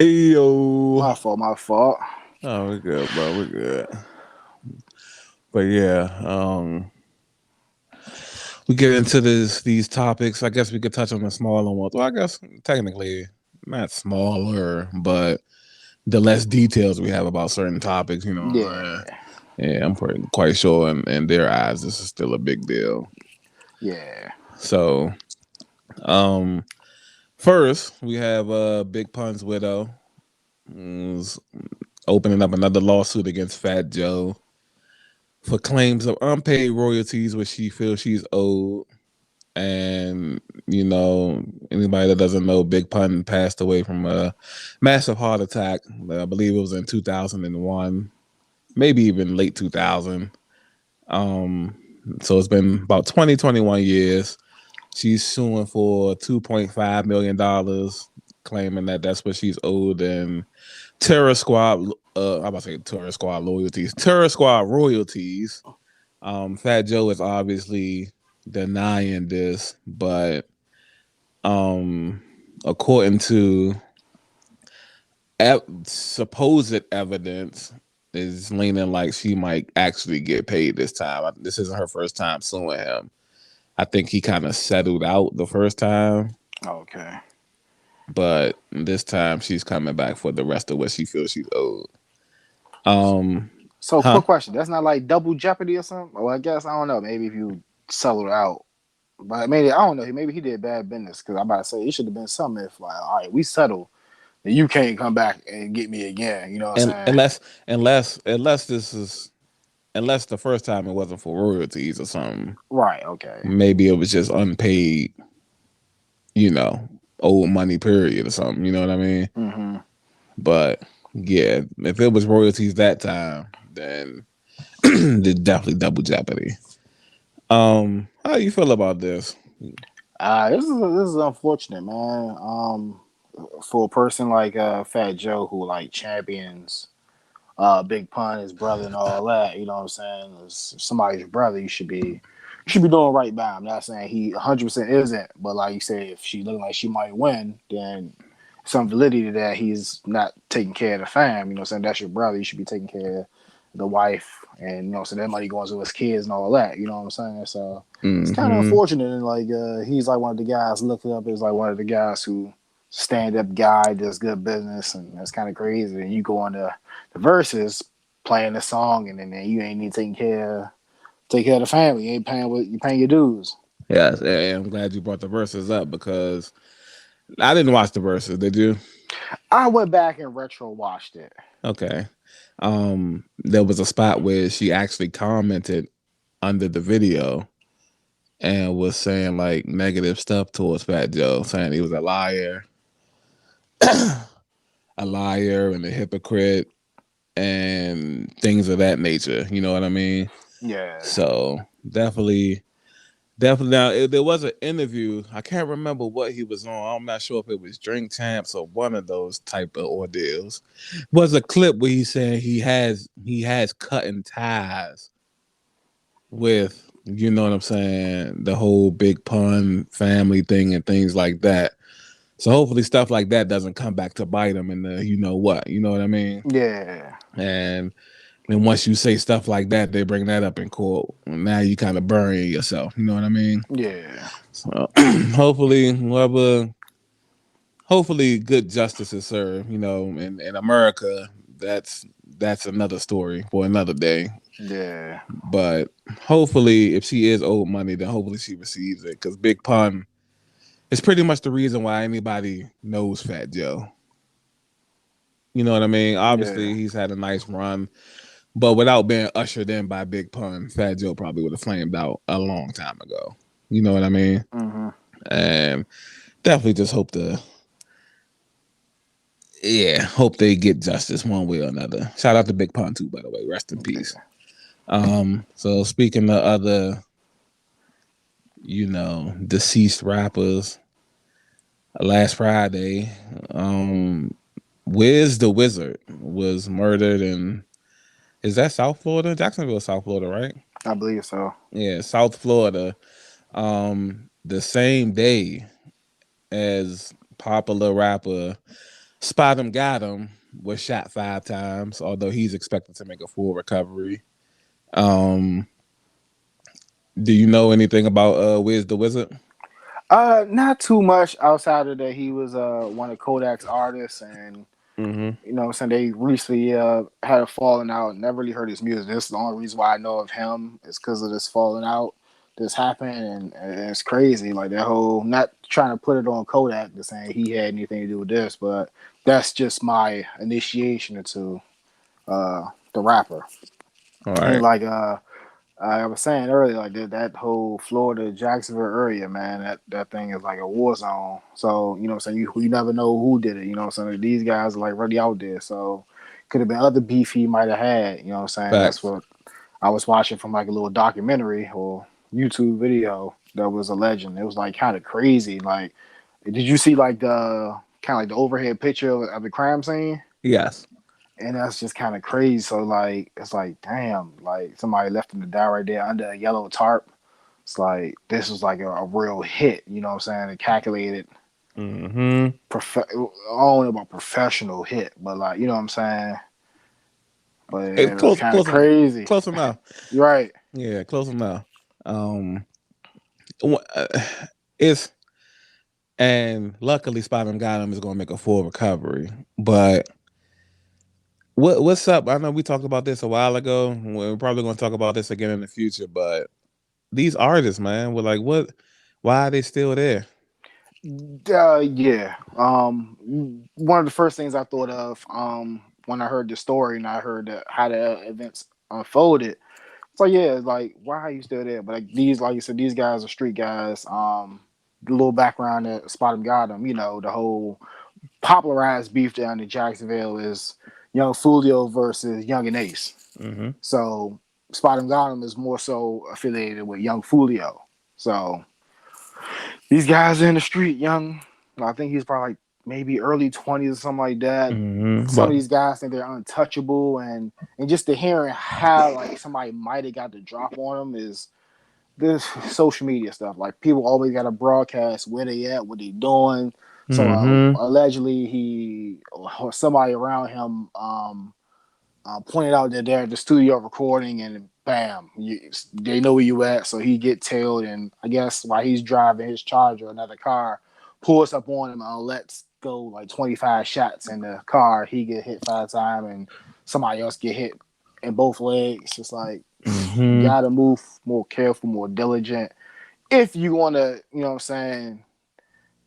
Yo. My fault. Oh, we're good, bro. We're good. But yeah, we get into these topics. I guess we could touch on the smaller ones. Well, I guess technically not smaller, but the less details we have about certain topics, you know what I'm saying? Yeah, Yeah, I'm quite sure in their eyes this is still a big deal. yeah. So, um, first we have Big Pun's widow who's opening up another lawsuit against Fat Joe for claims of unpaid royalties, which she feels she's owed. And anybody that doesn't know, Big Pun passed away from a massive heart attack. I believe it was in 2001, maybe even late 2000. Um, so it's been about 20, 21 years. She's suing for $2.5 million, claiming that that's what she's owed. And Terror Squad, I'm about to say Terror Squad loyalties, Terror Squad royalties. Fat Joe is obviously denying this, but um, according to supposed evidence, is leaning like she might actually get paid this time. This isn't her first time suing him. I think he kind of settled out the first time, Okay. but this time she's coming back for the rest of what she feels she's owed. Um, So, huh? quick question. That's not like double jeopardy or something? Well, I guess I don't know. Maybe if you settle it out, but maybe I don't know. Maybe he did bad business because I'm about to say it should have been something. If like, all right, we settle, then you can't come back and get me again. You know what And I'm saying? unless this is unless the first time it wasn't for royalties or something, Right. Okay. maybe it was just unpaid, you know, old money period or something. You know what I mean? Mm-hmm. But yeah, if it was royalties that time, then it's definitely double jeopardy. How you feel about this? This is unfortunate, man. For a person like Fat Joe who like champions Big Pun, his brother, and all that. You know what I'm saying? As somebody's brother, you should be doing right by him. I'm not saying he 100% isn't, but like you said, if she looking like she might win, then some validity to that. He's not taking care of the fam. You know what I'm saying? That's your brother. You should be taking care of the wife, and so that money going to his kids and all that. You know what I'm saying? So it's kind of Mm-hmm. unfortunate. And like he's like one of the guys looked up as like one of the guys who stand up guy does good business, and that's kind of crazy. And you go on the verses playing the song, and then you ain't need take care of the family. You ain't paying what you paying your dues. Yes, I'm glad you brought the verses up because I didn't watch the verses. Did you? I went back and retro watched it. Okay. There was a spot where she actually commented under the video and was saying like negative stuff towards Fat Joe, saying he was a liar and a hypocrite and things of that nature. You know what I mean? Yeah. So definitely. Now there was an interview. I can't remember what he was on. I'm not sure if it was Drink Champs or one of those type of ordeals. Was a clip where he said he has cutting ties with, you know what I'm saying, the whole Big Pun family thing and things like that. So hopefully stuff like that doesn't come back to bite him in the you know what, you know what I mean? Yeah. And then once you say stuff like that, they bring that up in court. Now you kind of burying yourself, you know what I mean? Yeah. So hopefully hopefully good justice is served, in America, that's another story for another day. Yeah. But hopefully if she is owed money, then hopefully she receives it. Because Big Pun is pretty much the reason why anybody knows Fat Joe. You know what I mean? Obviously, Yeah. he's had a nice run, but without being ushered in by Big Pun, Fat Joe probably would have flamed out a long time ago. You know what I mean? Mm-hmm. And definitely just hope they get justice one way or another. Shout out to Big Pun too, by the way. Rest in peace. Yeah. So speaking of other, deceased rappers, last Friday, Wiz the Wizard was murdered in, is that South Florida? Jacksonville, South Florida, right? I believe so. Yeah, South Florida. The same day as popular rapper Spot him, got him. Was shot 5 times, although he's expected to make a full recovery. Um, do you know anything about Wiz the Wizard? Not too much outside of that. He was one of Kodak's artists, and Mm-hmm. you know what I'm saying, they recently had a falling out. Never really heard his music. This is the only reason why I know of him is because of this falling out. This happened, and it's crazy. Like that whole, not trying to put it on Kodak to saying he had anything to do with this, but that's just my initiation into the rapper. All And right. like I was saying earlier, like that whole Florida Jacksonville area, man, that thing is like a war zone. So, you know what I'm saying, you never know who did it, you know what I'm saying? These guys are like really out there. So could have been other beef he might have had, you know what I'm saying? That's Facts. what I was watching from like a little documentary or YouTube video that was a legend. It was like kind of crazy. Like, did you see like the kind of like the overhead picture of the crime scene? Yes. And that's just kind of crazy. So like, it's like, damn, like somebody left him to die right there under a yellow tarp. It's like this was like a real hit. You know what I'm saying? A calculated, Mm-hmm. I don't know about professional hit, but like, you know what I'm saying? But Hey, it was close, kind of close enough. crazy. Close enough. You're right. Yeah, close enough. Um, wh- uh, it's and luckily, Spot him, got him is going to make a full recovery. But what's up? I know we talked about this a while ago. We're probably going to talk about this again in the future. But these artists, man, we're like, what? Why are they still there? Yeah. One of the first things I thought of when I heard the story and I heard how the events unfolded. So yeah, like why are you still there? But like these, like you said, these guys are street guys. The little background that Spot 'em got them. You know, the whole popularized beef down in Jacksonville is Young Fulio versus Young and Ace. Mm-hmm. So Spot 'em got 'em is more so affiliated with Young Fulio. So these guys are in the street, young. I think he's probably like maybe early 20s or something like that. Mm-hmm. Some of But these guys think they're untouchable, and just to hearing how like somebody might have got the drop on them is this social media stuff. Like people always got to broadcast where they at, what they doing. So mm-hmm. allegedly he or somebody around him pointed out that they're at the studio recording, and bam, they know where you at. So he get tailed, and I guess while he's driving his Charger, another car pulls up on him and lets go like 25 shots in the car. He get hit 5 times, and somebody else get hit in both legs. It's like you Mm-hmm. gotta move more careful, more diligent if you want to, you know what I'm saying,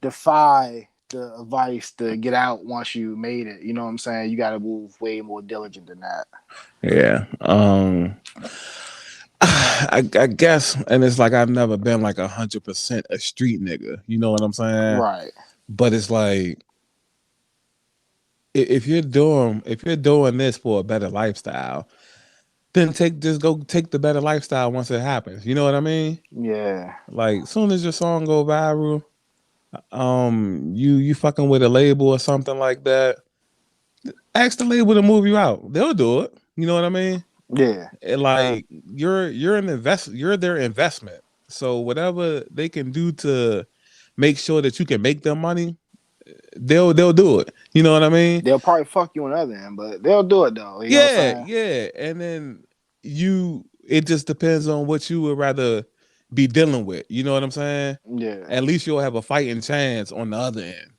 defy the advice to get out once you made it. You know what I'm saying? You got to move way more diligent than that. Yeah. I guess, and it's like I've never been like 100% a street nigga. You know what I'm saying? Right. But it's like if you're doing this for a better lifestyle, then just go take the better lifestyle once it happens. You know what I mean? Yeah. Like soon as your song go viral, you fucking with a label or something like that, ask the label to move you out. They'll do it. You know what I mean? Yeah. And like you're their investment. So whatever they can do to make sure that you can make them money, they'll do it. You know what I mean? They'll probably fuck you on the other end, but they'll do it though. You know what Yeah, I'm saying? yeah. And then it just depends on what you would rather be dealing with. You know what I'm saying? Yeah. At least you'll have a fighting chance on the other end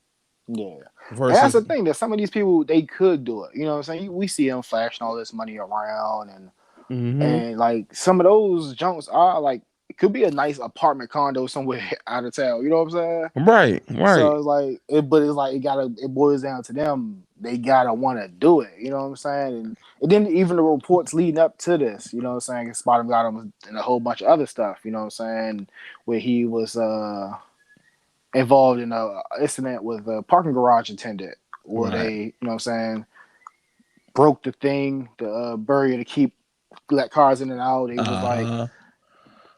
Yeah. And that's versus. the thing that some of these people they could do it. You know what I'm saying? We see them flashing all this money around, Hmm. and like some of those junks are like it could be a nice apartment condo somewhere out of town. You know what I'm saying? Right, right. So it's like, but it's like it boils down to them. They gotta want to do it. You know what I'm saying? And then even the reports leading up to this, you know what I'm saying? Spot got him and a whole bunch of other stuff. You know what I'm saying? Where he was involved in a incident with a parking garage attendant, where Right. they, you know what I'm saying, broke the thing, the barrier to keep let cars in and out. They was like Uh-huh.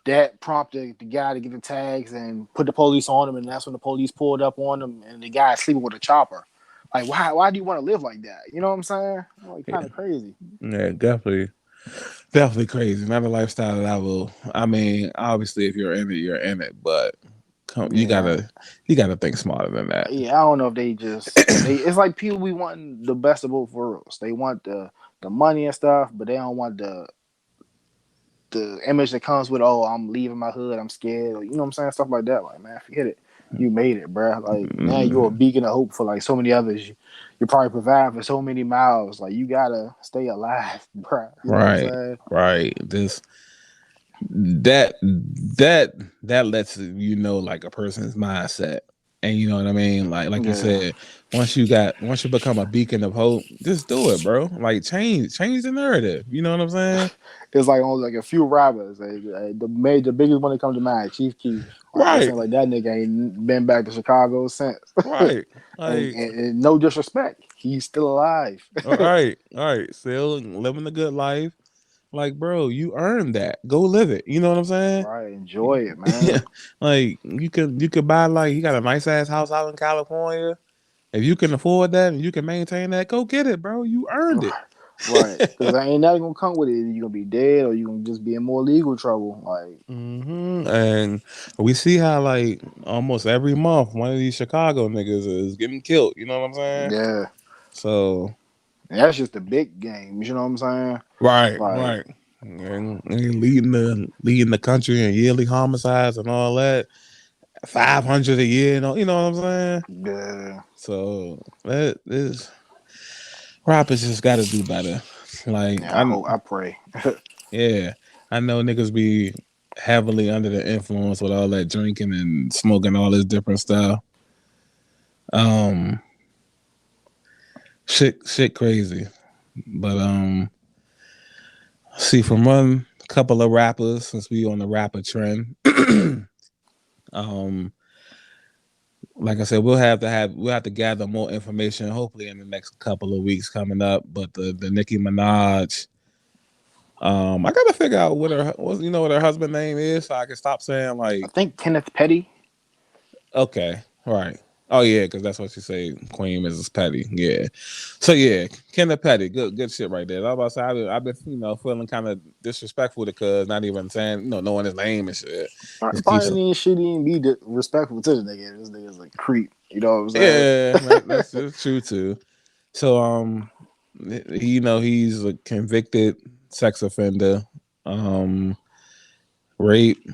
that prompted the guy to get the tags and put the police on him, and that's when the police pulled up on him, and the guy sleeping with a chopper. Like, why do you want to live like that? You know what I'm saying? Like, kind Yeah, of crazy. yeah, definitely crazy. Not a lifestyle that I will. I mean, obviously, if you're in it, you're in it. But You Yeah, gotta think smarter than that. yeah. I don't know if they just they. It's like people be wanting the best of both worlds. They want the money and stuff, but they don't want the image that comes with, oh, I'm leaving my hood, I'm scared, or, you know what I'm saying, stuff like that. Like, man, forget it. You made it, bro. Like, now you're a Mm, beacon of hope for like so many others. You probably provide for so many miles. Like, you gotta stay alive, bro. You know what I'm right, saying? right. This that that that lets you know like a person's mindset, and you know what I mean. Like you Yeah. said, once you become a beacon of hope, just do it, bro. Like change the narrative. You know what I'm saying? It's like only like a few rappers. The biggest one that comes to mind, Chief Keef. Like, it Right, seems like that nigga ain't been back to Chicago since. and, right. and, Like and no disrespect, he's still alive. all right. Still living a good life. Like, bro, you earned that. Go live it. You know what I'm saying? Right, enjoy it, man. Like you could buy like you got a nice ass house out in California. If you can afford that and you can maintain that, go get it, bro. You earned it. Right, because I ain't nothing gonna come with it. You're gonna be dead, or you're gonna just be in more legal trouble. Like, And we see how like almost every month one of these Chicago niggas is getting killed. You know what I'm saying? yeah, So and that's just the big games. You know what I'm saying? right, Like, right. And leading the country in yearly homicides and all that. 500 a year, you know what I'm saying? yeah, So that is rappers just got to do better. Like yeah. I hope, I pray. yeah, I know niggas be heavily under the influence with all that drinking and smoking all this different stuff. Um, shit crazy. But see from one couple of rappers since we on the rapper trend. um, like I said, we'll have to gather more information hopefully in the next couple of weeks coming up. But the Nicki Minaj. I gotta figure out what her husband name is, so I can stop saying I like, think Kenneth Petty. okay, right. Oh yeah, because that's what you say, Queen Mrs. Petty. Yeah. So yeah, Kenneth Petty, good shit right there. I was about to say, I've been feeling kind of disrespectful to cuz not even saying knowing his name and shit. Just keeps Probably ain't shit even be respectful to the nigga. This nigga's a creep. You know what I'm saying? yeah, that's just true too. So he's a convicted sex offender, um, rape,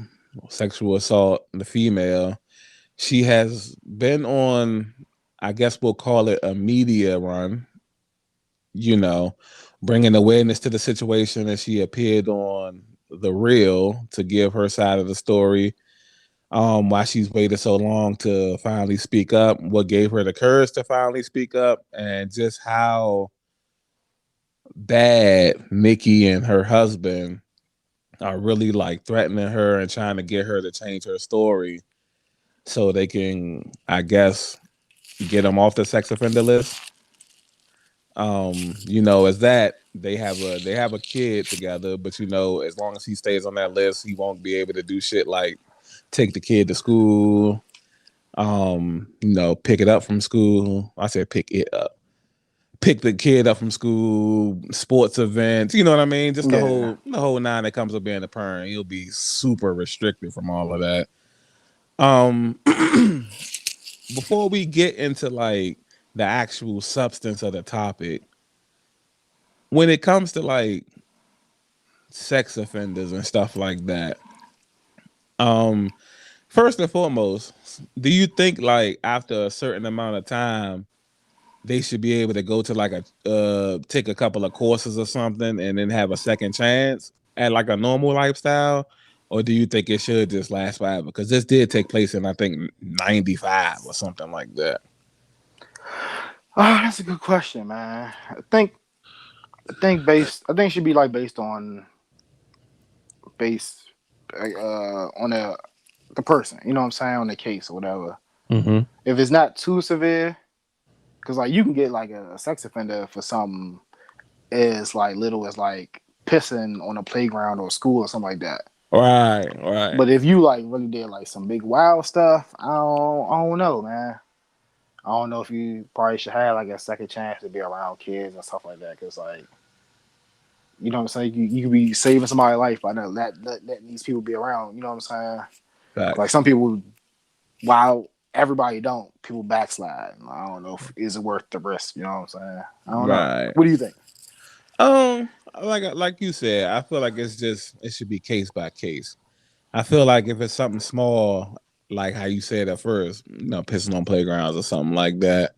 sexual assault, the female. She has been on, I guess we'll call it a media run, you know, bringing awareness to the situation as she appeared on The Real to give her side of the story. Why she's waited so long to finally speak up, what gave her the courage to finally speak up, and just how bad Nikki and her husband are really like threatening her and trying to get her to change her story so they can, I guess, get them off the sex offender list. As that they have a kid together, but as long as he stays on that list, he won't be able to do shit like take the kid to school, pick it up from school. I said pick it up. Pick the kid up from school, sports events, you know what I mean? Just the Yeah. whole nine that comes with being a parent. He'll be super restricted from all of that. Um Before we get into like the actual substance of the topic, when it comes to like sex offenders and stuff like that, um, first and foremost, do you think like after a certain amount of time they should be able to go to like a take a couple of courses or something and then have a second chance at like a normal lifestyle? Or do you think it should just last forever? Because this did take place in I think 95 or something like that. Oh, that's a good question, man. I think it should be like based on the person. You know what I'm saying, on the case or whatever. Mm-hmm. If it's not too severe, because like you can get like a sex offender for something as like little as like pissing on a playground or school or something like that. Right, right. But if you like really did like some big wild stuff, I don't know, man. I don't know if you probably should have like a second chance to be around kids and stuff like that. Cause like, you know what I'm saying? You could be saving somebody's life by not letting these people be around. You know what I'm saying? Like Facts. some people while everybody don't, people backslide. I don't know if is it worth the risk. You know what I'm saying? I don't know. Right. What do you think? Like you said, I feel like it should be case by case. I feel like if it's something small, like how you said at first, pissing on playgrounds or something like that,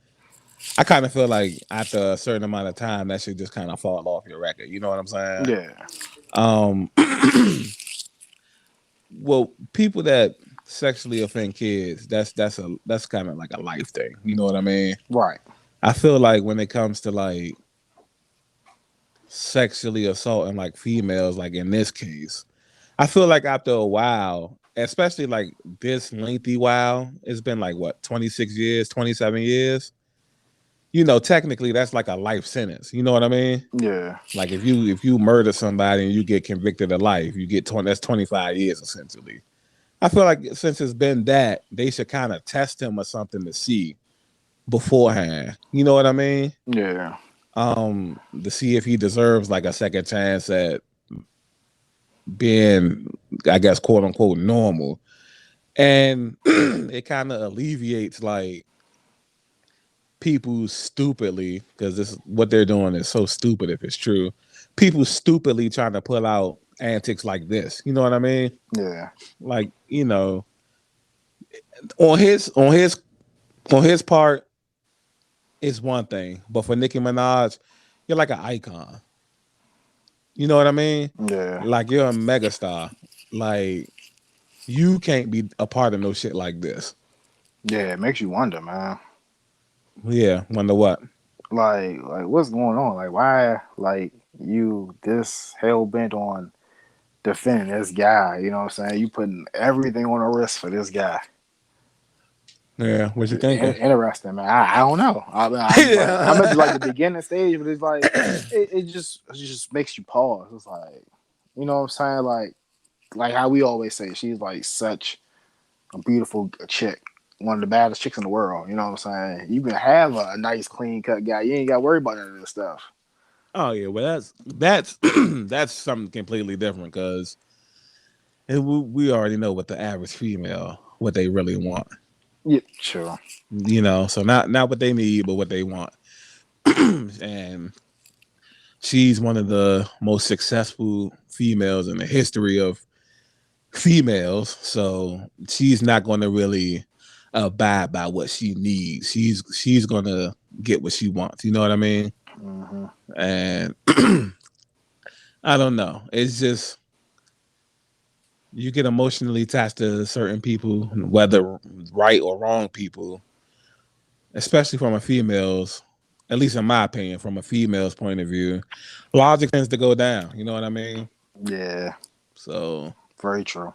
I kind of feel like after a certain amount of time, that should just kind of fall off your record. You know what I'm saying? Yeah, Um, well, people that sexually offend kids, that's kind of like a life thing. You know what I mean? right. I feel like when it comes to like sexually assaulting like females, like in this case, I feel like after a while, especially like this lengthy while, it's been like what, 26 years, 27 years. Technically that's like a life sentence. You know what I mean? Yeah, Like if you murder somebody and you get convicted of life, you get 20, that's 25 years essentially. I feel like since it's been that, they should kind of test him or something to see beforehand. You know what I mean? yeah, To see if he deserves like a second chance at being, I guess, quote unquote normal. And it kind of alleviates like people stupidly, because this what they're doing is so stupid if it's true. People stupidly trying to pull out antics like this. You know what I mean? yeah, Like, on his part, it's one thing. But for Nicki Minaj, you're like an icon. You know what I mean? yeah, Like you're a megastar. Like you can't be a part of no shit like this. yeah. It makes you wonder, man. Yeah, wonder what. Like what's going on? Like, why, like, you this hell bent on defending this guy? You know what I'm saying? You putting everything on a risk for this guy. Yeah, what you thinking? Interesting, man. I don't know. I'm at like the beginning stage, but it's like it just makes you pause. It's like, you know what I'm saying? Like how we always say, she's like such a beautiful chick, one of the baddest chicks in the world. You know what I'm saying? You can have a nice clean cut guy. You ain't got to worry about none of this stuff. Oh yeah, well that's that's something completely different because we already know what the average female what they really want. Yeah, sure. So not what they need, but what they want. And she's one of the most successful females in the history of females, so she's not going to really abide by what she needs. She's going to get what she wants. You know what I mean? Hmm. And I don't know. It's just you get emotionally attached to certain people, whether right or wrong people, especially from a female's, at least in my opinion, from a female's point of view, logic tends to go down. You know what I mean? Yeah, So very true.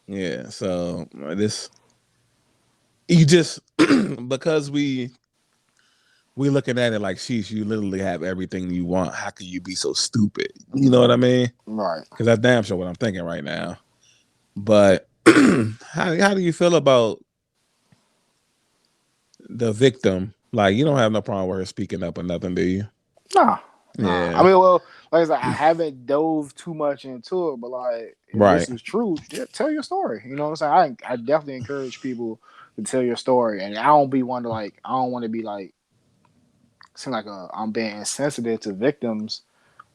yeah, so this you just because we looking at it like sheesh, you literally have everything you want. How can you be so stupid? You know what I mean? Right. Because that's damn sure what I'm thinking right now. But how do you feel about the victim? Like you don't have no problem with her speaking up or nothing, do you? Nah, nah. I Yeah. mean, well, like I said, I haven't dove too much into it, but like, if Right. this is true, yeah, tell your story. You know what I'm saying? I definitely encourage people to tell your story, and I don't be one to like. I don't want to be like seem like I'm being insensitive to victims,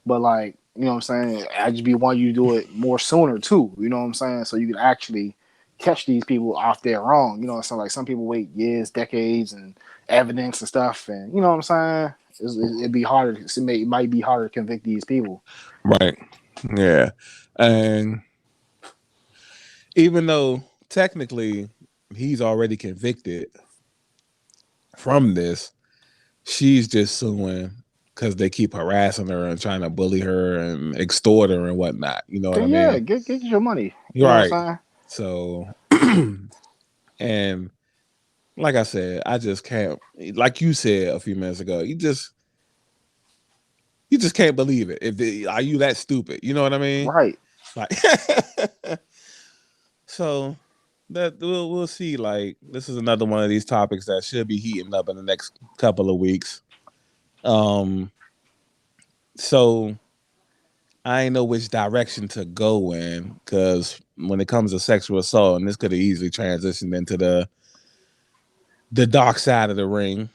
but like, you know what I'm saying? I just be wanting you to do it more sooner too. You know what I'm saying? So you can actually catch these people off their wrong. You know what I'm saying? Like some people wait years, decades, and evidence and stuff, and you know what I'm saying? It'd be harder. It might be harder to convict these people. Right. Yeah. And even though technically he's already convicted from this, she's just suing because they keep harassing her and trying to bully her and extort her and whatnot. You know what I Then yeah, mean? get your money. You You're know what right. I'm saying? So, and like I said, I just can't. Like you said a few minutes ago, you just can't believe it. Are you that stupid? You know what I mean? Right. Like, so that we'll see. Like, this is another one of these topics that should be heating up in the next couple of weeks. Um, so I ain't know which direction to go in because when it comes to sexual assault, and this could have easily transitioned into the dark side of the ring.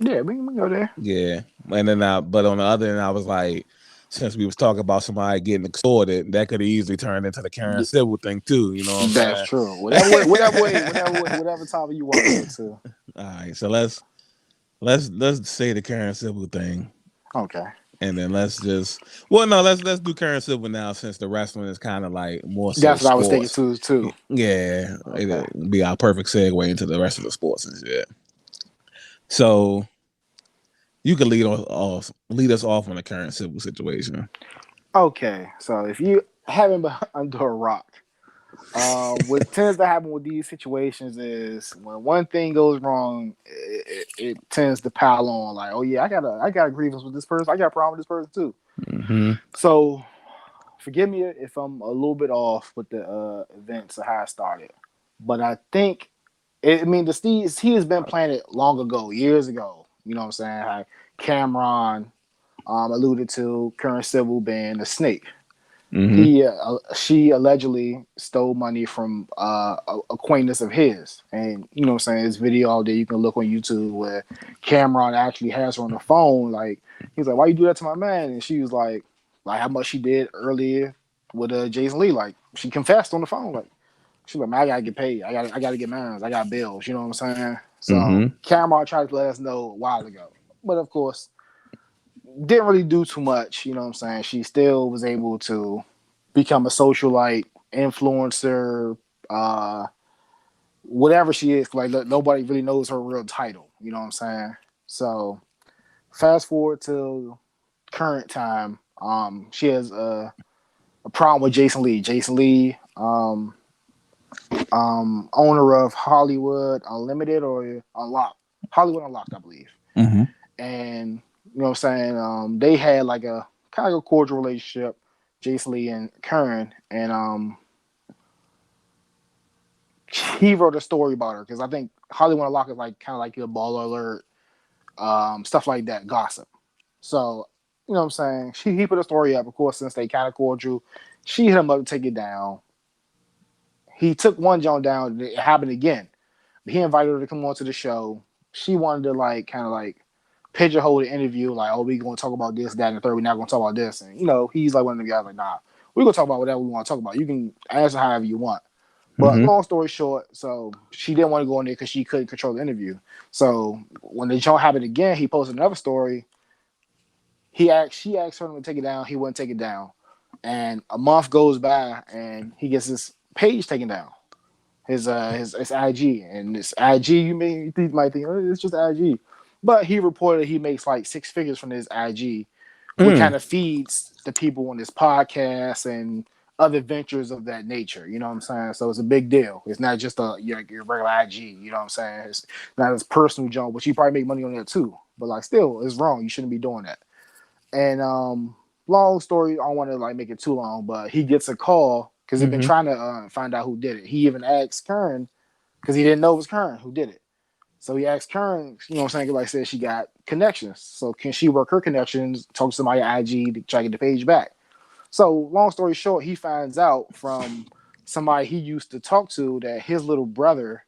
Yeah, we can go there. Yeah, and then but on the other end, I was like, since we was talking about somebody getting extorted, that could have easily turned into the Karen Yeah, Civil thing too. You know what that's I'm true. saying? Whatever topic you want to go to. All right, so let's say the Karen Civil thing, Okay. and then let's do Karen Civil now since the wrestling is kind of like more so That's what I was thinking sports. too. Yeah, Okay. it'll be our perfect segue into the rest of the sports and shit. So you can lead us off on the current civil situation. Okay. So if you haven't been under a rock, what tends to happen with these situations is when one thing goes wrong, it tends to pile on. Like, oh yeah, I got a grievance with this person. I got a problem with this person too. Mm-hmm. So forgive me if I'm a little bit off with the events of how it started, but I think I mean he has been planted long ago, years ago. You know what I'm saying? How Cameron alluded to current civil being a snake. Mm-hmm. She allegedly stole money from a acquaintance of his, and you know what I'm saying, this video all day you can look on YouTube where Cameron actually has her on the phone. Like he's like, why you do that to my man? And she was like how much she did earlier with Jason Lee. Like she confessed on the phone. Like she's like, man, I gotta get paid. I gotta get mine. I got bills. You know what I'm saying? So Mm-hmm. Cameron tried to let us know a while ago, but of course didn't really do too much. You know what I'm saying? She still was able to become a socialite, influencer, uh, whatever she is. Like nobody really knows her real title. You know what I'm saying? So fast forward to current time. She has a problem with Jason Lee. Jason Lee, owner of Hollywood Unlimited or Unlocked. Hollywood Unlocked, I believe. Mm-hmm. And you know what I'm saying? They had like a kind of a cordial relationship, Jason Lee and Karen, and he wrote a story about her because I think Hollywood Unlocked is like kind of like your baller alert, stuff like that, gossip. So you know what I'm saying? He put a story up, of course, since they kind of cordial. She hit him up to take it down. He took one Joan down. It happened again. He invited her to come on to the show. She wanted to like kind of like pigeonhole the interview, like, oh, we gonna talk about this, that, and the third. We're not gonna talk about this. And you know, he's like one of the guys like, nah, we're gonna talk about whatever we want to talk about. You can answer however you want. But Mm-hmm. long story short, so she didn't want to go in there because she couldn't control the interview. So when the show happened again, he posted another story. She asked her to take it down. He wouldn't take it down. And a month goes by, and he gets his page taken down. His IG, and this IG you might think, oh, it's just IG, but he reported he makes like six figures from his IG, which Mm. kind of feeds the people on this podcast and other ventures of that nature. You know what I'm saying? So it's a big deal. It's not just your regular IG. You know what I'm saying? It's not his personal junk, which you probably make money on that too. But like, still, it's wrong. You shouldn't be doing that. And long story, I don't want to like make it too long, but he gets a call because they've been Mm-hmm. trying to find out who did it. He even asked Karen because he didn't know it was Karen who did it. So he asked Karen, you know what I'm saying? Like I said, she got connections. So can she work her connections, talk to somebody at IG to try to get the page back? So long story short, he finds out from somebody he used to talk to that his little brother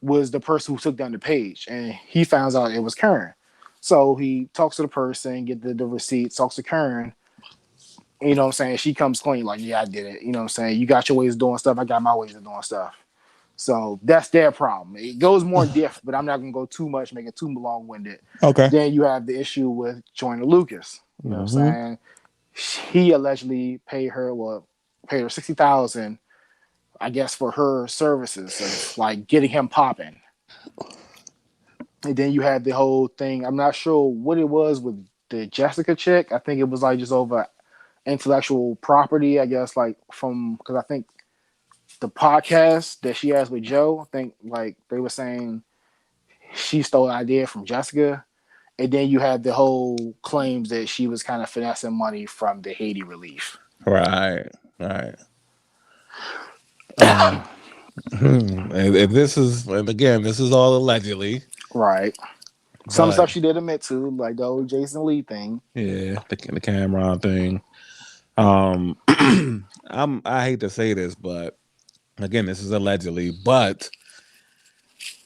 was the person who took down the page. And he finds out it was Karen. So he talks to the person, get the receipts, talks to Karen. You know what I'm saying? She comes clean, like, yeah, I did it. You know what I'm saying? You got your ways of doing stuff. I got my ways of doing stuff. So that's their problem. It goes more in depth, but I'm not gonna go too much, make it too long winded. Okay. Then you have the issue with Joyner Lucas. You know what Mm-hmm. I'm saying? He allegedly paid her 60,000, I guess, for her services of like getting him popping. And then you had the whole thing. I'm not sure what it was with the Jessica chick. I think it was like just over intellectual property, I guess, like from because I think the podcast that she has with Joe, I think like they were saying she stole an idea from Jessica. And then you had the whole claims that she was kind of finessing money from the Haiti relief. Right. Right. Um. If this is, and again, this is all allegedly, Right. Some but stuff she did admit to, like the old Jason Lee thing. yeah, the Cameron thing. I hate to say this, but again, this is allegedly, but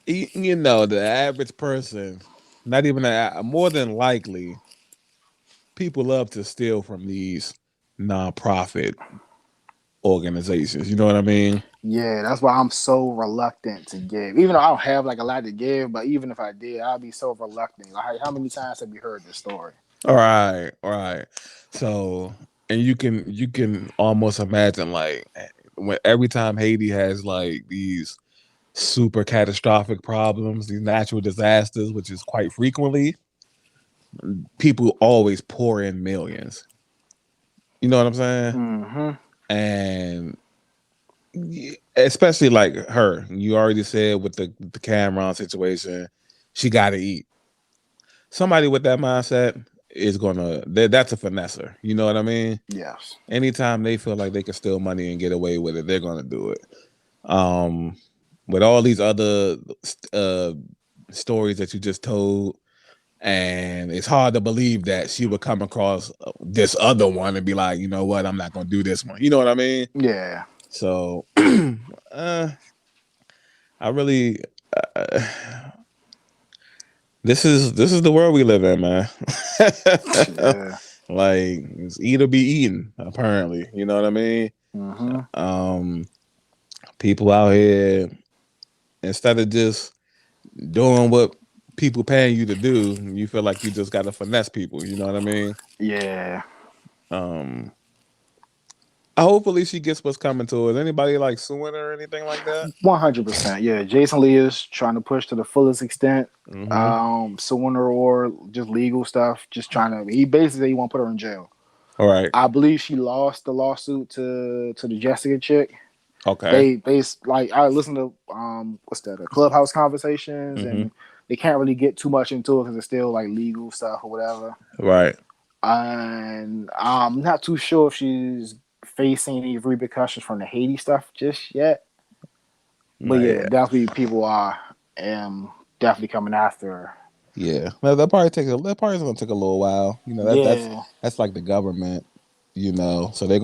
the average person, not even more than likely, people love to steal from these nonprofit organizations. You know what I mean? Yeah, that's why I'm so reluctant to give. Even though I don't have like a lot to give, but even if I did, I'd be so reluctant. Like, how many times have you heard this story? All right, all right. So, and you can almost imagine like when every time Haiti has like these super catastrophic problems, these natural disasters, which is quite frequently, people always pour in millions. You know what I'm saying? Mm-hmm. And especially like her, you already said with the Cameron situation, she got to eat. Somebody with that mindset is gonna that's a finesser. You know what I mean? Yes. Anytime they feel like they can steal money and get away with it, they're gonna do it. Um, with all these other uh stories that you just told, and it's hard to believe that she would come across this other one and be like, you know what, I'm not gonna do this one. You know what I mean? Yeah. So, I really, uh, this is the world we live in, man. Yeah. Like it's eat or be eaten. Apparently, you know what I mean. Mm-hmm. Um, People out here, instead of just doing what people paying you to do, you feel like you just got to finesse people. You know what I mean? Yeah. Um, hopefully she gets what's coming to her. Is anybody like suing her or anything like that? 100%. Yeah. Jason Lee is trying to push to the fullest extent. Mm-hmm. Suing her or just legal stuff. Just trying to. He basically want to put her in jail. All right. I believe she lost the lawsuit to the Jessica chick. Okay. They like I listened to what's that, the clubhouse conversations, Mm-hmm. and they can't really get too much into it because it's still like legal stuff or whatever. Right. And I'm not too sure if she's facing any repercussions from the Haiti stuff just yet. But Not yeah, yet. definitely people are definitely coming after her. Yeah. Well, that probably gonna take a little while. That's Yeah. that's like the government. So they're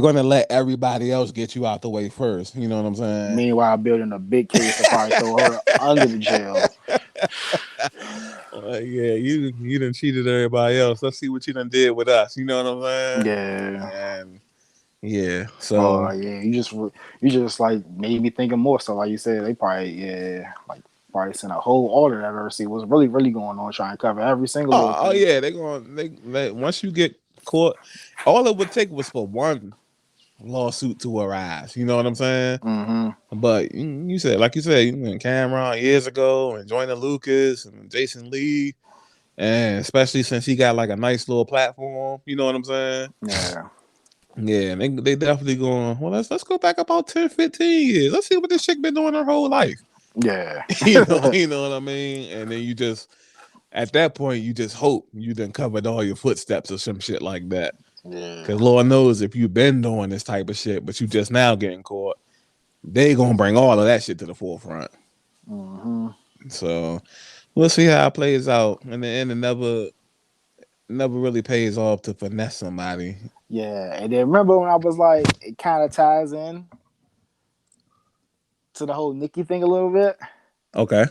gonna let everybody else get you out the way first. You know what I'm saying? Meanwhile, building a big case to probably throw her under the jail. Yeah, you done cheated everybody else. Let's see what you done did with us. You know what I'm saying? Yeah. And yeah, Oh so yeah, you just like made me thinking more. So like you said, they probably like probably sent a whole order at her to see what's really going on, trying to cover every single little oh thing. yeah, they once you get caught, all it would take was for one lawsuit to arise. You know what I'm saying? Mm-hmm. But you said, like you said, Cameron years ago, and Joyner Lucas and Jason Lee, and especially since he got like a nice little platform. You know what I'm saying? Yeah, Yeah, and they definitely going. Well, let's go back about 10, 15 years. Let's see what this chick been doing her whole life. yeah, You know what I mean? And then you just at that point you just hope you done covered all your footsteps or some shit like that. Cause yeah. Lord knows if you've been doing this type of shit, but you just now getting caught, they gonna bring all of that shit to the forefront. Mm-hmm. So we'll see how it plays out. In the end, it never really pays off to finesse somebody. Yeah. And then remember when I was like, it kind of ties in to the whole Nikki thing a little bit, Okay.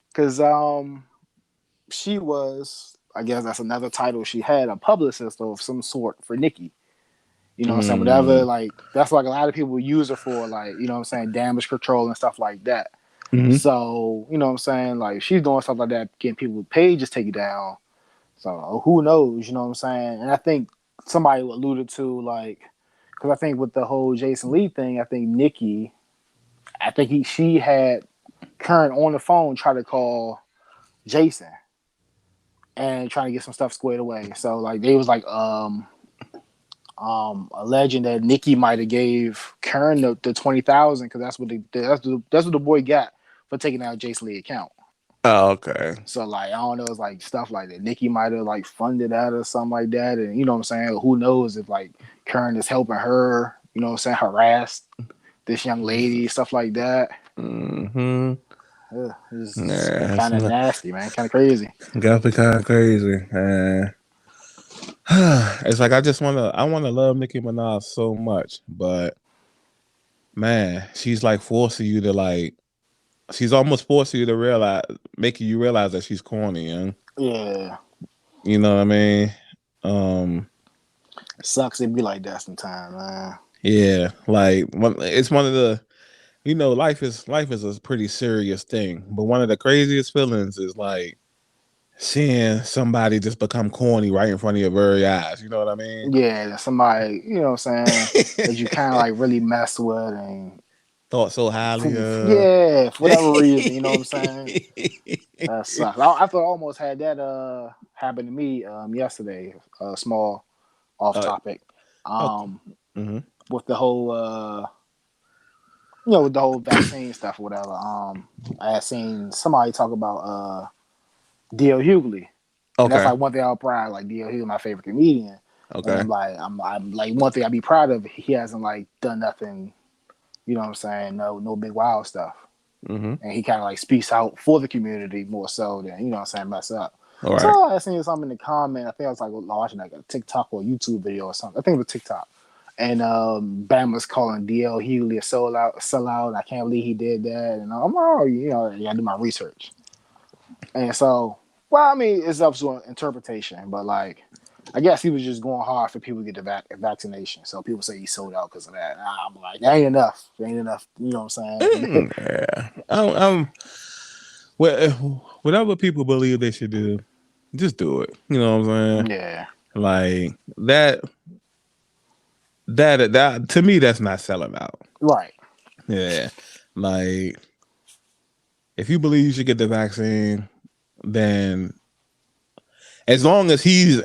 because she was, I guess that's another title she had, a publicist of some sort for Nikki. You know what I'm saying? Whatever, Mm. like that's like a lot of people use her for, like, you know what I'm saying, damage control and stuff like that. Hmm. So, you know what I'm saying? Like she's doing stuff like that, getting people pages taken down. So who knows, you know what I'm saying? And I think somebody alluded to, like, because I think with the whole Jason Lee thing, I think Nikki, I think she had Karen on the phone try to call Jason and trying to get some stuff squared away. So like they was like alleging that Nikki might have gave Karen the 20,000 because that's what the boy got for taking out Jason Lee account. Oh, okay. So like I don't know, it's like stuff like that. Nikki might have like funded that or something like that, and you know what I'm saying. Who knows if like Karen is helping her, you know what I'm saying, harass this young lady, stuff like that. Mm-hmm. It's Yeah, kind of nasty, man. Kind of crazy. definitely kind of crazy. It's like I wanna love Nicki Minaj so much, but man, she's like forcing you to like she's almost forcing you to realize making you realize that she's corny, and Yeah, you know what I mean? Um sucks. It be like that sometimes, man. yeah, like it's one of the life is a pretty serious thing, but one of the craziest feelings is like seeing somebody just become corny right in front of your very eyes. You know what I mean? Yeah, that somebody, you know what I'm saying, that you kind of like really mess with, and Thought so highly of. yeah, for whatever reason, you know what I'm saying. That sucks. I thought I almost had that happen to me yesterday. Small off uh, topic. okay. Um, Mm-hmm. with the whole with the whole vaccine stuff or whatever. I had seen somebody talk about D.L. Hughley, and that's Okay. like one thing I'll proud. Like D.L. Hughley, my favorite comedian, and Okay. I'm like one thing I'd be proud of. He hasn't like done nothing. You know what I'm saying? No big wild stuff. Mm-hmm. And he kind of like speaks out for the community more so than, you know what I'm saying, mess up. All right. So I seen something in the comment. I think I was like watching like a TikTok or YouTube video or something. I think it was TikTok. And Bama's calling DL Hughley a sellout. I can't believe he did that. And I'm like, oh, you know, I do my research. And so, well, I mean, it's up to interpretation, but like, I guess he was just going hard for people to get the vaccination. So people say he sold out because of that. And I'm like, that ain't enough. That ain't enough. You know what I'm saying? Yeah. Well, whatever people believe they should do, just do it. You know what I'm saying? Yeah. Like that to me, that's not selling out. Right. Yeah. Like if you believe you should get the vaccine, then as long as he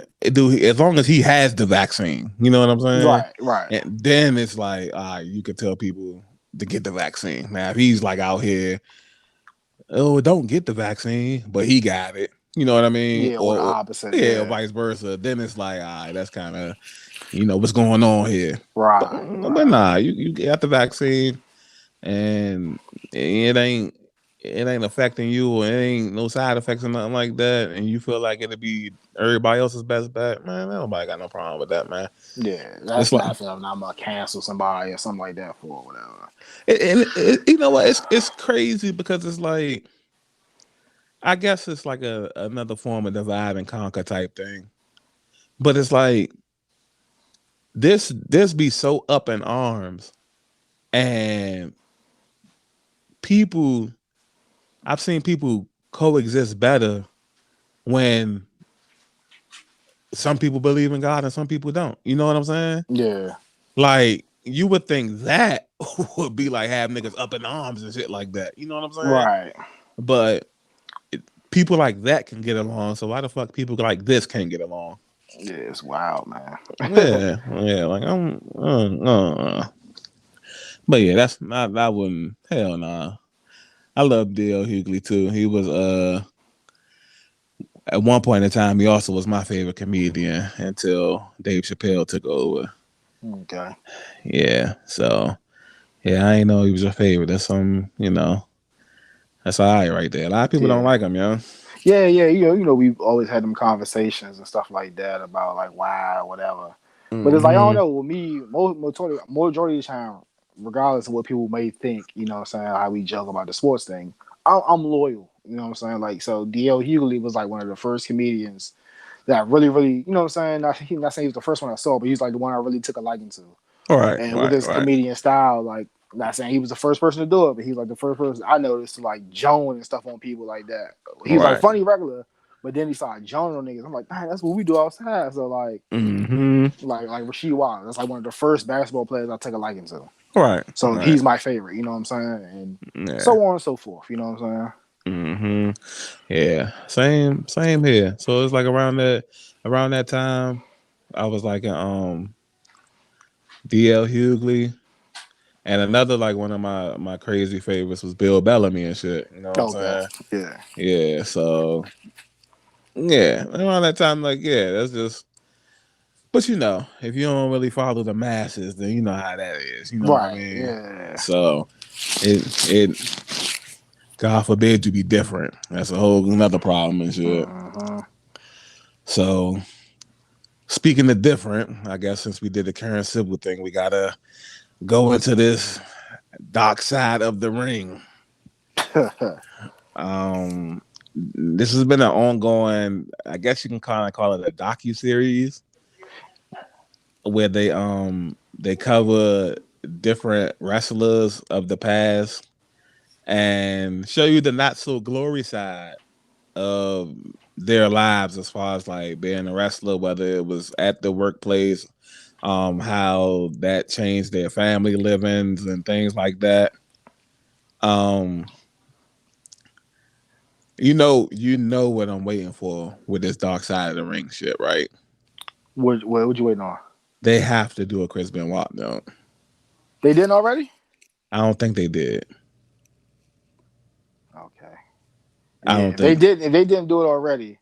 has the vaccine, you know what I'm saying? Right. Right. And then it's like, you can tell people to get the vaccine. Now, if he's like out here, oh, don't get the vaccine, but he got it, you know what I mean? Yeah, or the opposite. Yeah, or Yeah. vice versa. Then it's like, that's kind of, what's going on here. But, Right. but Right. nah, you got the vaccine, and it ain't it ain't affecting you, or it ain't no side effects or nothing like that, and you feel like it'll be everybody else's best bet, man, nobody got no problem with that, man. Yeah. It's That's like, not feeling I'm gonna cancel somebody or something like that for or whatever. you know what? It's crazy because it's like I guess it's like another form of divide and conquer type thing, but it's like this be so up in arms, and people I've seen people coexist better when some people believe in God and some people don't. You know what I'm saying? Yeah. Like you would think that would be like have niggas up in arms and shit like that. You know what I'm saying? Right. But people like that can get along. So why the fuck people like this can't get along? Yeah, it's wild, man. Yeah, yeah. Like but yeah, that's not. I wouldn't. Hell nah. I love D.L. Hughley too. He was at one point in time he also was my favorite comedian until Dave Chappelle took over. Okay. Yeah, so yeah, I ain't know he was your favorite. That's that's all right right there. A lot of people don't Yeah. like him, yo. Yeah, yeah, we've always had them conversations and stuff like that about like why or whatever. But it's like I don't Mm-hmm. know. With me, majority of the time, regardless of what people may think, you know what I'm saying, how we joke about the sports thing, I'm loyal. You know what I'm saying? Like so, D.L. Hughley was like one of the first comedians that I really, really, you know what I'm saying. Not saying he was the first one I saw, but he's like the one I really took a liking to. All right, And with right, his right, comedian style, like not saying he was the first person to do it, but he's like the first person I noticed to like Joan and stuff on people like that. He was like right. funny regular, but then he started Joan on niggas. I'm like, man, that's what we do outside. So Mm-hmm. like Rasheed Wallace, that's like one of the first basketball players I take a liking to. Right, So right. he's my favorite, you know what I'm saying? And Yeah. so on and so forth, you know what I'm saying? Mm-hmm. Yeah. Same here. So it's like around that time, I was like D.L. Hughley. And another like one of my crazy favorites was Bill Bellamy and shit. You know what I'm Okay. saying? Yeah. Yeah. So yeah, around that time, like yeah, that's just. But if you don't really follow the masses, then you know how that is. You know what I Right. mean? Yeah. So it God forbid you be different. That's a whole another problem and shit. Uh-huh. So speaking of different, I guess since we did the Karen Civil thing, we gotta go into this dark side of the ring. Um, this has been an ongoing, I guess you can kind of call it a docu series where they cover different wrestlers of the past and show you the not so glory side of their lives as far as like being a wrestler, whether it was at the workplace, how that changed their family livings and things like that. Um, you know what I'm waiting for with this dark side of the ring shit, right? what you waiting on? They have to do a Chris Benoit though. They didn't already? I don't think they did. Okay. I Yeah, don't think. if they didn't do it already,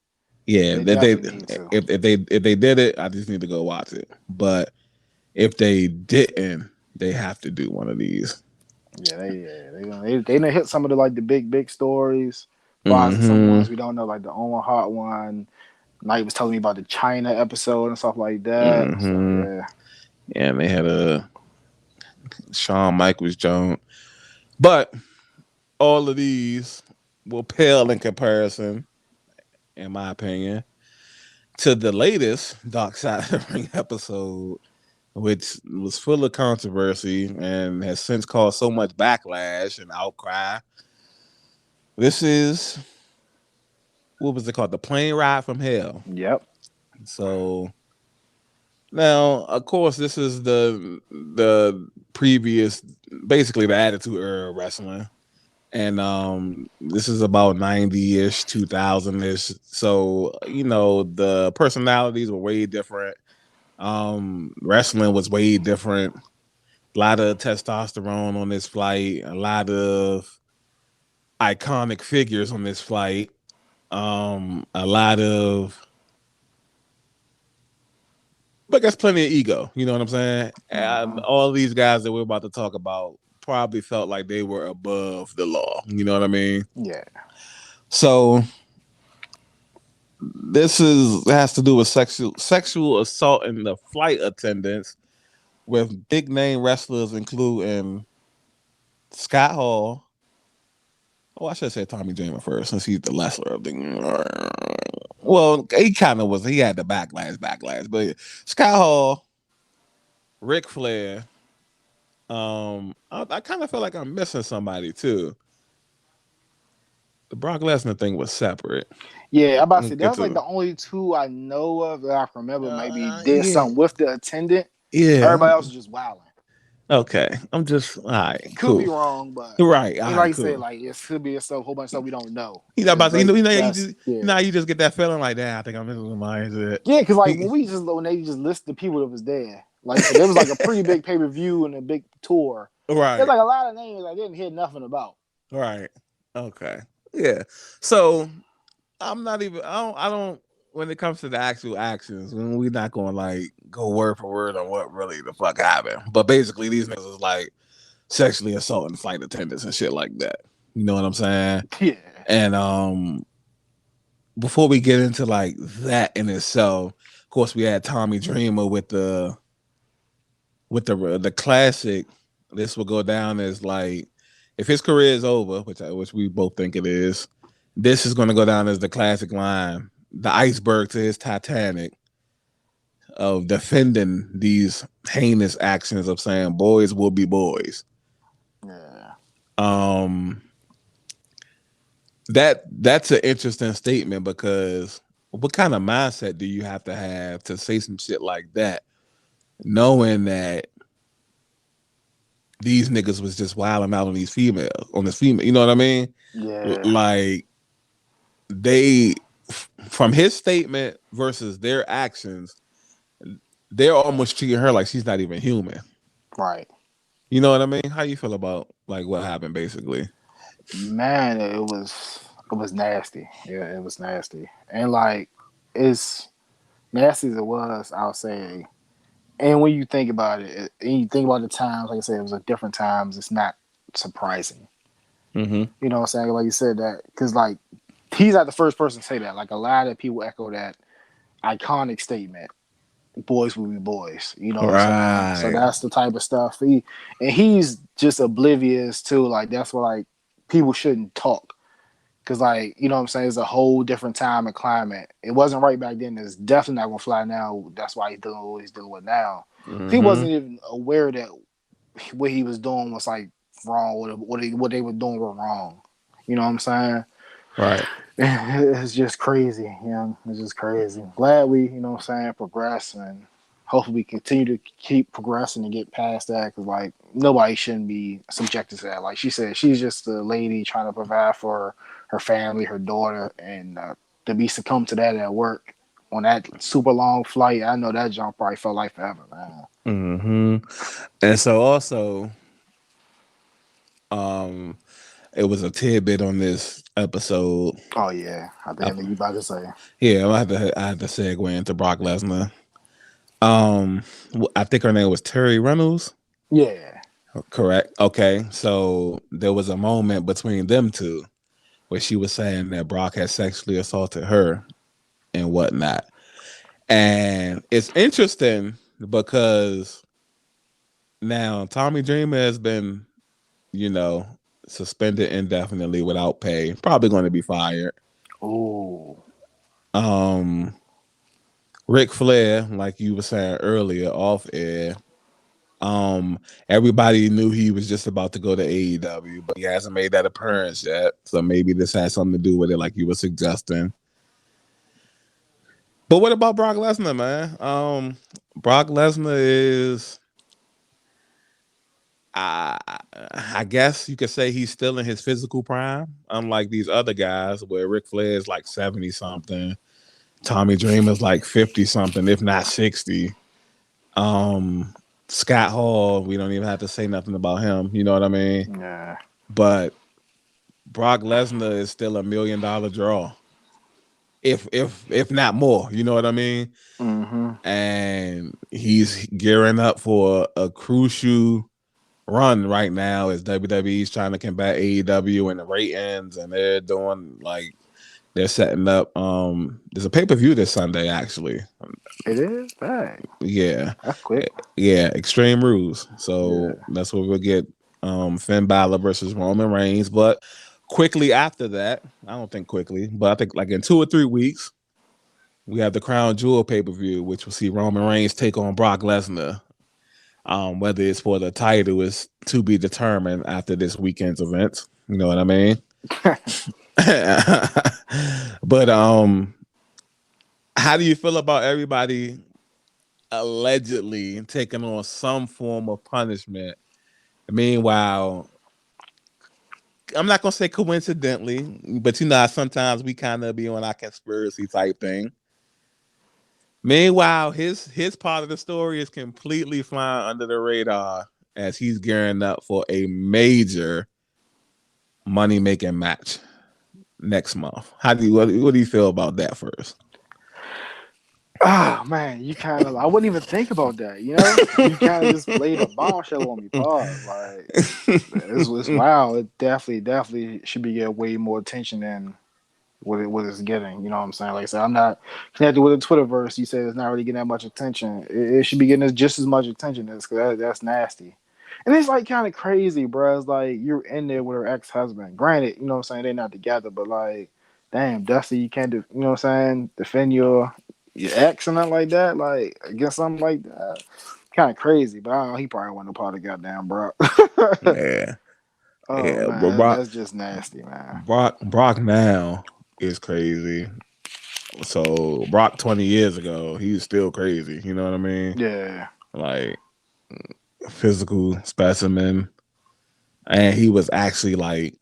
Yeah, they if they definitely need to. if they did it, I just need to go watch it. But if they didn't, they have to do one of these. They done hit some of the like the big stories. As some Mm-hmm. ones we don't know, like the Owen Hart one. Knight was telling me about the China episode and stuff like that. So Mm-hmm. yeah, Yeah, and they had a Shawn Michaels Jones. But all of these will pale in comparison, in my opinion, to the latest Dark Side of the Ring episode, which was full of controversy and has since caused so much backlash and outcry. This is what was it called? The plane ride from hell. yep, So now, of course, this is the previous, basically the Attitude Era wrestling, and this is about 90-ish, 2000-ish. So the personalities were way different. Wrestling was way different. A lot of testosterone on this flight. A lot of iconic figures on this flight. A lot of, but that's plenty of ego. You know what I'm saying? And hmm all these guys that we're about to talk about probably felt like they were above the law. You know what I mean? yeah, So this is has to do with sexual assault in the flight attendants with big name wrestlers including Scott Hall. Oh, I should say Tommy Dreamer first, since he's the lesser of the. Well, he kind of was. He had the backlash. But Scott Hall, Ric Flair. I kind of feel like I'm missing somebody too. The Brock Lesnar thing was separate. yeah. I'm about to We'll say get that's like to. the only two I know of that I can remember. Maybe did Yeah, something with the attendant. yeah. Everybody else is just wilding. Okay, I'm just all right. Could be Cool. wrong, but Right. All and right. like I said, Cool. like it could be a whole bunch of stuff we don't know. You know It's about to, like just that's yeah. you just get that feeling like that. I think I'm missing somebody. Yeah, because like He, when they just list the people that was there, like so there was like a pretty big pay per view and a big tour. There's right. like a lot of names I didn't hear nothing about. Right. Okay. Yeah. So I'm not even. I don't. When it comes to the actual actions, when we're not going to like go word for word on what really the fuck happened. But basically, these niggas is like sexually assaulting flight attendants and shit like that. You know what I'm saying? Yeah, And before we get into like that in itself, of course, we had Tommy Dreamer with the classic. This will go down as like if his career is over, which we both think it is. This is going to go down as the classic line, the iceberg to his Titanic of defending these heinous actions of saying boys will be boys. yeah, Um, that's an interesting statement because what kind of mindset do you have to say some shit like that, knowing that these niggas was just wilding out on this female. You know what I mean? yeah, Like they, from his statement versus their actions, they're almost treating her like she's not even human. right. You know what I mean? How you feel about like what happened basically? Man, it was nasty. Yeah, it was nasty, and like it's nasty as it was. I'll say, and when you think about and you think about the times, like I said, it was a different times. It's not surprising. Mm-hmm. You know what I'm saying? Like you said that because like he's not the first person to say that. Like a lot of people echo that iconic statement. boys will be boys. You know what I'm saying? So Right. that's the type of stuff he's just oblivious to. Like that's what like people shouldn't talk because like you know what I'm saying. It's a whole different time and climate. It wasn't right back then. It's definitely not gonna fly now. That's why he's dealing with what he's dealing with now. He Mm-hmm. wasn't even aware that what he was doing was like wrong. What they were doing was wrong. You know what I'm saying? Right. It's just crazy, you know. It's just crazy. Glad we, you know what I'm saying, progress and hopefully we continue to keep progressing and get past that because, like, nobody shouldn't be subjected to that. Like she said, she's just a lady trying to provide for her family, her daughter, and to be succumbed to that at work on that super long flight. I know that jump probably felt like forever, man. Mm-hmm. And so also, um, it was a tidbit on this episode. Oh, yeah. I I, think you about to say. yeah, I had to segue into Brock Lesnar. I think her name was Terry Reynolds. Yeah. Correct. Okay. So there was a moment between them two where she was saying that Brock had sexually assaulted her and whatnot. And it's interesting because now Tommy Dreamer has been, you know, suspended indefinitely without pay, probably going to be fired. Oh. Um, Ric Flair, like you were saying earlier off air, everybody knew he was just about to go to AEW, but he hasn't made that appearance yet. So maybe this has something to do with it, like you were suggesting. But what about Brock Lesnar, man? Brock Lesnar is, I, I guess you could say he's still in his physical prime, unlike these other guys where Ric Flair is like 70 something, Tommy Dreamer's like 50 something, if not 60. Um, Scott Hall, we don't even have to say nothing about him. You know what I mean? Yeah. But Brock Lesnar is still $1 million draw, if not more. You know what I mean? Mm-hmm. And he's gearing up for a crucial run right now as WWE's trying to combat AEW and the ratings, and they're doing like they're setting up. There's a pay-per-view this Sunday actually. It is? Dang. Yeah, That's quick. yeah, Extreme Rules. Yeah. So that's where we'll get Finn Balor versus Roman Reigns. But quickly after that, I don't think quickly, but I think like in 2 or 3 weeks, we have the Crown Jewel pay-per-view, which will see Roman Reigns take on Brock Lesnar. Whether it's for the title is to be determined after this weekend's events. You know what I mean? But how do you feel about everybody allegedly taking on some form of punishment? Meanwhile, I'm not gonna say coincidentally, but you know, sometimes we kind of be on our conspiracy type thing. Meanwhile, his part of the story is completely flying under the radar as he's gearing up for a major money making match next month. What do you feel about that first? Oh man, you kind of I wouldn't even think about that. You know, you kind of just laid a bombshell on me. Pause. Like it's wow. It definitely should be getting way more attention than what it's getting. You know what I'm saying? Like I said, I'm not connected with the Twitterverse. You said it's not really getting that much attention. It should be getting just as much attention as because that's nasty. And it's like kind of crazy, bro. It's like you're in there with her ex husband. Granted, you know what I'm saying, they're not together, but like, damn, Dusty, you can't do, you know what I'm saying, defend your ex and nothing like that, like against something like that. Kind of crazy, but I don't know. He probably wasn't a part of goddamn bro. Yeah, Oh yeah. But man, that's just nasty, man. Brock now is crazy. So Brock 20 years ago, he's still crazy. You know what I mean? Yeah, Like physical specimen, and he was actually like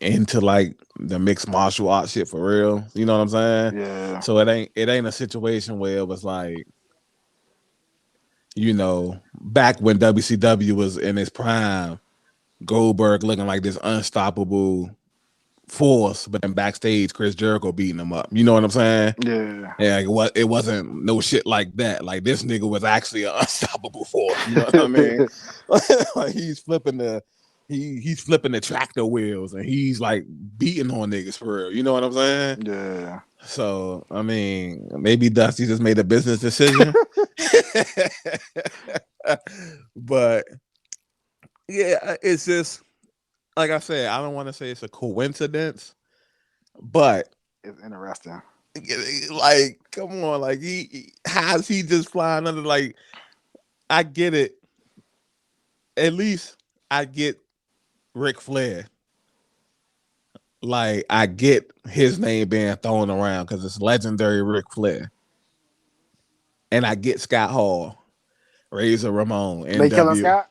into like the mixed martial arts shit for real. You know what I'm saying? yeah, So it ain't a situation where it was like, you know, back when WCW was in its prime, Goldberg looking like this unstoppable force, but then backstage Chris Jericho beating him up. You know what I'm saying? yeah. Yeah, like it wasn't no shit like that. Like this nigga was actually an unstoppable force. You know what I mean? Like he's flipping the tractor wheels and he's like beating on niggas for real. You know what I'm saying? Yeah. So I mean, maybe Dusty just made a business decision. But yeah, it's just like I said. I don't want to say it's a coincidence, but It's interesting. like, come on, like how's he just flying under? Like, I get it. At least I get Ric Flair. Like, I get his name being thrown around because it's legendary Ric Flair, and I get Scott Hall, Razor Ramon, They killing NW. Scott?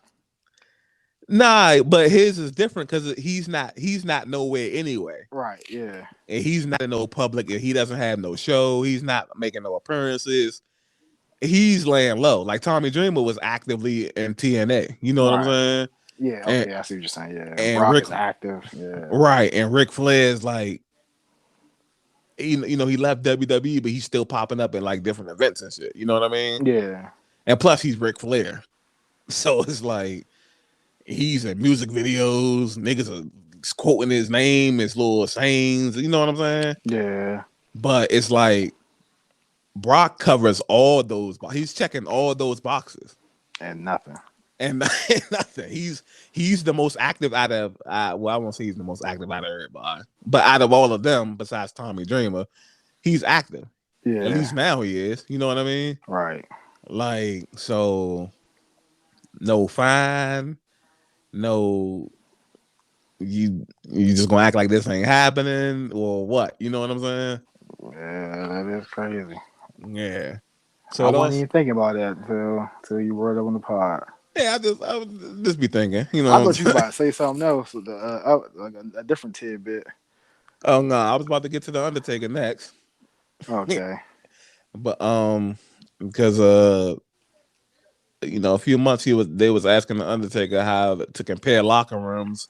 Nah, but his is different because he's not nowhere anyway, Right, yeah. and he's not in no public, and he doesn't have no show. He's not making no appearances. He's laying low. Like Tommy Dreamer was actively in TNA. You know what I'm Right. saying? Yeah, And okay, I see what you're saying. Yeah. and Brock Rick is active. Yeah. right, and Ric Flair's like he left WWE, but he's still popping up in like different events and shit. You know what I mean? Yeah. And plus, he's Ric Flair, so it's like he's in music videos. Niggas are quoting his name, his little sayings. You know what I'm saying? Yeah. But it's like Brock covers all those. He's checking all those boxes, And nothing. and nothing. He's the most active out of. Well, I won't say he's the most active out of everybody, but out of all of them, besides Tommy Dreamer, he's active. At Yeah. least now he is. You know what I mean? Right. Like, so no fine, no you just gonna act like this ain't happening or what? You know what I'm saying? Yeah, that is crazy. Yeah. I So wasn't those even thinking about that until you brought it up on the pod. yeah, I would just be thinking, you I know what I'm thought you was saying? about to say something else, like a different tidbit. Oh no, I was about to get to the Undertaker next. Okay. But because a few months they was asking the Undertaker how to compare locker rooms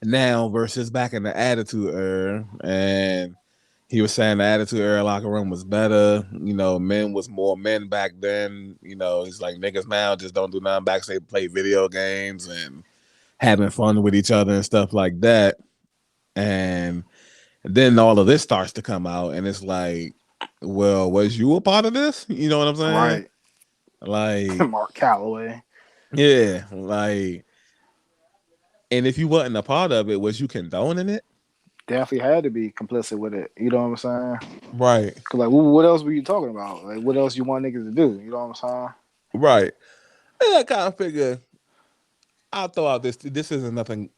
now versus back in the Attitude Era, and he was saying the Attitude Era locker room was better. Men was more men back then. He's like niggas now just don't do nothing backstage, play video games and having fun with each other and stuff like that. And then all of this starts to come out, and it's like, well, was you a part of this? You know what I'm saying? Right. Like, Mark Calloway. yeah, like, and if you wasn't a part of it, was you condoning it? Definitely had to be complicit with it. You know what I'm saying? Right, Cause like, what else were you talking about? Like, what else you want niggas to do? You know what I'm saying? right. And I kind of figure I'll throw out this. This isn't nothing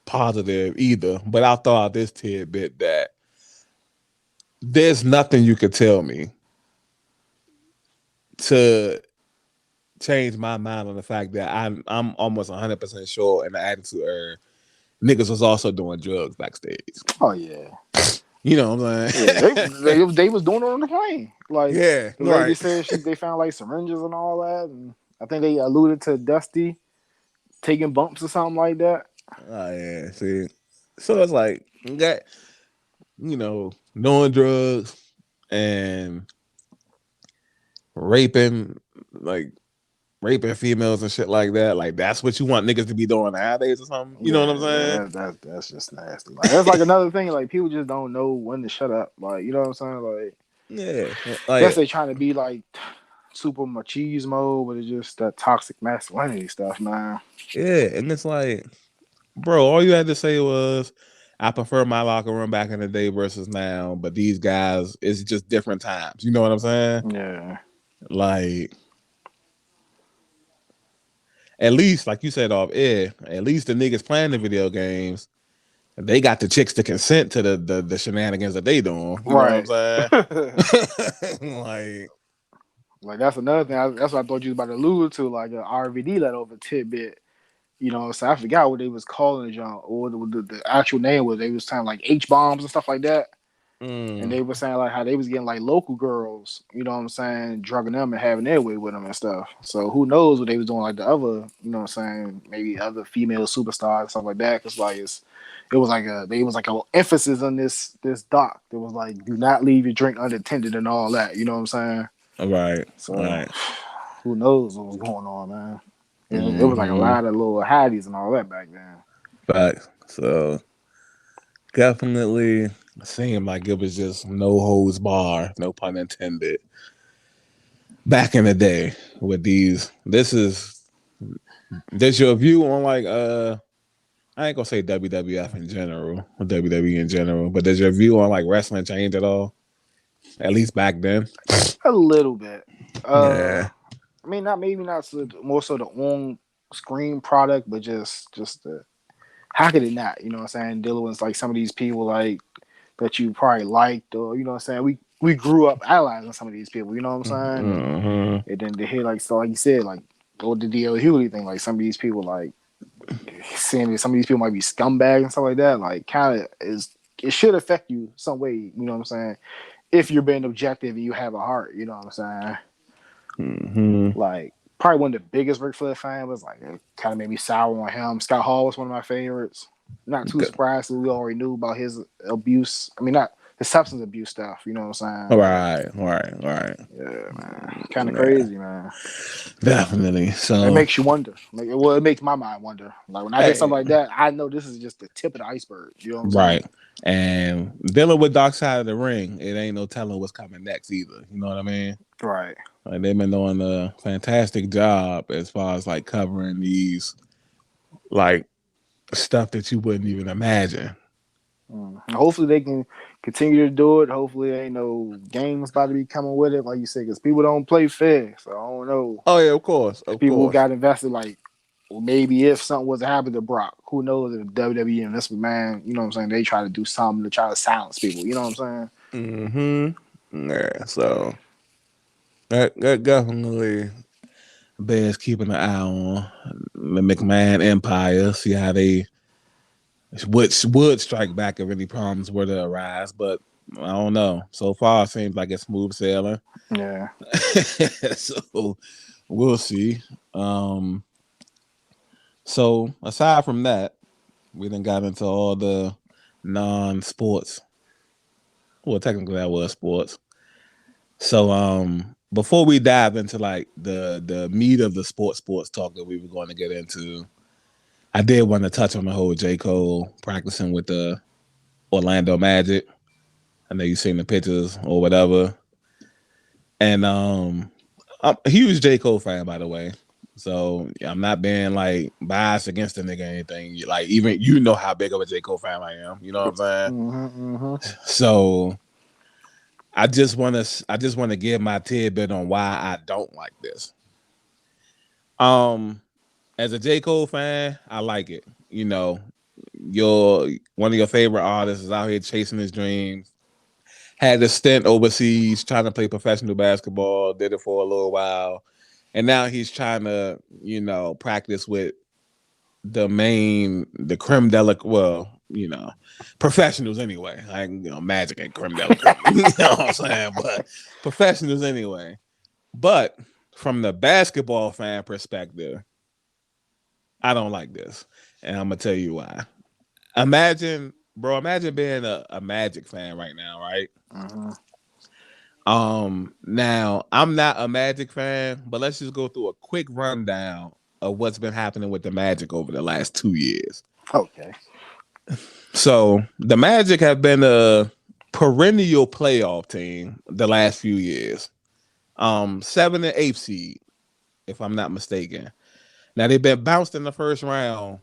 positive either, but I'll throw out this tidbit that there's nothing you could tell me to change my mind on the fact that I'm almost 100% sure in the Attitude Era, niggas was also doing drugs backstage. Oh yeah. You know what I'm Yeah, saying? they was doing it on the plane. Like Yeah, the lady right. said, they found like syringes and all that, and I think they alluded to Dusty taking bumps or something like that. Oh yeah. See, so it's like that. Doing drugs and raping, like raping females and shit like that. Like that's what you want niggas to be doing nowadays or something. You know what I'm Yeah, saying? that's just nasty. Like that's like another thing. Like people just don't know when to shut up. Like you know what I'm saying? Like Yeah. I guess Like they trying to be like super machismo, but it's just that toxic masculinity stuff, man. yeah, and it's like, bro, all you had to say was, I prefer my locker room back in the day versus now, but these guys, it's just different times. You know what I'm saying? Yeah, Like, at least, like you said off air, at least the niggas playing the video games, they got the chicks to consent to the shenanigans that they doing. You know what right. I'm saying? Like, Like that's another thing. That's what I thought you was about to allude to, like a RVD let over tidbit. You know, so I forgot what they was calling the junk or the actual name was. They was saying like H bombs and stuff like that. And mm, they were saying like how they was getting like local girls, you know what I'm saying, drugging them and having their way with them and stuff. So who knows what they was doing like the other, you know what I'm saying, maybe other female superstars and stuff like that. Cause like it was like a emphasis on this doc. It was like do not leave your drink unattended and all that. You know what I'm saying? right, So right. who knows what was going on, man. It was like a Mm-hmm. lot of little hotties and all that back then. Facts. So definitely seemed like it was just no holds bar, no pun intended, back in the day. with these. This your view on like I ain't gonna say WWF in general or WWE in general, but does your view on like wrestling change at all? At least back then. A little bit. Yeah. I mean, not maybe not so, more so the on screen product, but just the how could it not? You know what I'm saying? Dealing with like some of these people like that you probably liked, or you know what I'm saying. We grew up idolizing some of these people. You know what I'm saying? Mm-hmm. And then to hear like so like you said like or the DL Hughley thing, like some of these people like seeing that some of these people might be scumbags and stuff like that. Like kind of is it should affect you some way. You know what I'm saying? If you're being objective and you have a heart, you know what I'm saying? Mm-hmm. Like probably one of the biggest Ric Flair fan was like it kind of made me sour on him. Scott Hall was one of my favorites. Not too surprised. We already knew about his abuse. I mean, not his substance abuse stuff. You know what I'm All saying? right, all right, all right. Yeah, man. Kind of Yeah, crazy, man. definitely. It So, makes you wonder. Like, well, it makes my mind wonder. Like when I hear something hey, like that, I know this is just the tip of the iceberg. You know what I'm saying? right. And dealing with Dark Side of the Ring, it ain't no telling what's coming next either. You know what I mean? Right. Like they've been doing a fantastic job as far as like covering these like stuff that you wouldn't even imagine. Hopefully they can continue to do it. Hopefully ain't no games about to be coming with it, like you said, because people don't play fair. So I don't know Oh yeah, of course, if of people course. got invested. Like, well, maybe if something was to happen to Brock, who knows if WWE and this man, you know what I'm saying? They try to do something to try to silence people. You know what I'm saying? Mm-hmm. Yeah. So that definitely bears keeping an eye on the McMahon Empire. See how they would strike back if any problems were to arise, but I don't know. So far, it seems like it's smooth sailing. Yeah. So we'll see. Um, so aside from that, we then got into all the non-sports. Well, technically that was sports. So before we dive into like the meat of the sports talk that we were going to get into, I did want to touch on the whole J. Cole practicing with the Orlando Magic. I know you've seen the pictures or whatever. And I'm a huge J. Cole fan, by the way. So I'm not being like biased against the nigga or anything. Like even you know how big of a J. Cole fan I am. You know what I'm saying? Mm-hmm. So I just want to give my tidbit on why I don't like this. Um, as a J. Cole fan, I like it. You know, your one of your favorite artists is out here chasing his dreams. Had a stint overseas trying to play professional basketball, did it for a little while. And now he's trying to, practice with the creme de la, well, professionals anyway. Like, Magic and creme de la creme. You know what I'm saying? But professionals anyway. But from the basketball fan perspective, I don't like this. And I'm gonna tell you why. Imagine being a Magic fan right now, right? Mm-hmm. Now I'm not a Magic fan, but let's just go through a quick rundown of what's been happening with the Magic over the last 2 years. Okay. So the Magic have been a perennial playoff team the last few years. 7 and 8 seed, if I'm not mistaken. Now they've been bounced in the first round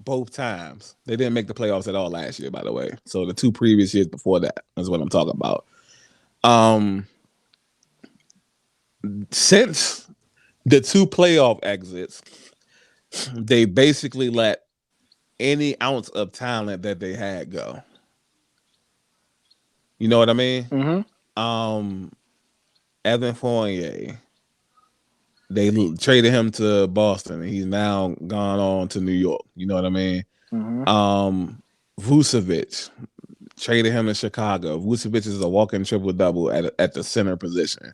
both times. They didn't make the playoffs at all last year, by the way. So the two previous years before that is what I'm talking about. Um, since the two playoff exits, they basically let any ounce of talent that they had go. You know what I mean? Mm-hmm. Um, Evan Fournier, they traded him to Boston, and he's now gone on to New York. You know what I mean? Mm-hmm. Um, Vucevic, traded him in Chicago. Vucevic is a walking triple double at the center position.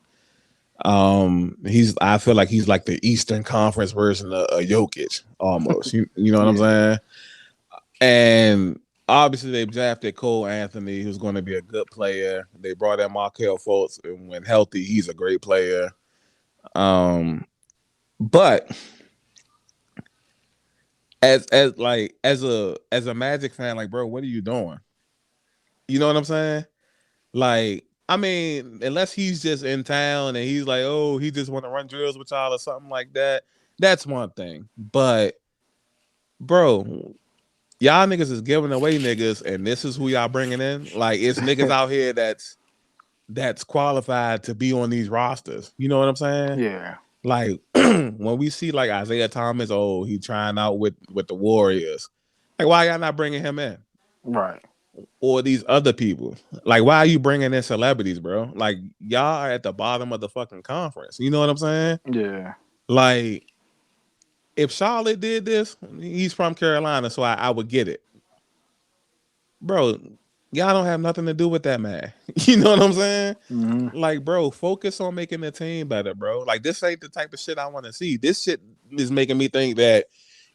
I feel like he's like the Eastern Conference version of Jokic almost. You know what I'm Yeah. saying? And obviously they drafted Cole Anthony, who's going to be a good player. They brought in Markel Fultz, and when healthy, he's a great player. Um, but as a Magic fan, like bro, what are you doing? You know what I'm saying? Like I mean, unless he's just in town and he's like, oh, he just want to run drills with y'all or something like that. That's one thing. But bro, y'all niggas is giving away niggas, and this is who y'all bringing in. Like it's niggas out here that's qualified to be on these rosters. You know what I'm saying? Yeah. Like when we see like Isaiah Thomas, oh, he trying out with the Warriors. Like why y'all not bringing him in? Right. Or these other people? Like why are you bringing in celebrities, bro? Like y'all are at the bottom of the fucking conference. You know what I'm saying? Yeah. Like if Charlotte did this, he's from Carolina, so I would get it, bro. Y'all don't have nothing to do with that man. You know what I'm saying? Hmm. Like, bro, focus on making the team better, bro. Like, this ain't the type of shit I want to see. This shit is making me think that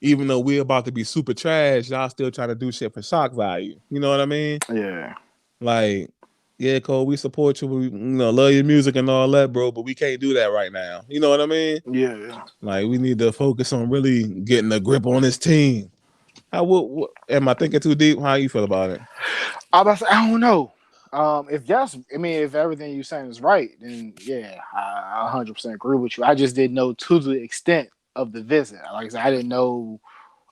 even though we're about to be super trash, y'all still trying to do shit for shock value. You know what I mean? Yeah. Like, yeah, Cole, we support you. We, love your music and all that, bro. But we can't do that right now. You know what I mean? Yeah. Like, we need to focus on really getting a grip on this team. What am I thinking too deep? How you feel about it? I don't know. If that's, I mean, if everything you're saying is right, then yeah, I 100% agree with you. I just didn't know to the extent of the visit. Like I said, I didn't know.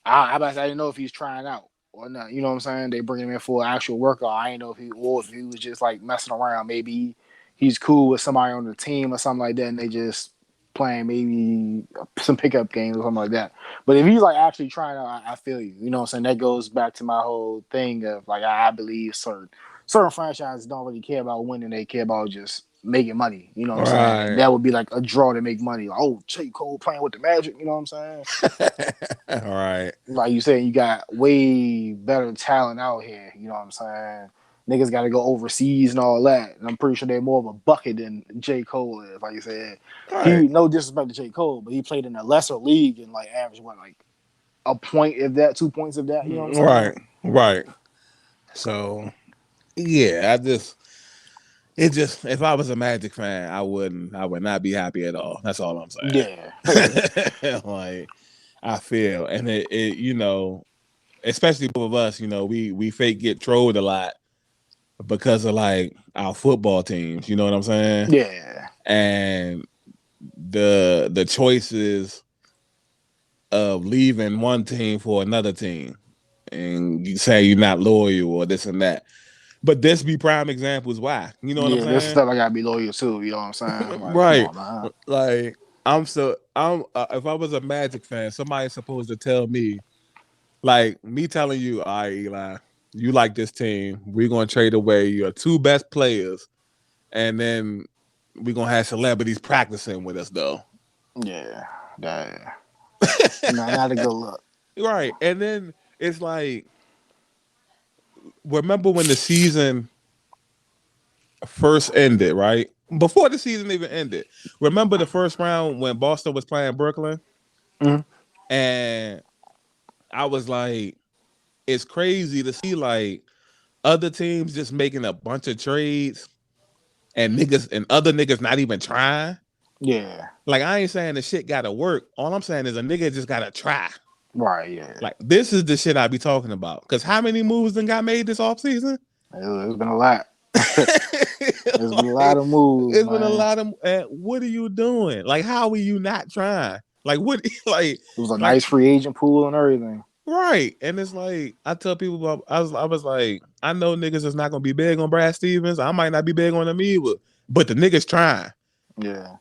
I didn't know if he's trying out or not. You know what I'm saying? They bring him in for an actual workout. I didn't know if he was just like messing around. Maybe he's cool with somebody on the team or something like that, and they just playing maybe some pickup games or something like that. But if he's like actually trying out, I feel you. You know what I'm saying? That goes back to my whole thing of like I believe certain franchises don't really care about winning; they care about just making money. You know what I'm saying? And Right. that would be like a draw to make money. Like, oh, J. Cole playing with the Magic. You know what I'm saying? All right. Like you said, you got way better talent out here. You know what I'm saying? Niggas got to go overseas and all that. And I'm pretty sure they're more of a bucket than J. Cole is. Like you said, All he right. no disrespect to J. Cole, but he played in a lesser league and like average what like a point if that, 2 points if that. You know what I'm saying? Right. Right. So yeah, it just if I was a Magic fan, I would not be happy at all. That's all I'm Yeah, saying. Like I feel, and it especially both of us, we fake get trolled a lot because of like our football teams. You know what I'm saying? yeah, And the choices of leaving one team for another team, and you say you're not loyal or this and that. But this be prime examples why. You know what I'm yeah. This saying? stuff I gotta be loyal to. You know what I'm saying? Like, come Right. on, man. Like I'm if I was a Magic fan, somebody's supposed to tell me, like me telling you, all right, Eli, you like this team. We're gonna trade away your two best players, and then we're gonna have celebrities practicing with us though. Yeah, yeah. Not a good look. Right. And then it's like, remember when the season first ended, right? Before the season even ended. Remember the first round when Boston was playing Brooklyn? Mhm. And I was like, it's crazy to see like other teams just making a bunch of trades and niggas and other niggas not even trying. Yeah, Like I ain't saying the shit gotta work. All I'm saying is a nigga just gotta try. right. Yeah, Like this is the shit I be talking about. Cause how many moves then got made this offseason? it's been a lot. There's been a lot Like of moves, it's been a man. lot of what are you doing? Like how are you not trying? Like what It was a like nice free agent pool and everything. right. And it's like I tell people about I was like, I know niggas is not gonna be big on Brad Stevens. I might not be big on him either. But the niggas trying. Yeah,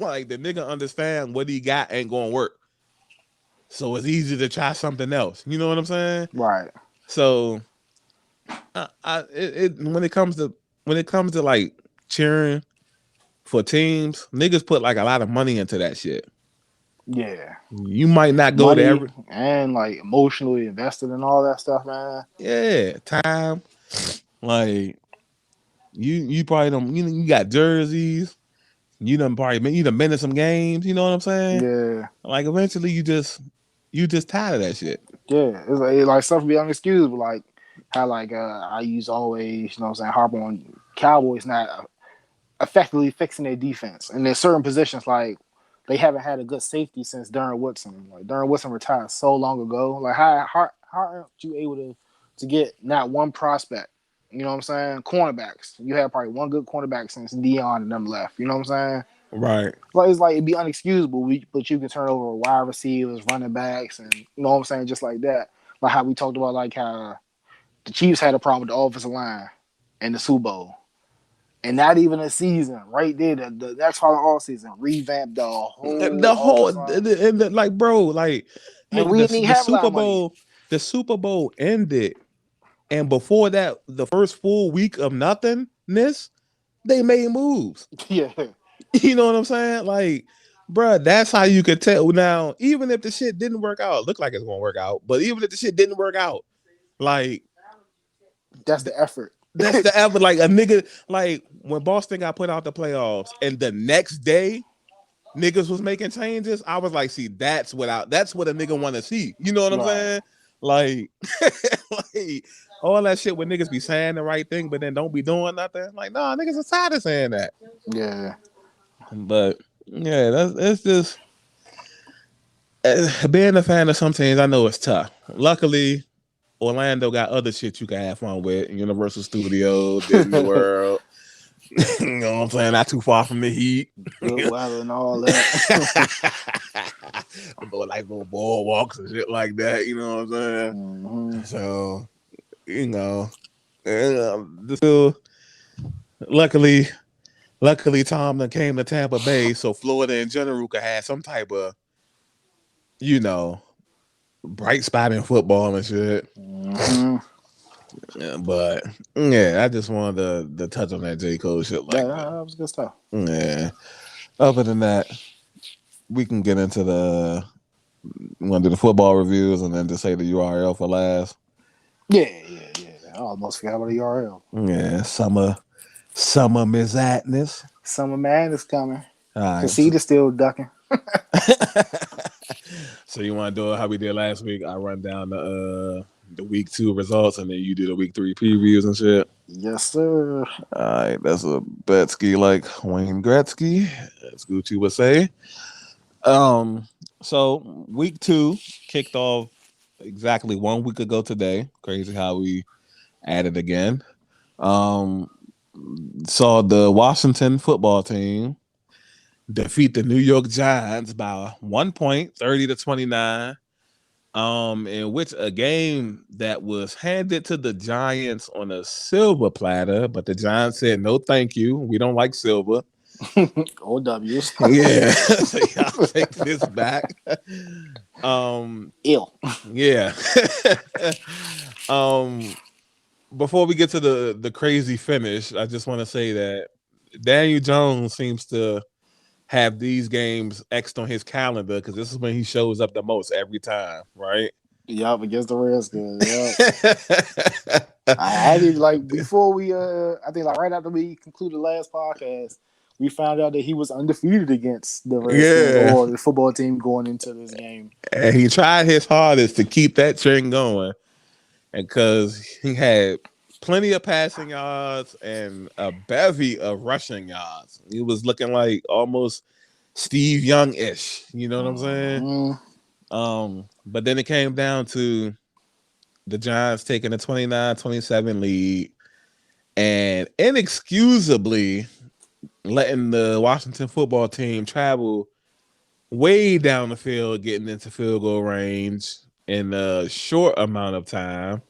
Like the nigga understand what he got ain't gonna work. So it's easy to try something else. You know what I'm saying? right. So when it comes to like cheering for teams, niggas put like a lot of money into that shit. Yeah, You might not go to money every and like emotionally invested in all that stuff, man. yeah time. Like you probably don't you got jerseys. You done been to some games. You know what I'm saying? Yeah, Like eventually you just tired of that shit. yeah. It's like stuff be unexcusable. Like how like I used to always, you know what I'm saying, harp on Cowboys not effectively fixing their defense. And there's certain positions like they haven't had a good safety since Darren Woodson. Like Darren Woodson retired so long ago. Like how aren't you able to get not one prospect You know what I'm saying? Cornerbacks. You had probably one good cornerback since Dion and them left. You know what I'm saying? Right. But it's like it'd be unexcusable. But you can turn over wide receivers, running backs, and you know what I'm saying, just like that. Like how we talked about, like how the Chiefs had a problem with the offensive line in the Super Bowl, and not even a season right there. The next following all season revamped the whole The whole offensive line, like, bro, like, and look, we didn't even the have a lot Super of money. Bowl, the Super Bowl ended, and before that, the first full week of nothingness, they made moves. Yeah, You know what I'm saying? Like, bruh, that's how you could tell. Now, even if the shit didn't work out, it looked like it's gonna work out. But even if the shit didn't work out, like, that's the effort. that's the ever like a nigga like when Boston got put out the playoffs, and the next day niggas was making changes. I was like, see, that's what a nigga want to see. You know what I'm Right. saying? Like, like all that shit when niggas be saying the right thing, but then don't be doing nothing. Like, nah, niggas are tired of saying that. Yeah. But yeah, that's it's just being a fan of some teams. I know it's tough. Luckily, Orlando got other shit you can have fun with: Universal Studios, Disney World. You know what I'm saying? Not too far from the heat. Good weather and all that. Like little boardwalks and shit like that. You know what I'm saying? Mm-hmm. So you know, still luckily, Tom that came to Tampa Bay, so Florida in general could have some type of you know bright spot in football and shit. Mm-hmm. Yeah, but yeah, I just wanted to touch on that J. Cole shit Yeah, like that. that was good stuff. Yeah. Other than that, we can get into the want to do the football reviews and then just say the URL for last. Yeah. I almost forgot about the URL. Yeah, summer Mizatness. Summer man is coming. All right. Concede is still ducking. So you want to do it how we did last week? I run down the week 2 results and then you do the week 3 previews and shit. Yes, sir. All right, that's a Betsky like Wayne Gretzky, as Gucci would say. Um, so week 2 kicked off exactly 1 week ago today. Crazy how we added again. Um, saw the Washington football team defeat the New York Giants by 1 point, 30-29. In which a game that was handed to the Giants on a silver platter, but the Giants said no, thank you. We don't like silver. OWs. Yeah, so y'all take this back. Ill. Yeah. Before we get to the crazy finish, I just want to say that Daniel Jones seems to have these games X'd on his calendar because this is when he shows up the most every time, right? Yup, against the Redskins. Yup. I had it like before we I think like right after we concluded the last podcast, we found out that he was undefeated against the Redskins Yeah. or the football team going into this game. And he tried his hardest to keep that trend going. And because he had plenty of passing yards and a bevy of rushing yards. He was looking like almost Steve Young-ish. You know what I'm saying? But then it came down to the Giants taking a 29-27 lead and inexcusably letting the Washington football team travel way down the field, getting into field goal range in a short amount of time.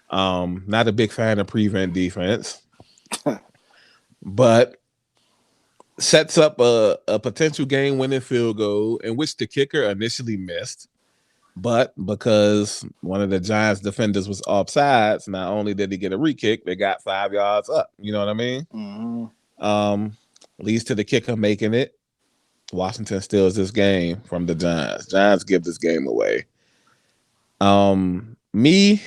Not a big fan of prevent defense, but sets up a potential game-winning field goal in which the kicker initially missed. But because one of the Giants defenders was offsides, not only did he get a re-kick, they got 5 yards up. You know what I mean? Mm-hmm. Leads to the kicker making it. Washington steals this game from the Giants. Giants give this game away. Me,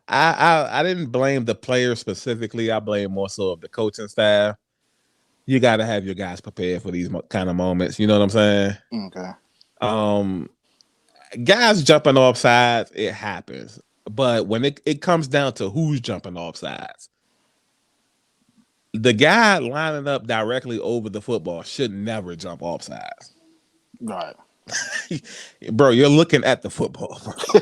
I didn't blame the players specifically. I blame more so of the coaching staff. You got to have your guys prepared for these kind of moments. You know what I'm saying? Okay. Guys jumping off sides, it happens. But when it comes down to who's jumping off sides, the guy lining up directly over the football should never jump off sides. Right. Bro, you're looking at the football, bro.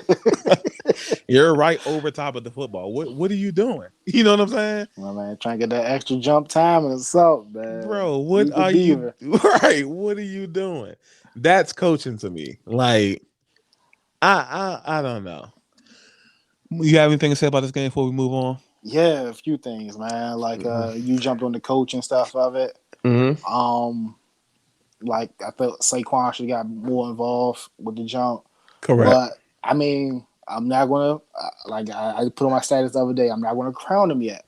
You're right over top of the football. What are you doing? You know what I'm saying? My man, trying to get that extra jump time and assault, man. Bro, what He's the are you diva. right? What are you doing? That's coaching to me. Like, I don't know. You have anything to say about this game before we move on? Yeah, a few things, man. Like you jumped on the coach and stuff of it. Mm-hmm. Um, like I felt Saquon should have got more involved with the jump. Correct. But I mean, I'm not gonna like I put on my status the other day. I'm not gonna crown him yet,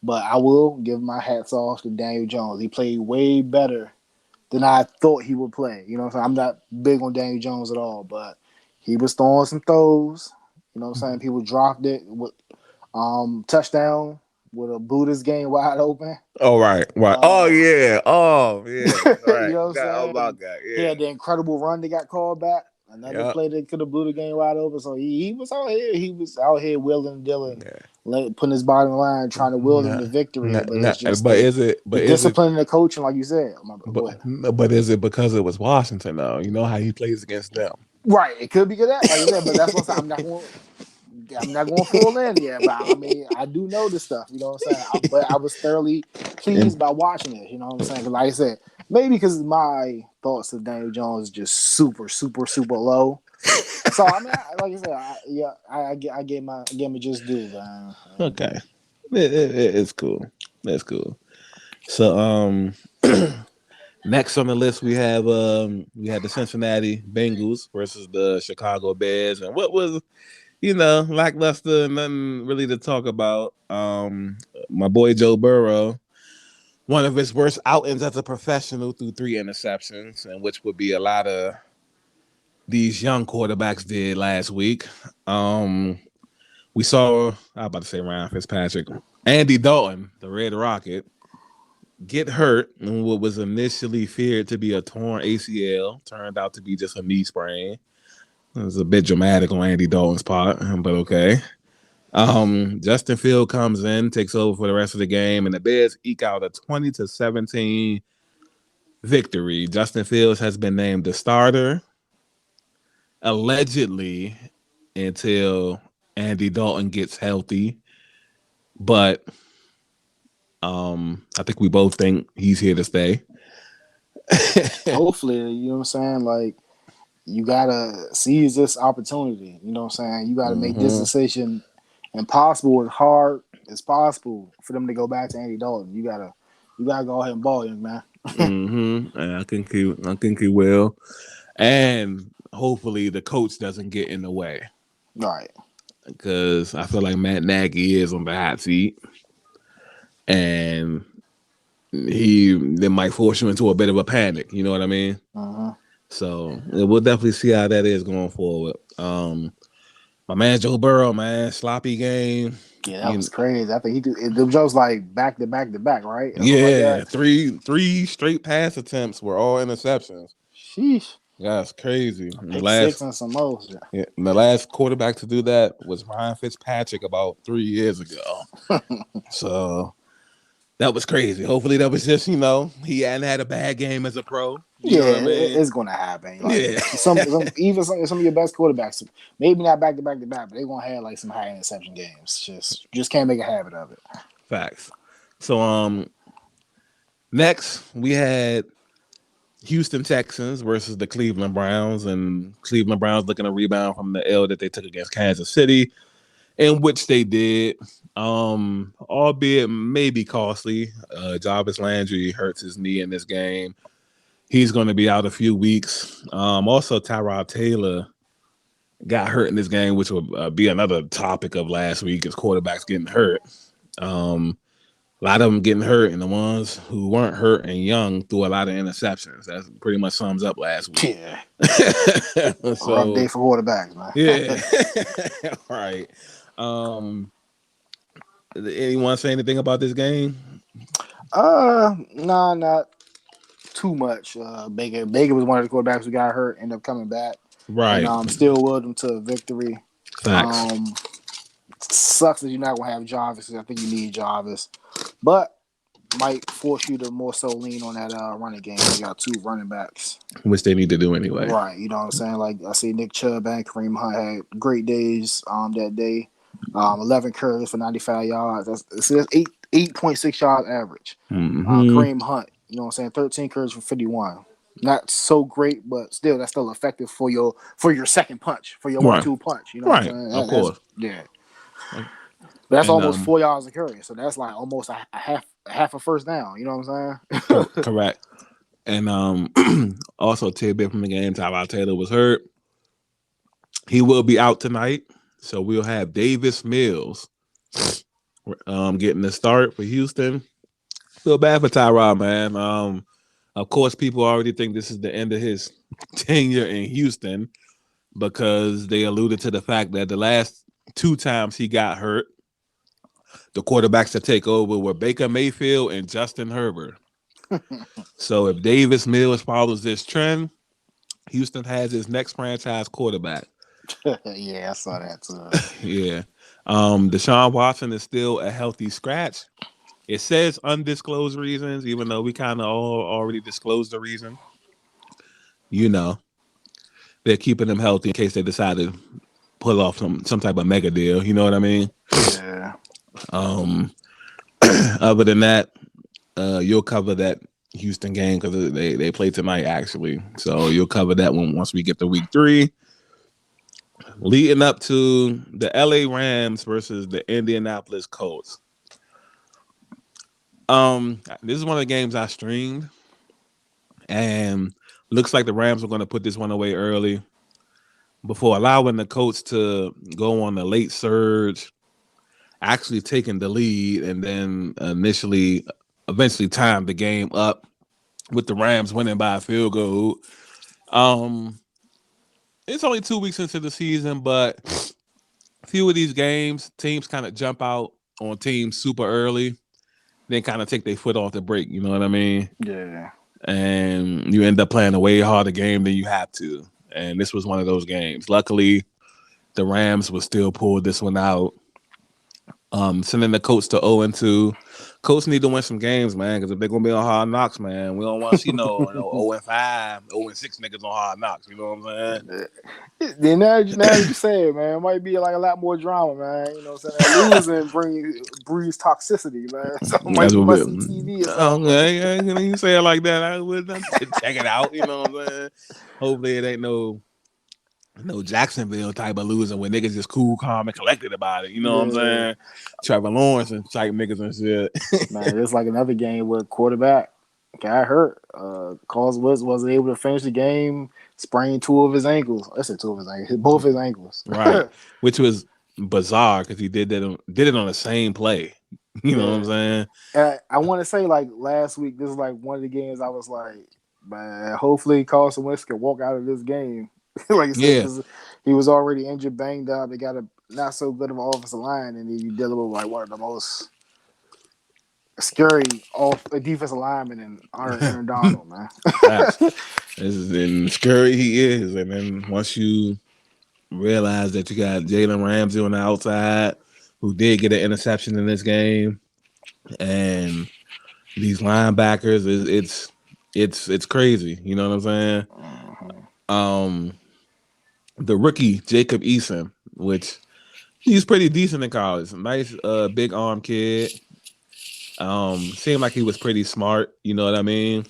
but I will give my hats off to Daniel Jones. He played way better than I thought he would play. You know what I'm saying? I'm not big on Daniel Jones at all, but he was throwing some throws. You know what I'm saying? People dropped it with touchdown with a Buddhist game wide open. Oh right, right. Oh Uh, yeah. Oh yeah. you Right. know what I'm Got all saying? about that. He had the incredible run that got called back. Another Yeah. play that could have blew the game wide open. So he was out here. He was out here willing and dealing, Yeah. putting his body on the line, trying to will them Nah, to victory. nah, But nah. it's just But is it? the But is it? discipline and the coaching, like you said. But Go ahead. but is it because it was Washington though? You know how he plays against them. Right, it could be good at, like I said, but that's what I'm saying. I'm not going full in yet, but I mean, I do know this stuff. You know what I'm saying? But I was thoroughly And, pleased by watching it. You know what I'm saying? 'Cause like I said, maybe because my thoughts of Daniel Jones is just super, super, super low. So I mean, like I said, I gave me just due, man. okay, it's cool. That's cool. So next on the list we had the Cincinnati Bengals versus the Chicago Bears, and what was lackluster, nothing really to talk about. My boy Joe Burrow, one of his worst outings as a professional through 3 interceptions, and which would be a lot of these young quarterbacks did last week. We saw, I was about to say Ryan Fitzpatrick, Andy Dalton, the Red Rocket, get hurt in what was initially feared to be a torn ACL, turned out to be just a knee sprain. It was a bit dramatic on Andy Dalton's part, but okay. Justin Field comes in, takes over for the rest of the game, and the Bears eke out a 20-17 victory. Justin Fields has been named the starter, allegedly, until Andy Dalton gets healthy. But I think we both think he's here to stay. Hopefully, you know what I'm saying. Like you gotta seize this opportunity. You know what I'm saying. You gotta make this Mm-hmm. decision impossible as hard as possible for them to go back to Andy Dalton. You gotta go ahead and ball him, man. Mm-hmm. And I think he will. And hopefully the coach doesn't get in the way. Right. Because I feel like Matt Nagy is on the hot seat. And they might force you into a bit of a panic. You know what I mean? Uh-huh. So we'll definitely see how that is going forward. My man Joe Burrow, man, sloppy game. Yeah, that You, was crazy. I think he did. Them jokes like back to back to back, right? Or something like yeah, that. three straight pass attempts were all interceptions. Sheesh. That's crazy. A And pick six and some more. the last quarterback to do that was Ryan Fitzpatrick about 3 years ago. So that was crazy. Hopefully that was just, he hadn't had a bad game as a pro. You Yeah, know what I mean? it's gonna happen. Like Yeah. some of your best quarterbacks, maybe not back to back to back, but they're gonna have like some high interception games. Just can't make a habit of it. Facts. So next we had Houston Texans versus the Cleveland Browns, and Cleveland Browns looking to rebound from the L that they took against Kansas City, in which they did. Albeit maybe costly. Jarvis Landry hurts his knee in this game. He's going to be out a few weeks. Also, Tyrod Taylor got hurt in this game, which will be another topic of last week, is quarterbacks getting hurt. A lot of them getting hurt, and the ones who weren't hurt and young threw a lot of interceptions. That pretty much sums up last week. Yeah, rough day So, for quarterbacks, man. yeah, right. Um, anyone say anything about this game? Nah, not too much. Baker was one of the quarterbacks who got hurt, ended up coming back, and Right. still willed them to victory. Facts. Sucks that you're not gonna have Jarvis. 'Cause I think you need Jarvis, but might force you to more so lean on that running game. They got two running backs. which they need to do anyway. Right, you know what I'm saying? Like I see Nick Chubb and Kareem Hunt had great days that day. 11 carries for 95 yards. That's 8.6 yards average. Mm-hmm. Kareem Hunt, you know what I'm saying? 13 carries for 51. Not so great, but still that's still effective for your second punch, for your Right, 1-2 punch. You know what I'm right, saying? of That's course. yeah. That's And almost 4 yards a carry. So that's like almost a half a first down. You know what I'm saying? correct. And also tidbit from the game, Tyrod Taylor was hurt. He will be out tonight, so we'll have Davis Mills getting the start for Houston. Feel bad for Tyrod, man. Of course, people already think this is the end of his tenure in Houston because they alluded to the fact that the last two times he got hurt, the quarterbacks to take over were Baker Mayfield and Justin Herbert. So if Davis Mills follows this trend, Houston has his next franchise quarterback. Yeah, I saw that too. Yeah. Deshaun Watson is still a healthy scratch. It says undisclosed reasons, even though we kind of all already disclosed the reason. You know, they're keeping him healthy in case they decide to pull off some type of mega deal. You know what I mean? Yeah. Um, other than that, you'll cover that Houston game because they play tonight actually. So you'll cover that one once we get to week 3. Leading up to the LA Rams versus the Indianapolis Colts. This is one of the games I streamed, and looks like the Rams are going to put this one away early before allowing the Colts to go on a late surge, actually taking the lead, and then eventually time the game up with the Rams winning by a field goal. Um, it's only 2 weeks into the season, but a few of these games, teams kind of jump out on teams super early, then kind of take their foot off the brake. You know what I mean? Yeah. And you end up playing a way harder game than you have to. And this was one of those games. Luckily, the Rams will still pull this one out. Sending the Colts to 0-2. Colts need to win some games, man, because if they're gonna be on Hard Knocks, man, we don't want to see no 0-5, 0-6 niggas on Hard Knocks. You know what I'm saying? Then now you say it, man. It might be like a lot more drama, man. You know what I'm saying? That losing breeds toxicity, man. So it might That's be what must see TV or something. okay, yeah, you say it like that. I would check it out. You know what I'm saying? Hopefully, it ain't no Jacksonville type of losing where niggas just cool, calm, and collected about it. You know what I'm Yeah. saying? Trevor Lawrence and type niggas and shit. Man, it's like another game where quarterback got hurt. Cause wasn't able to finish the game, sprained two of his ankles. I said two of his ankles, both his ankles. Right, which was bizarre because he did it on the same play. You know what I'm Yeah. saying? And I want to say like last week, this is like one of the games I was like, man, hopefully Carson Wentz can walk out of this game. Like I said, Yeah, because he was already injured, banged up. They got a not so good of an offensive line, and then you dealing with like one of the most scary off defensive lineman in Aaron Donald, man. facts. This is and scary he is, and then once you realize that you got Jalen Ramsey on the outside, who did get an interception in this game, and these linebackers, it's crazy. You know what I'm saying? Mhm. Um, the rookie Jacob Eason, which he's pretty decent in college, nice big arm kid. Seemed like he was pretty smart. You know what I mean?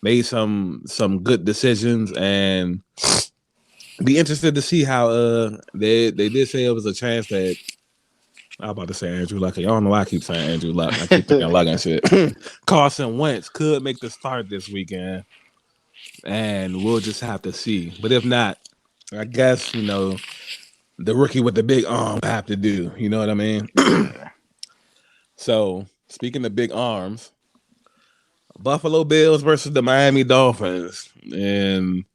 Made some good decisions, and be interested to see how they did say it was a chance that I'm about to say Andrew Luck. I don't know why I keep saying Andrew Luck. I keep thinking Luck and shit. Carson Wentz could make the start this weekend, and we'll just have to see. But if not, I guess the rookie with the big arm have to do. You know what I mean? Yeah. So speaking of big arms, Buffalo Bills versus the Miami Dolphins, and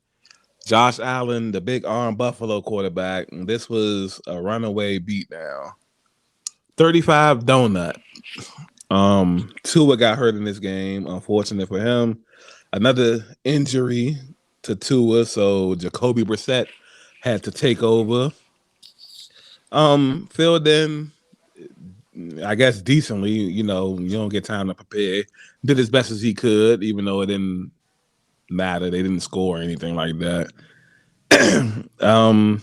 Josh Allen, the big arm Buffalo quarterback. This was a runaway beatdown. 35 donut. Tua got hurt in this game. Unfortunate for him. Another injury to Tua, so Jacoby Brissett had to take over. Filled in I guess decently. You don't get time to prepare. Did as best as he could, even though it didn't matter. They didn't score or anything like that. um,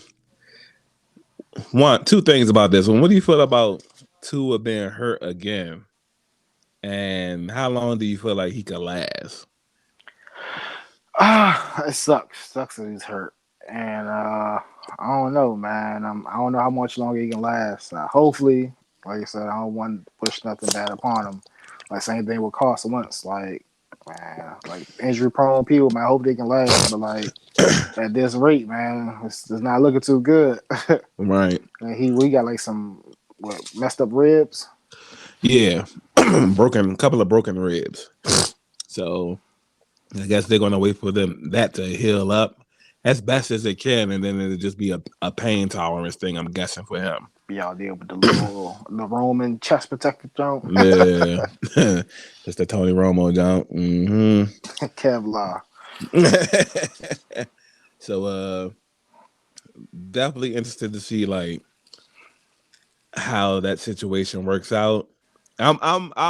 two things about this one. What do you feel about Tua being hurt again? And how long do you feel like he could last? It sucks. Sucks that he's hurt, and I don't know, man. I don't know how much longer he can last. Hopefully, like I said, I don't want to push nothing bad upon him. Like same thing with Carson Wentz. Like man, like injury prone people, man. I hope they can last, but like at this rate, man, it's not looking too good. Right. And we got like some messed up ribs. Yeah. Couple of broken ribs. So I guess they're gonna wait for that to heal up as best as they can, and then it'll just be a pain tolerance thing. I'm guessing for him. Be out there with the little the Roman chest protector joint. Yeah, it's the Tony Romo jump. Mm-hmm. Kevlar. So definitely interested to see like how that situation works out. I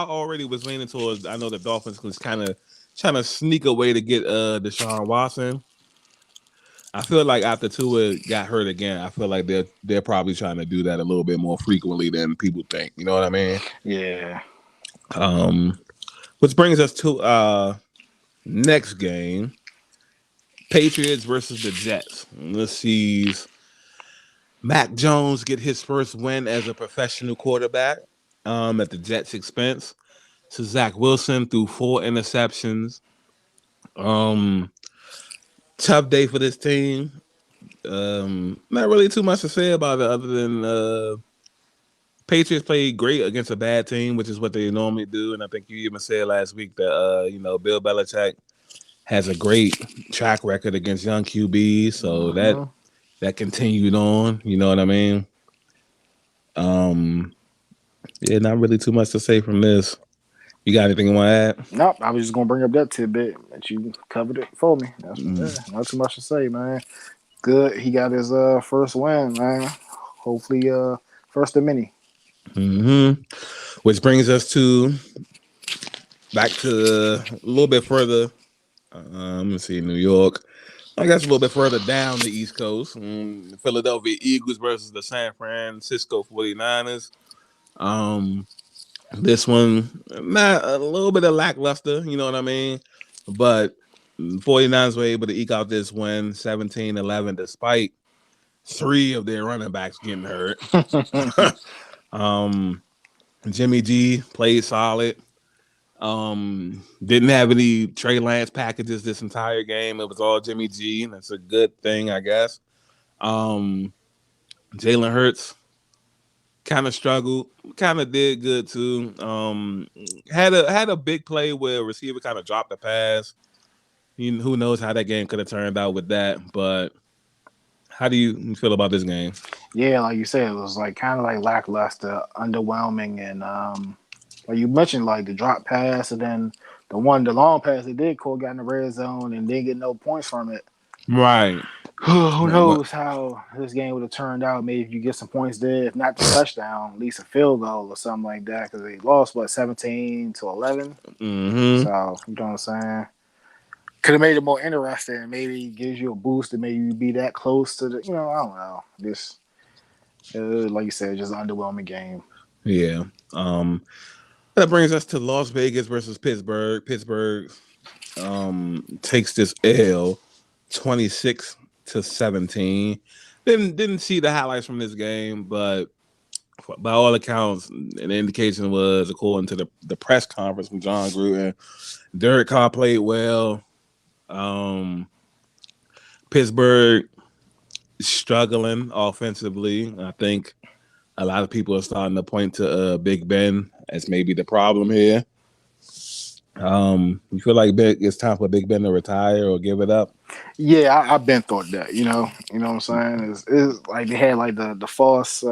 already was leaning towards. I know the Dolphins was kind of trying to sneak a way to get Deshaun Watson. I feel like after Tua got hurt again, I feel like they're probably trying to do that a little bit more frequently than people think. You know what I mean? Yeah. Um, which brings us to next game: Patriots versus the Jets. Let's see Mac Jones get his first win as a professional quarterback at the Jets' expense. So Zach Wilson threw 4 interceptions. Um, Tough day for this team. Not really too much to say about it other than Patriots played great against a bad team, which is what they normally do. And I think you even said last week that Bill Belichick has a great track record against young QBs, so Mm-hmm. that continued on. You know what I mean? Um, yeah, not really too much to say from this. You got anything you want to add? Nope. I was just gonna bring up that tidbit that you covered it for me. That's not too much to say, man. Good. He got his first win, man. Hopefully, first of many. Mm-hmm. Which brings us to back to a little bit further. Let's see, New York. I guess a little bit further down the East Coast. Philadelphia Eagles versus the San Francisco 49ers. Um, this one, not a little bit of lackluster, you know what I mean? But 49ers were able to eke out this win 17-11, despite 3 of their running backs getting hurt. um, Jimmy G played solid. Didn't have any Trey Lance packages this entire game. It was all Jimmy G, and that's a good thing, I guess. Um, Jalen Hurts kind of struggled, kind of did good too. Had a big play where a receiver kind of dropped the pass. Who knows how that game could have turned out with that? But how do you feel about this game? Yeah, like you said, it was like kind of like lackluster, underwhelming, and like you mentioned, like the drop pass, and then the long pass they did. Cole got in the red zone and didn't get no points from it. Right. Who What? knows how this game would have turned out? Maybe if you get some points there, if not the touchdown, at least a field goal or something like that. Because they lost 17-11. Mm-hmm. So you know what I'm saying. Could have made it more interesting. Maybe gives you a boost to maybe be that close to the. I don't know. This, like you said, just an underwhelming game. Yeah. That brings us to Las Vegas versus Pittsburgh. Pittsburgh takes this L 26-17. Didn't see the highlights from this game, but by all accounts, an indication was, according to the press conference from John Gruden, Derek Carr played well. Um, Pittsburgh struggling offensively. I think a lot of people are starting to point to Big Ben as maybe the problem here. You feel like it's time for Big Ben to retire or give it up? Yeah, I've been thought that. What I'm saying. It's like they had like the false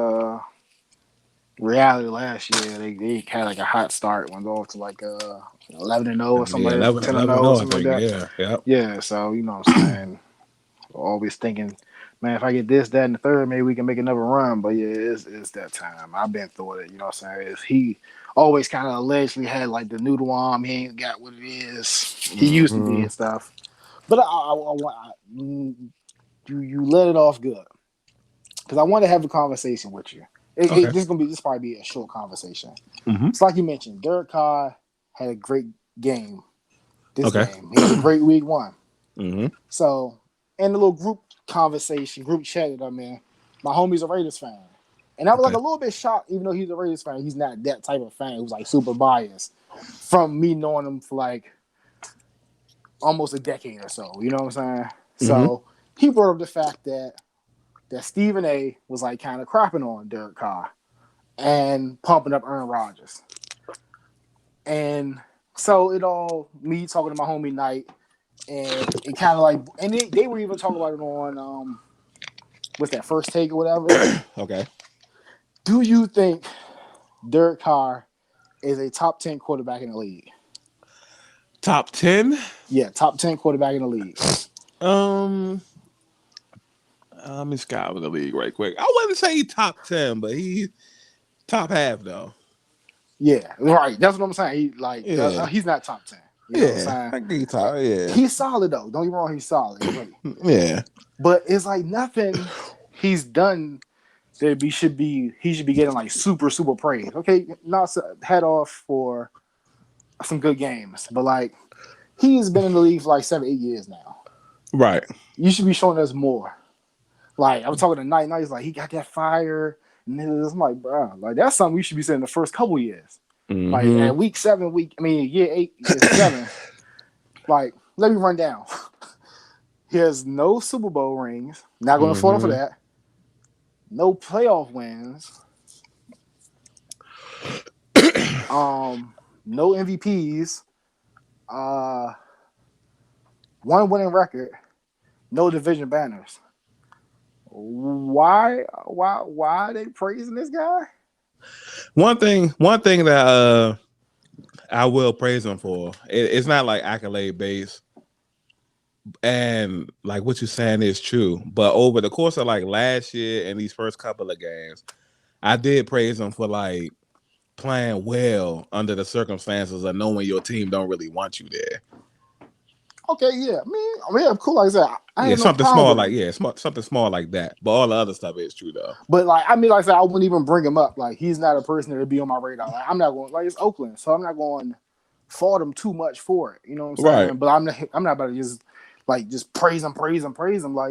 reality last year. They had like a hot start, went off to like 11-0 or something Yeah, like that, 10 and 0 or 11-0, I something like think. that. Yeah, yeah. Yeah, so you know what I'm saying. Always thinking man, if I get this, that, and the third, maybe we can make another run. But yeah, it's that time. I've been through it. You know what I'm saying? He always kind of allegedly had like the noodle arm. He ain't got what it is. He used to be Mm-hmm. and stuff. But you let it off good because I want to have a conversation with you. Okay. This probably be a short conversation. Mm-hmm. It's like you mentioned. Derek Carr had a great game. This Okay. game, he had a great week one. Mm-hmm. So in the little group conversation, group chat that I'm in, my homie's a Raiders fan. And I was like Okay. a little bit shocked, even though he's a Raiders fan, he's not that type of fan who's like super biased from me knowing him for like almost a decade or so. You know what I'm saying? Mm-hmm. So he brought up the fact that Stephen A was like kind of crapping on Derek Carr and pumping up Aaron Rodgers. And so it all me talking to my homie Knight, and it kind of like, and they were even talking about it on what's that, First Take or whatever. Okay. Do you think Derek Carr is a top 10 quarterback in the league? Top 10. Yeah, top 10 quarterback in the league. Um, let me scout the league right quick. I wouldn't say he top 10, but he top half though. Yeah, right. That's what I'm saying. Yeah. He's not top 10. You know what I'm Yeah. saying? I think he top. Yeah. He's solid though. Don't get me wrong, he's solid. He's great. Yeah. But it's like nothing he's done that he should be getting like super praise. Okay, not head off for some good games, but like he's been in the league for like 7, 8 years now. Right. You should be showing us more. Like I was talking to Night, he's like he got that fire, and I'm like, bro, like that's something we should be saying the first couple years. Like Mm-hmm. at week 7, year 8, year 7. Like let me run down. He has no Super Bowl rings. Not going to fall for Mm-hmm. that. No playoff wins. No MVPs. Uh, one winning record. No division banners. Why are they praising this guy? One thing that I will praise him for. It's not like accolade based, and like what you're saying is true. But over the course of like last year and these first couple of games, I did praise him for like playing well under the circumstances of knowing your team don't really want you there. Okay, yeah. Yeah, cool. Like I said, I Yeah, had no something problem small with like him. something small like that. But all the other stuff is true though. But like like I said, I wouldn't even bring him up. Like he's not a person that would be on my radar. Like I'm not going, like it's Oakland, so I'm not going to fault him too much for it. You know what I'm Right. saying? But I'm not about to just praise him.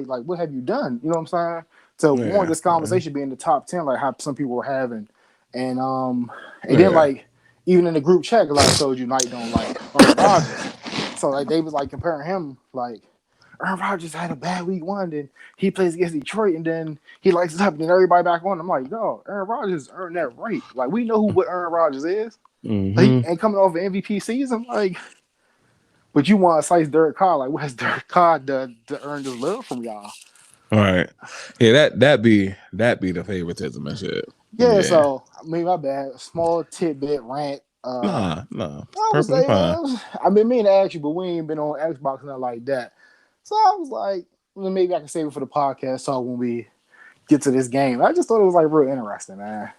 Like what have you done? You know what I'm saying? To warrant Yeah. this conversation being the top 10, like how some people were having, and then Yeah. like even in the group chat, because I told you Knight don't like Aaron Rodgers, so like they was like comparing him like. Aaron Rodgers had a bad week one, then he plays against Detroit, and then he lights it up, and then everybody back on. I'm like, no, Aaron Rodgers earned that right. Like we know what Aaron Rodgers is. Like, he Mm-hmm. ain't coming off an MVP season. Like, but you want to slice Derek Carr? Like, what has Derek Carr done to earn this love from y'all? All right. Yeah, that be the favoritism and shit. Yeah. Yeah. So my bad. Small tidbit rant. Nah. It's I was perfectly like, fine. I've been meaning to ask you, but we ain't been on Xbox and nothing like that. So I was like, well, maybe I can save it for the podcast talk when we get to this game. I just thought it was like real interesting, man.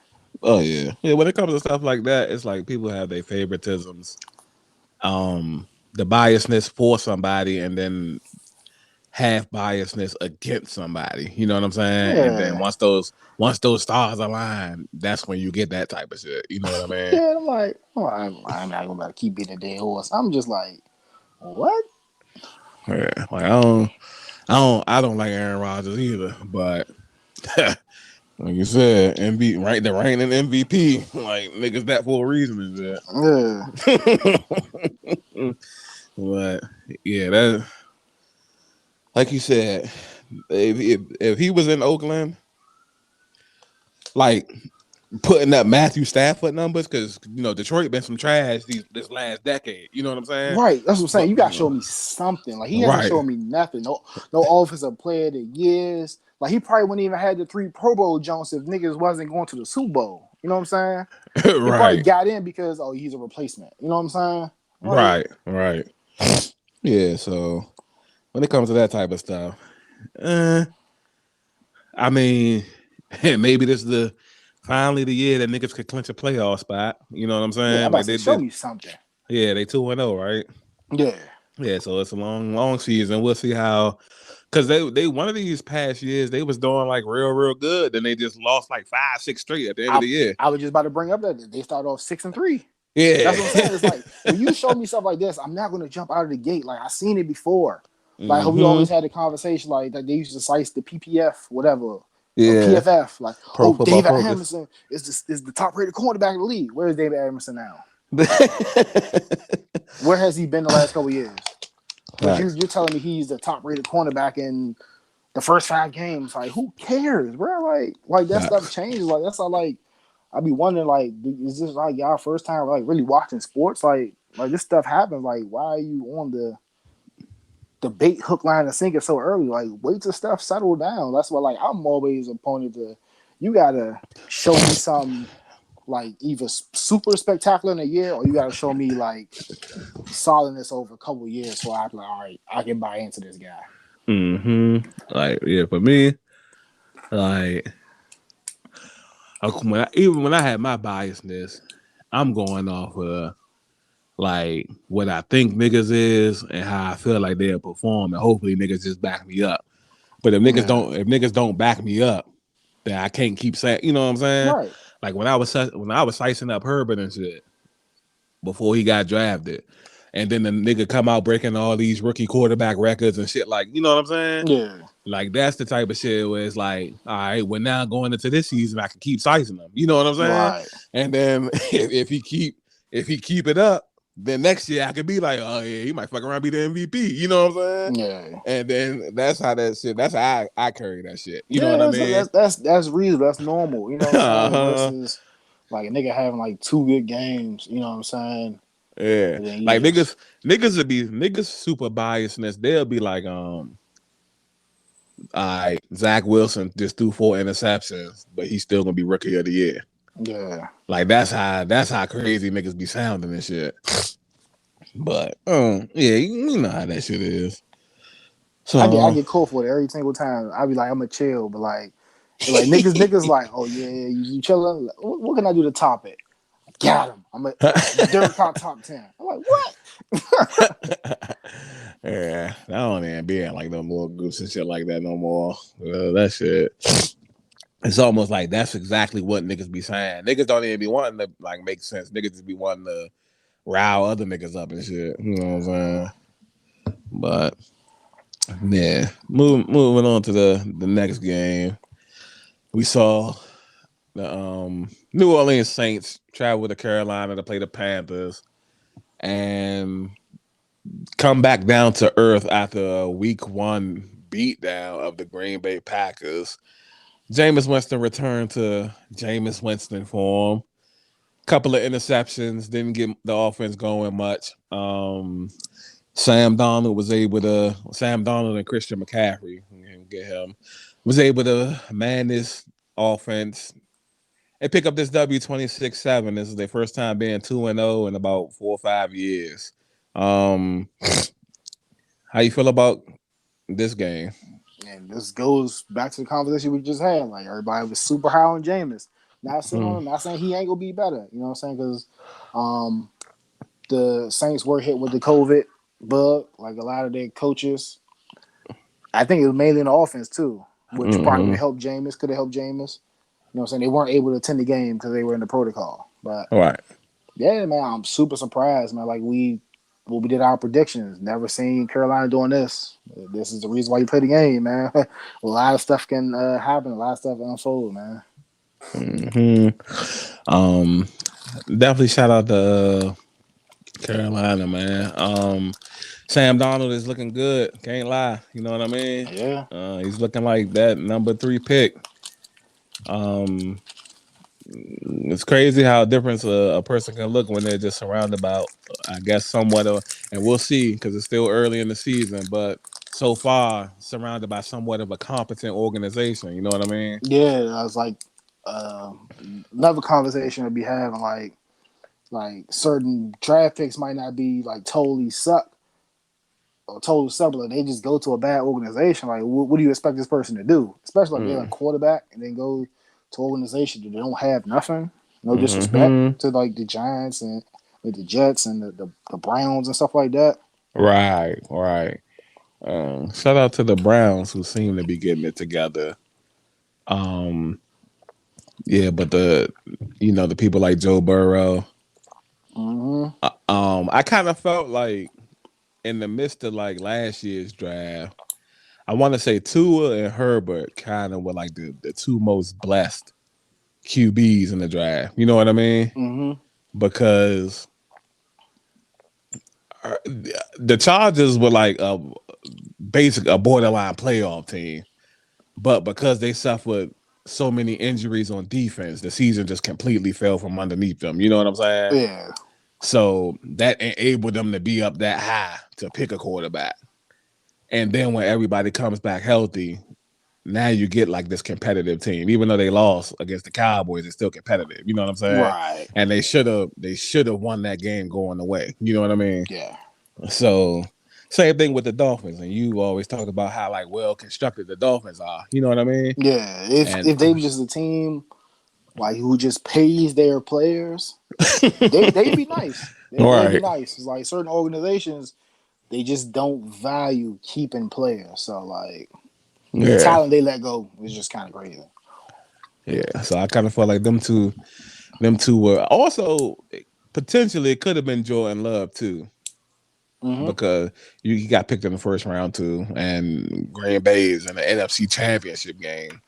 Oh yeah. Yeah, when it comes to stuff like that, it's like people have their favoritisms. The biasness for somebody and then half biasness against somebody. You know what I'm saying? And then Yeah. once those stars align, that's when you get that type of shit. You know what I mean? Yeah, I'm like, oh, I'm not gonna keep beating a dead horse. I'm just like, what? Yeah. Like I don't like Aaron Rodgers either, but like you said, MVP, right? The reigning MVP, like niggas that for a reason is Yeah. that. But yeah, that like you said, if he was in Oakland, like putting up Matthew Stafford numbers, because Detroit been some trash this last decade. You know what I'm saying? Right. That's what I'm saying. But You gotta show me something. Like he hasn't right, shown me nothing. No offensive player the years. Like he probably wouldn't even had the 3 Pro Bowl Jones if niggas wasn't going to the Super Bowl. You know what I'm saying? He probably right, got in because he's a replacement. You know what I'm saying? Like right. Yeah. So when it comes to that type of stuff, uh, I mean, maybe this is the finally the year that niggas could clinch a playoff spot. You know what I'm Yeah, I'm saying? about to Like say, they show did. me something. Yeah, they 2-0, right? Yeah, Yeah, so it's a long season. We'll see how, because they one of these past years they was doing like real good. Then they just lost like 5, 6 straight at the end of I the year. I was just about to bring up that they started off 6-3. Yeah. That's what I'm saying. It's like when you show me stuff like this, I'm not gonna jump out of the gate. Like I seen it before. Like how we hmm always had the conversation, like that they used to slice the PPF, whatever, or Yeah. PFF. Like, Pro oh, Football David Focus. Anderson is the top rated cornerback in the league. Where is David Anderson now? Where has he been the last couple of years? But Facts. you're telling me he's the top rated cornerback in the first 5 games. Like, who cares, bro? Like that stuff Facts. changes. Like that's all. Like I be wondering, like, is this like y'all first time like really watching sports? Like this stuff happens. Like, why are you on the bait hook line and sinker so early? Like, wait till stuff settle down. That's why like I'm always opponent to you gotta show me something like either super spectacular in a year or you gotta show me like solidness over a couple of years so I can like, all right, I can buy into this guy. Like, yeah, for me, like even when I had my biasness, I'm going off of like what I think niggas is and how I feel like they'll perform, and hopefully niggas just back me up. But Yeah. if niggas don't back me up, then I can't keep saying, you know what I'm saying? Right. Like when I was slicing up Herbert and shit before he got drafted, and then the nigga come out breaking all these rookie quarterback records and shit, like, you know what I'm saying? Yeah. Like that's the type of shit where it's like, all right, well now going into this season, I can keep sizing them. You know what I'm saying? Right. And then if he keep it up, then next year I could be like, oh yeah, he might fuck around be the MVP. You know what I'm saying? Yeah. And then that's how that shit. That's how I carry that shit. You know what I Yeah, mean? that's reasonable. That's normal. You know what I'm saying? uh-huh. Versus like a nigga having like 2 good games. You know what I'm saying? Yeah. And then you Like just niggas would be niggas super biasness. They'll be like, all right, Zach Wilson just threw 4 interceptions, but he's still gonna be rookie of the year. yeah. Like that's how crazy niggas be sounding and shit. But yeah, you know how that shit is. I So get cool for it every single time. I be like I'm a chill, but like niggas like oh yeah you chilling. What can I do to top it? Got him. I'm a Derek Carr top 10. I'm like what? yeah, I don't even be in like no more groups and shit like that no more. That shit. It's almost like that's exactly what niggas be saying. Niggas don't even be wanting to like make sense. Niggas just be wanting to rile other niggas up and shit. You know what I'm saying? But yeah, moving on to the next game, we saw the New Orleans Saints travel to Carolina to play the Panthers and come back down to earth after a week 1 beatdown of the Green Bay Packers. Jameis Winston returned to Jameis Winston form. Couple of interceptions, didn't get the offense going much. Sam Donald and Christian McCaffrey, get him, was able to man this offense and pick up this W 26-7. This is their first time being 2-0 in about 4 or 5 years. Um, how you feel about this game? And this goes back to the conversation we just had. Like everybody was super high on Jameis. Not sitting on Hmm. him. Not saying he ain't gonna be better. You know what I'm saying? Because um, the Saints were hit with the COVID bug. Like a lot of their coaches, I think it was mainly in the offense too, which probably would Hmm. have helped Jameis. Could have helped Jameis. You know what I'm saying? They weren't able to attend the game because they were in the protocol. But All right. yeah, man, I'm super surprised, man. Like we did our predictions. Never seen Carolina doing this. This is the reason why you play the game, man. A lot of stuff can happen. A lot of stuff unfold, man. Hmm. Um, definitely shout out to Carolina, man. Sam Donald is looking good. Can't lie. You know what I mean? Yeah, He's looking like that number 3 pick. Um, it's crazy how different a person can look when they're just surrounded by, I guess, somewhat of, and we'll see because it's still early in the season, but so far surrounded by somewhat of a competent organization. You know what I mean? yeah. I was like, uh, another conversation would be having like certain draft picks might not be like totally suck, a total supplement. They just go to a bad organization. Like, what do you expect this person to do? Especially like they're a Mm. quarterback and then go to an organization that they don't have nothing. No disrespect Mm-hmm. to like the Giants and like, the Jets and the Browns and stuff like that. Right, right. Shout out to the Browns who seem to be getting it together. Um, yeah, but the people like Joe Burrow. Mm-hmm. I kind of felt like in the midst of like last year's draft, I want to say Tua and Herbert kind of were like the two most blessed QBs in the draft. You know what I mean? Mm-hmm. Because the Chargers were like a borderline playoff team, but because they suffered so many injuries on defense, the season just completely fell from underneath them. You know what I'm saying? Yeah. So that enabled them to be up that high to pick a quarterback. And then when everybody comes back healthy, now you get like this competitive team. Even though they lost against the Cowboys, it's still competitive. You know what I'm saying? Right. And they should have won that game going away. You know what I mean? Yeah. So same thing with the Dolphins. And you always talk about how like well constructed the Dolphins are. You know what I mean? Yeah. If And they were just a team like who just pays their players, they'd be nice. They'd be right. nice. It's like certain organizations they just don't value keeping players. So like the Yeah. talent they let go is just kind of crazy. Yeah. So I kind of felt like them two were also potentially it could have been Jordan Love too. Mm-hmm. Because he got picked in the first round too, and Green Bay is in the NFC Championship game.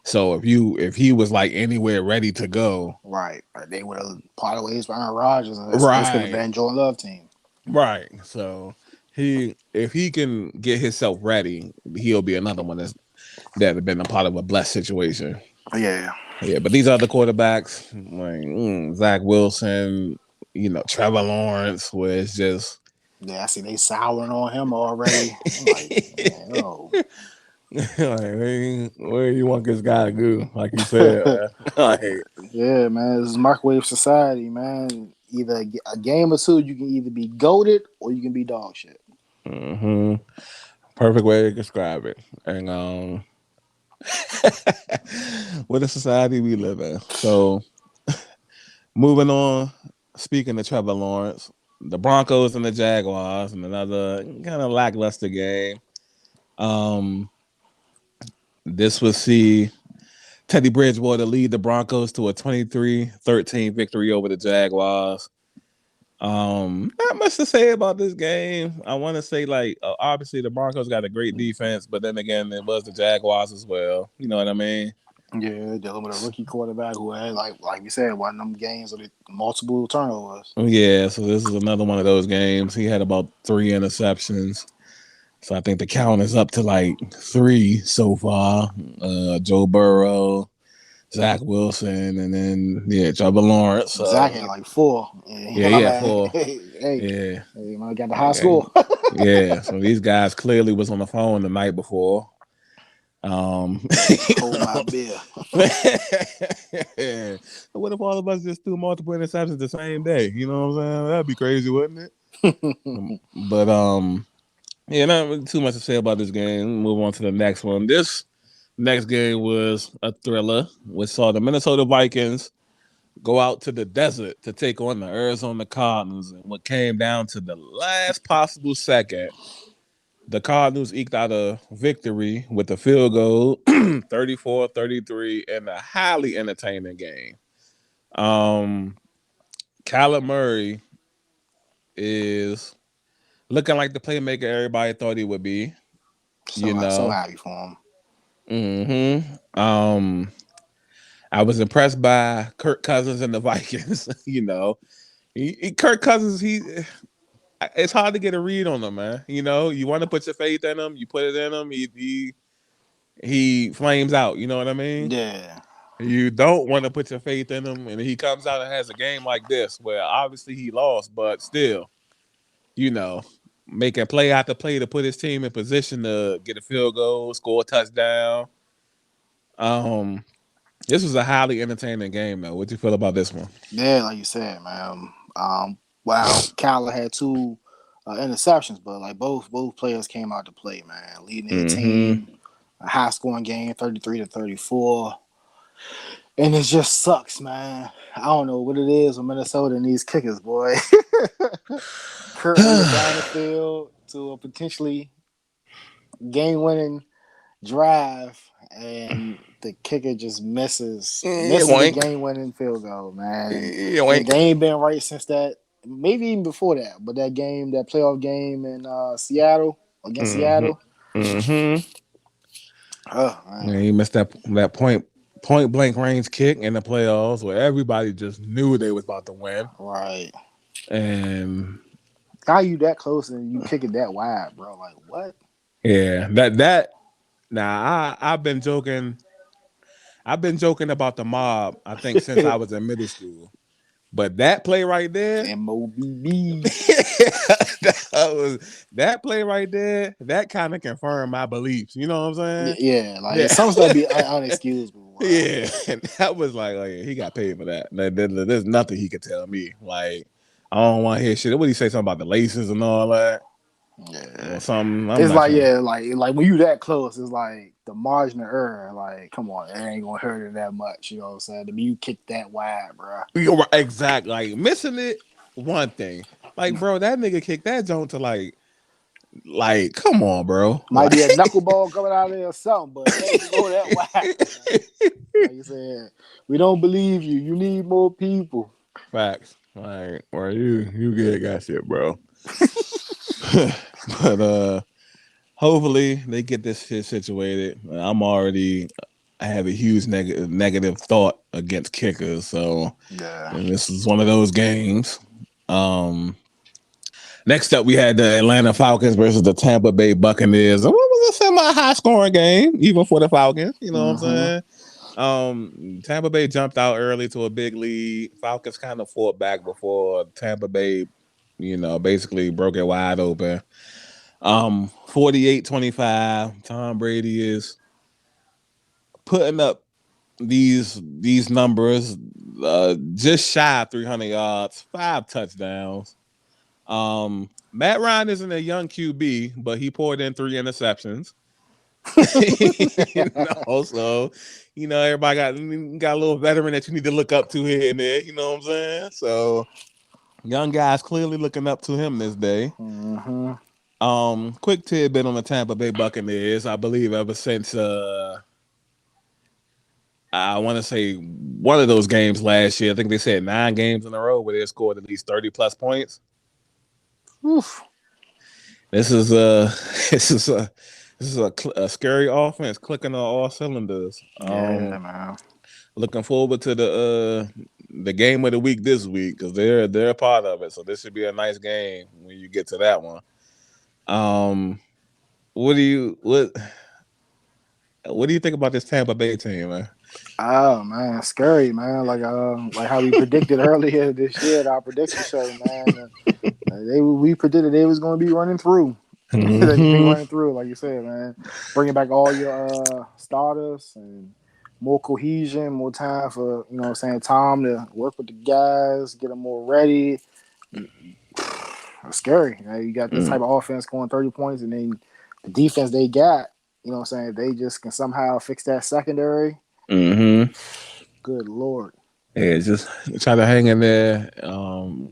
So if he was like anywhere ready to go, Right. They would have parted ways with Aaron Rodgers, and this could have right, been Jordan Love team. right. So if he can get himself ready, he'll be another one that have been a part of a blessed situation. Yeah. Yeah, but these other quarterbacks like Zach Wilson, Trevor Lawrence, where it's just Yeah, I see they souring on him already. I'm like, man, oh. like, where you want this guy to go? Like you said, man. Like, Yeah, man, this is microwave society, man. Either a game or two, you can either be goaded or you can be dog shit. hmm perfect way to describe it. And what a society we live in. So, moving on. Speaking of Trevor Lawrence, the Broncos and the Jaguars, and another kind of lackluster game. Um, this will see Teddy Bridgewater lead the Broncos to a 23-13 victory over the Jaguars. Not much to say about this game. I want to say like obviously the Broncos got a great defense, but then again it was the Jaguars as well. You know what I mean? Yeah, dealing with a rookie quarterback who had like you said, one of them games with multiple turnovers. Yeah, so this is another one of those games. He had about 3 interceptions. So I think the count is up to like 3 so far. Joe Burrow, Zach Wilson, and then Trevor Lawrence. Zach had like four. Yeah, My yeah, man, 4. hey, Yeah. man, got the high Okay. score. Yeah. So these guys clearly was on the phone the night before. Um, Hold my beer. yeah. What if all of us just threw multiple interceptions the same day? You know what I'm saying? That'd be crazy, wouldn't it? But yeah, not really too much to say about this game. Move on to the next one. This next game was a thriller. We saw the Minnesota Vikings go out to the desert to take on the Arizona Cardinals, and what came down to the last possible second, the Cardinals eked out a victory with a field goal, 34-33, in a highly entertaining game. Um, Kyler Murray is looking like the playmaker everybody thought he would be. You So know, happy for him. um, I was impressed by Kirk Cousins and the Vikings. Kirk Cousins, it's hard to get a read on him, man. You want to put your faith in him, you put it in him, he flames out. You know what I mean? Yeah. You don't want to put your faith in him, and he comes out and has a game like this, where obviously he lost, but still, you know, making play after play to put his team in position to get a field goal, score a touchdown. Um, this was a highly entertaining game, though. What you feel about this one? Yeah, like you said, man. Wow, Kyler had two interceptions, but like both players came out to play, man, leading their Mm-hmm. team. A high scoring game, 33-34. And it just sucks, man. I don't know what it is with Minnesota and these kickers, boy. Currently down the field to a potentially game winning drive, and the kicker just misses the Wank. game winning field goal, man. And Wank. they ain't been right since that, maybe even before that, but that game, that playoff game in Seattle, against Mm-hmm. Seattle. Mm-hmm. Oh Yeah, man. he missed that point blank range kick in the playoffs where everybody just knew they was about to win. Right. And How you that close and you kick it that wide, bro? Like what? yeah, that now I've been joking about the mob, I think since I was in middle school. But that play right there, MOBB. that play right there, that kind of confirmed my beliefs. You know what I'm saying? Yeah, like Yeah. some stuff be unexcusable, bro. Yeah, and that was like he got paid for that. There's nothing he could tell me. Like I don't want to hear shit. What do you say something about the laces and all that Yeah, or something? I'm it's not like trying. like when you that close, it's like the margin of error. Like, come on, it ain't gonna hurt it that much. You know what I'm saying? To be you kick that wide, bro. You're right, exact. Like missing it, one thing. Like bro, that nigga kicked that joint to like come on, bro. Might Like be a knuckleball coming out of there or something, but it ain't go that wide. Like you said, we don't believe you. You need more people. facts. Like, bro, you get got shit, bro. But hopefully they get this shit situated. I have a huge negative thought against kickers, so Yeah. and this is one of those games. Um, Next up, we had the Atlanta Falcons versus the Tampa Bay Buccaneers. What was a semi-high scoring game, even for the Falcons. You know what I'm Mm-hmm. saying? Tampa Bay jumped out early to a big lead. Falcons kind of fought back before Tampa Bay, basically broke it wide open. 48-25. Tom Brady is putting up these numbers, just shy of 300 yards, 5 touchdowns. Matt Ryan isn't a young QB, but he poured in 3 interceptions. So everybody got a little veteran that you need to look up to here and there. You know what I'm saying? So young guys clearly looking up to him this day. Mm-hmm. Quick tidbit on the Tampa Bay Buccaneers. I believe ever since I want to say one of those games last year, I think they said 9 games in a row where they scored at least 30 plus points. Oof. This is a this is a a scary offense clicking on all cylinders. Yeah, man. Looking forward to the game of the week this week because they're a part of it. So this should be a nice game when you get to that one. Um, what do you what do you think about this Tampa Bay team, man? Oh man, scary man. Like how we predicted earlier this year at our prediction show, man. We predicted they was going to be running through. They be Mm-hmm. running through, like you said, man. Bringing back all your starters and more cohesion, more time for what I'm saying, Tom to work with the guys, get them more ready. It's scary. You got this type of offense scoring 30 points, and then the defense they got. What I'm saying, they just can somehow fix that secondary. Mm-hmm. Good lord. Yeah, just try to hang in there.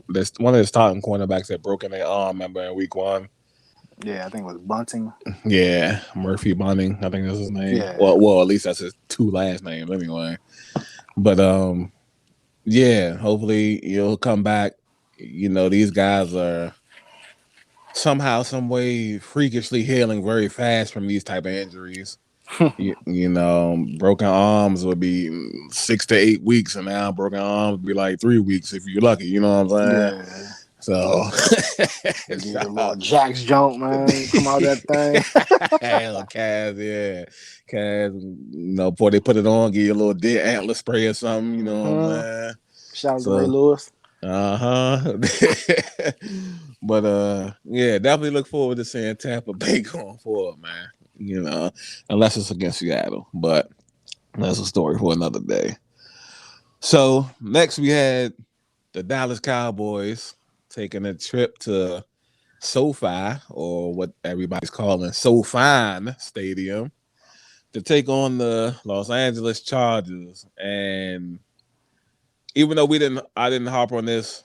There's one of the starting cornerbacks that broke in their arm, remember, in week 1. Yeah, I think it was Bunting. Yeah, Murphy Bunting, I think that's his name. Yeah. Well, at least that's his 2 last names anyway. But yeah, hopefully you'll come back. These guys are somehow, some way, freakishly healing very fast from these type of injuries. Broken arms would be 6 to 8 weeks, and now broken arms would be like 3 weeks if you're lucky. You know what I'm saying? Yeah. So, Get your shout little out. Jack's jump, man. Come out that thing. Hell, Cavs, yeah. Cavs, before they put it on, give you a little deer antler spray or something, you know what I'm Hmm. saying? Shout out to Ray So, Lewis. uh-huh. But yeah, definitely look forward to seeing Tampa Bay going forward, man. Unless it's against Seattle. But that's a story for another day. So next we had the Dallas Cowboys taking a trip to SoFi, or what everybody's calling SoFine Stadium, to take on the Los Angeles Chargers. And even though I didn't harp on this,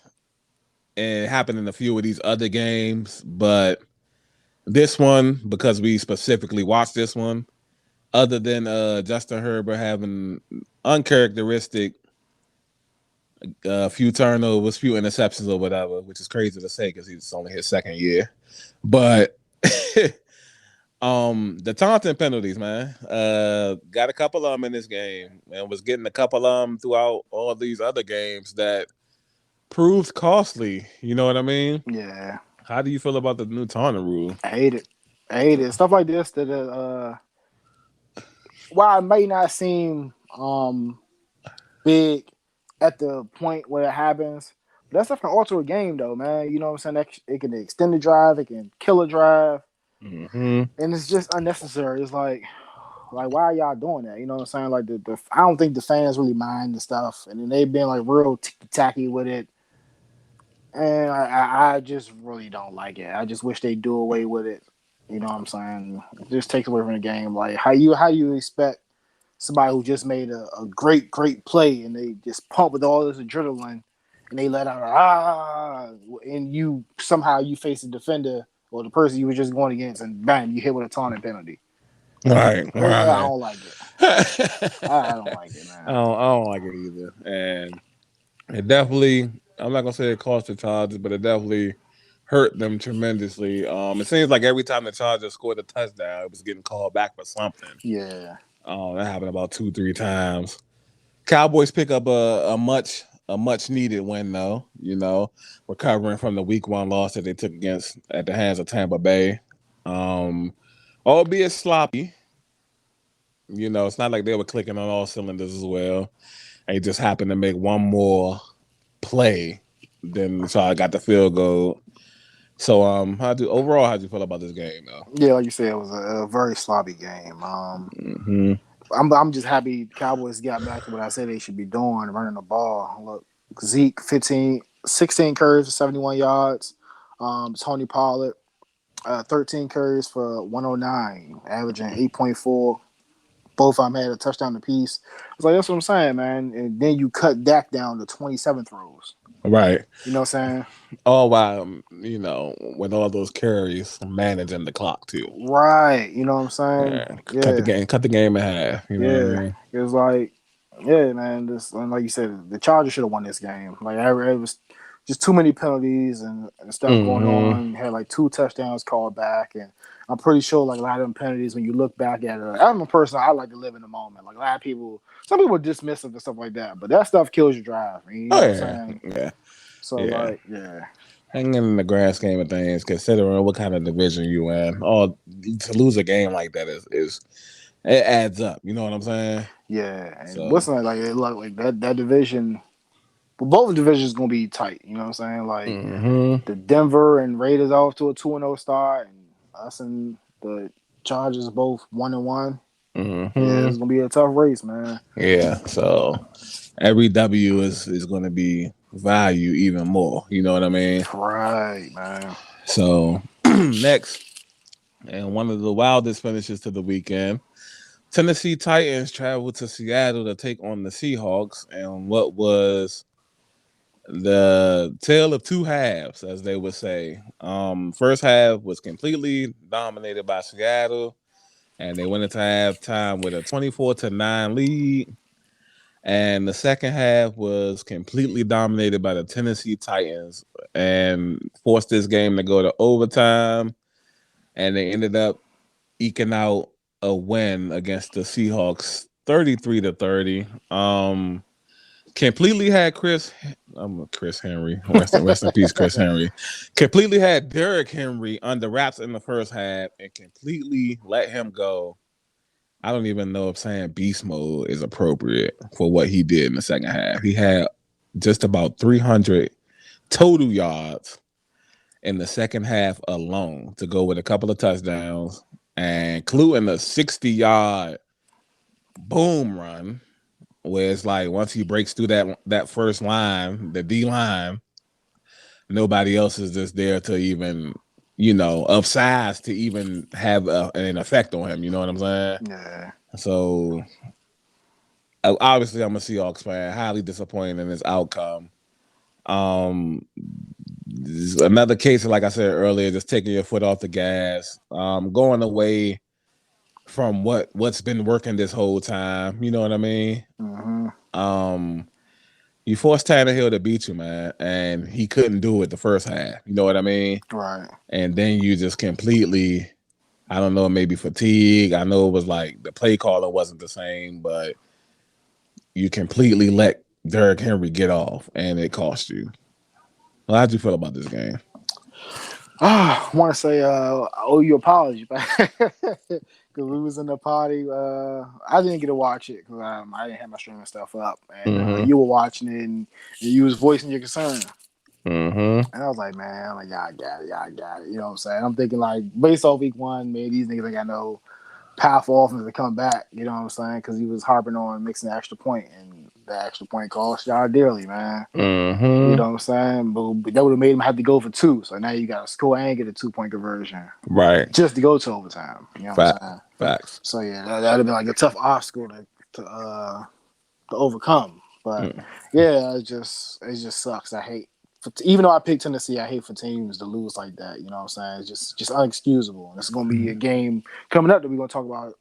and it happened in a few of these other games, but this one, because we specifically watched this one, other than Justin Herbert having uncharacteristic few turnovers, few interceptions or whatever, which is crazy to say because he's only his second year. But the taunting penalties, man, got a couple of them in this game, and was getting a couple of them throughout all these other games that proved costly. You know what I mean? Yeah, How do you feel about the new taunting rule? I hate it. I hate it. Stuff like this that while it may not seem big at the point where it happens, but that stuff can alter a game though, man. You know what I'm saying? It can extend the drive, it can kill a drive, Mm-hmm. and it's just unnecessary. It's like why are y'all doing that? You know what I'm saying? Like the I don't think the fans really mind the stuff, and then they've been like real ticky tacky with it, and I just really don't like it. I just wish they do away with it. You know what I'm saying? It just takes away from the game. Like how you expect somebody who just made a great play and they just pump with all this adrenaline and they let out and you somehow you face the defender or the person you were just going against and bam, you hit with a taunting penalty. Right, I right. don't like it. I don't like it, man. I don't like it either. And it definitely, I'm not gonna say it cost the Chargers, but it definitely hurt them tremendously. It seems like every time the Chargers scored a touchdown, it was getting called back for something. Yeah. That happened about 2, 3 times. Cowboys pick up a much needed win though. You know, recovering from the week one loss that they took against at the hands of Tampa Bay. Um, Albeit sloppy. You know, it's not like they were clicking on all cylinders as well. They just happened to make one more play than so I got the field goal. So how'd you feel about this game though? Yeah, like you said, it was a very sloppy game. Mm-hmm. I'm just happy the Cowboys got back to what I said they should be doing, running the ball. Look, Zeke 16 carries for 71 yards. Tony Pollard 13 carries for 109, averaging 8.4. Both of them had a touchdown apiece. It's like that's what I'm saying, man. And then you cut Dak down to 27 throws. Right. You know what I'm saying? Oh wow, with all those carries, managing the clock too. Right. You know what I'm saying? Yeah, Yeah. cut the game in half. You know what I Yeah. mean? It was like, yeah, man. This, and like you said, the Chargers should have won this game. Like, it was just too many penalties and stuff going Mm-hmm. on. Had like two touchdowns called back, and I'm pretty sure like a lot of them penalties. When you look back at it, I'm a person I like to live in the moment. Like a lot of people, some people are dismissive and stuff like that, but that stuff kills your drive. You know Oh what I'm yeah, saying? yeah, So yeah. like, yeah, Hanging in the grand scheme of things, considering what kind of division you in, or to lose a game like that is it adds up. You know what I'm saying? yeah. And So. what's that like? It look like that division. Well, both divisions gonna be tight. You know what I'm saying? Like Mm-hmm. the Denver and Raiders off to a 2-0 start, and us and the Chargers both 1-1. Yeah, Mm-hmm. it's gonna be a tough race, man. Yeah. So every W is going to be value even more. You know what I mean? Right, man. So next, and one of the wildest finishes to the weekend, Tennessee Titans traveled to Seattle to take on the Seahawks, and what was the tale of two halves, as they would say. First half was completely dominated by Seattle, and they went into halftime with a 24-9 lead. And the second half was completely dominated by the Tennessee Titans and forced this game to go to overtime. And they ended up eking out a win against the Seahawks 33-30. Completely had Chris Henry. Rest in peace, Chris Henry. Completely had Derrick Henry under wraps in the first half and completely let him go. I don't even know if saying beast mode is appropriate for what he did in the second half. He had just about 300 total yards in the second half alone to go with a couple of touchdowns, and including a 60-yard boom run, where it's like once he breaks through that first line, the D line, nobody else is just there to even of size to even have an effect on him. You know what I'm saying? Yeah. So obviously, I'm a Seahawks fan. Highly disappointed in this outcome. Um, Another case, like I said earlier, just taking your foot off the gas, going away from what's been working this whole time. You know what I mean? Mm-hmm. Um, you forced Tannehill to beat you, man, and he couldn't do it the first half. You know what I mean? Right. And then you just completely, I don't know, maybe fatigue. I know it was like the play calling wasn't the same, but you completely let Derrick Henry get off, and it cost you. Well, how'd you feel about this game? I want to say I owe you an apology, because we was in the party. I didn't get to watch it because I didn't have my streaming stuff up, and Mm-hmm. you were watching it, and you was voicing your concern. Mm-hmm. And I was like, man, I'm like, yeah, I got it, yeah, I got it. You know what I'm saying? I'm thinking like, based off week one, man, these niggas ain't got no powerful offense to come back. You know what I'm saying? Because he was harping on mixing the extra point, and the extra point cost y'all dearly, man. You Mm-hmm. know what I'm saying? But that would have made him have to go for two. So now you got to score and get a 2 point conversion Right. just to go to overtime. You know what I'm saying? Facts. So yeah, that would have been like a tough obstacle to overcome. But Mm. yeah, it just sucks. I hate even though I picked Tennessee, I hate for teams to lose like that. You know what I'm saying? It's just unexcusable. And it's gonna be a game coming up that we're gonna talk about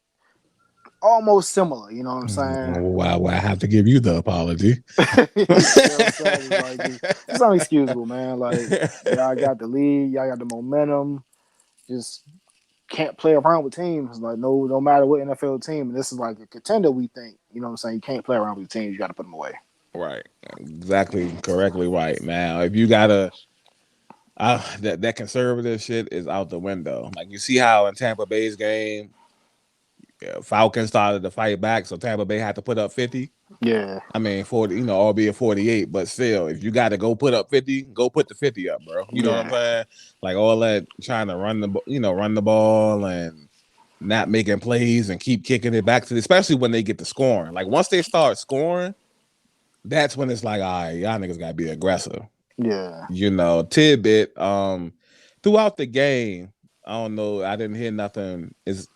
almost similar. You know what I'm saying? Why I have to give you the apology? You know what I'm saying? It's like it's unexcusable, man. Like y'all got the lead, y'all got the momentum. Just can't play around with teams. Like no matter what NFL team. And this is like a contender. We think. You know what I'm saying? You can't play around with teams. You got to put them away. Right. Exactly. Correctly right. Now, if you gotta that conservative shit is out the window. Like you see how in Tampa Bay's game, Falcons started to fight back, so Tampa Bay had to put up 50. Yeah, I mean, 40, albeit 48, but still, if you got to go put up 50, go put the 50 up, bro. You know what I'm yeah, saying? Like all that trying to run the ball and not making plays and keep kicking it back to especially when they get to scoring. Like once they start scoring, that's when it's like, all right, y'all niggas got to be aggressive. yeah. Tidbit, throughout the game, I don't know, I didn't hear nothing. It's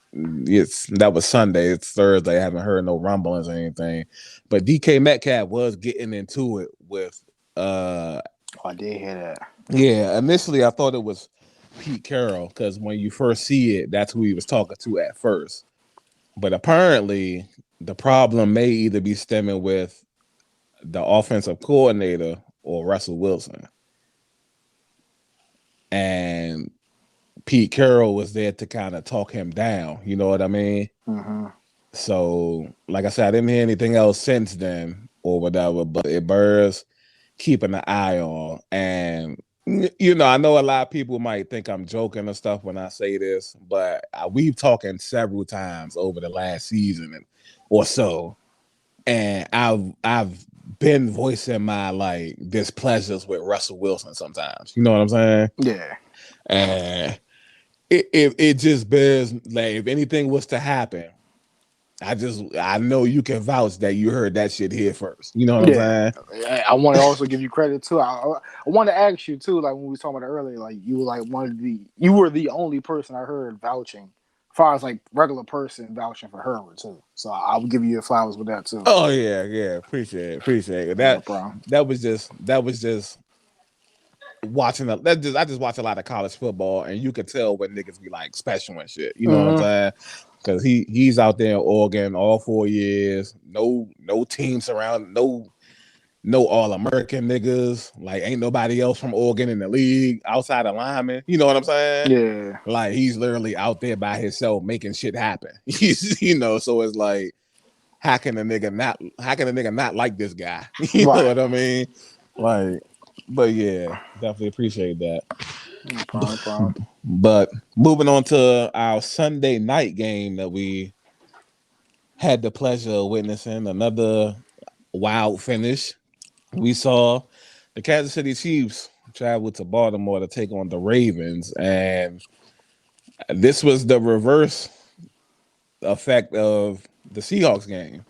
that was Sunday. It's Thursday. I haven't heard no rumblings or anything. But DK Metcalf was getting into it with Oh, I did hear that. yeah, initially I thought it was Pete Carroll because when you first see it, that's who he was talking to at first. But apparently the problem may either be stemming with the offensive coordinator or Russell Wilson. And Pete Carroll was there to kind of talk him down. You know what I mean? Mm-hmm. So, like I said, I didn't hear anything else since then or whatever, but it bears keeping an eye on. And, I know a lot of people might think I'm joking and stuff when I say this, but we've talking several times over the last season or so. And I've been voicing my like displeasures with Russell Wilson sometimes. You know what I'm saying? Yeah. And it just bears like if anything was to happen, I know you can vouch that you heard that shit here first. You know what I'm Yeah, saying? I want to also give you credit too. I want to ask you too, like when we were talking about it earlier, like you were like you were the only person I heard vouching, as far as like regular person vouching for Herbert too. So I will give you your flowers with that too. Oh yeah. Appreciate it. No problem. That was just watching I just watch a lot of college football and you could tell when niggas be like special and shit. You know what I'm Mm-hmm. saying? Because he's out there in Oregon all 4 years. No teams around. No All American niggas. Like ain't nobody else from Oregon in the league outside of linemen. You know what I'm saying? Yeah. Like he's literally out there by himself making shit happen. So it's like how can a nigga not like this guy? You know Right. what I mean? Like, but yeah, definitely appreciate that. No problem. No problem. But moving on to our Sunday night game that we had the pleasure of witnessing, another wild finish. We saw the Kansas City Chiefs travel to Baltimore to take on the Ravens, and this was the reverse effect of the Seahawks game.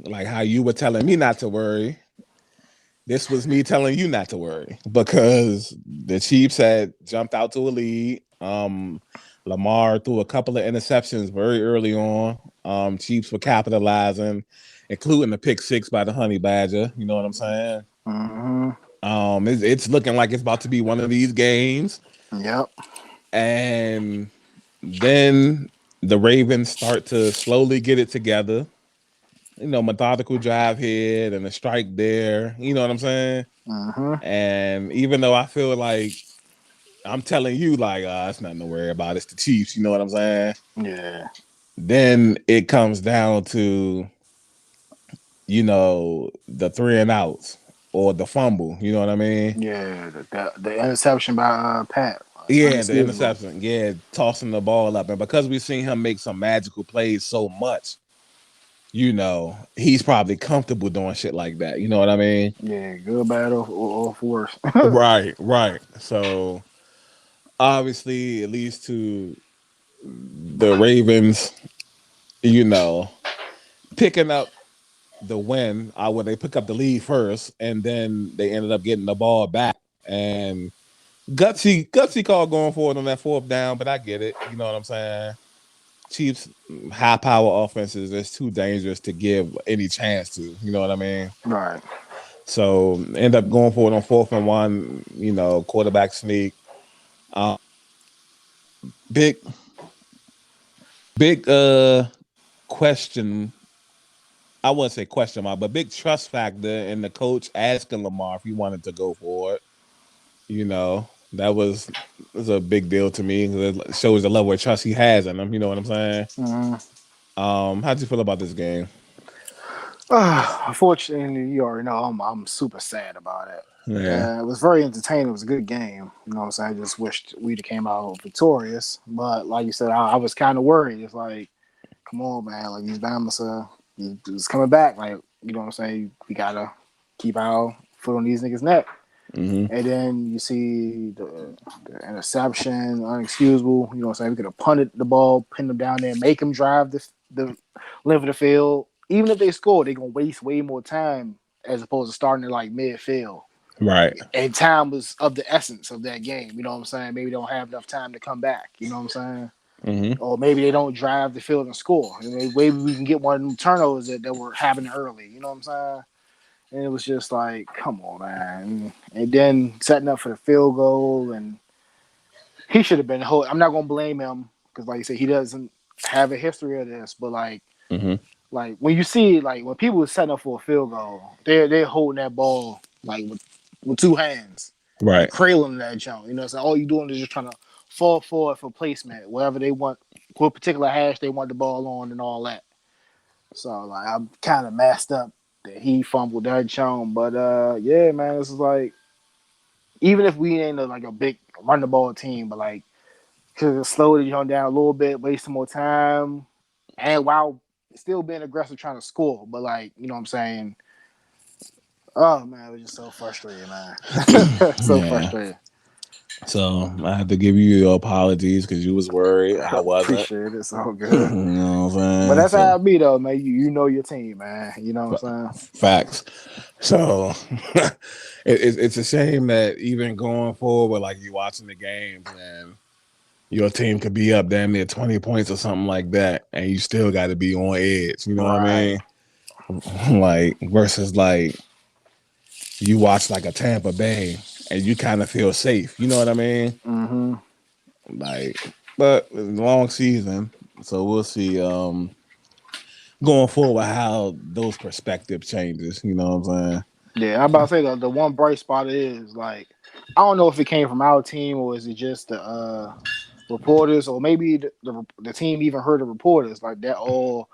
Like how you were telling me not to worry, this was me telling you not to worry because the Chiefs had jumped out to a lead. Lamar threw a couple of interceptions very early on. Chiefs were capitalizing, including the pick six by the Honey Badger. You know what I'm saying? Mm-hmm. It's looking like it's about to be one of these games, Yep. and then the Ravens start to slowly get it together. Methodical drive here and a strike there. You know what I'm saying? Mm-hmm. And even though I feel like I'm telling you, like, it's nothing to worry about. It's the Chiefs. You know what I'm saying? Yeah. Then it comes down to, the three and outs or the fumble. You know what I mean? Yeah. The interception by Pat. Yeah, the Unexcusable. interception. Yeah, tossing the ball up. And because we've seen him make some magical plays so much, he's probably comfortable doing shit like that. You know what I mean? Yeah. Good, bad, or worse. Right, right. So obviously, it leads to the Ravens, you know, picking up the win when they pick up the lead first, and then they ended up getting the ball back. And gutsy call going forward on that fourth down, but I get it. You know what I'm saying? Chiefs high power offenses is too dangerous to give any chance to. You know what I mean? Right. So end up going forward on 4th and 1. Quarterback sneak. Um, big big question. I wouldn't say question mark, but big trust factor in the coach asking Lamar if he wanted to go for it. That was a big deal to me. It shows the level of trust he has in him. You know what I'm saying? Mm-hmm. How'd you feel about this game? Unfortunately, you already know I'm super sad about it. Yeah. It was very entertaining. It was a good game. You know what I'm saying? I just wished we'd have came out victorious. But like you said, I was kind of worried. It's like, come on, man. Like these Bama's it's coming back. Like, you know what I'm saying? We gotta keep our foot on these niggas' neck. Mm-hmm. And then you see the interception, unexcusable. You know what I'm saying? We could have punted the ball, pinned them down there, make them drive the length of the field. Even if they score, they're going to waste way more time as opposed to starting at like midfield. Right. And time was of the essence of that game. You know what I'm saying? Maybe they don't have enough time to come back. You know what I'm saying? Mm-hmm. Or maybe they don't drive the field and score. Maybe we can get one of them turnovers that were happening early. You know what I'm saying? And it was just like, come on, man. And then setting up for the field goal, and he should have been. I'm not gonna blame him because, like you said, he doesn't have a history of this. But Mm-hmm. like when you see, like when people are setting up for a field goal, they're holding that ball like with two hands and Right. cradling that jump. You know, so all you're doing is just trying to fall forward for placement, wherever they want, what particular hash they want the ball on, and all that. So like I'm kind of messed up that he fumbled that jump. But yeah, man, this is like even if we ain't like a big run the ball team, but like could slow the jump down a little bit, waste some more time, and while still being aggressive trying to score. But like you know what I'm saying. Oh man, it was just so frustrating, man. So Yeah. frustrating. So I have to give you your apologies because you was worried. I wasn't. Appreciate it. So You good. know what But I'm saying? that's how So it be though, man. You know your team, man. You know what I'm saying? facts. So it's a shame that even going forward, like you watching the games and your team could be up damn near 20 points or something like that, and you still got to be on edge. You know what I Right. mean? Like versus like you watch like a Tampa Bay and you kind of feel safe. You know what I mean? Mm-hmm. Like, but it's a long season, so we'll see. Going forward, how those perspective changes. You know what I'm saying? Yeah, I'm about to say the one bright spot is like I don't know if it came from our team or is it just the reporters or maybe the team even heard the reporters like that all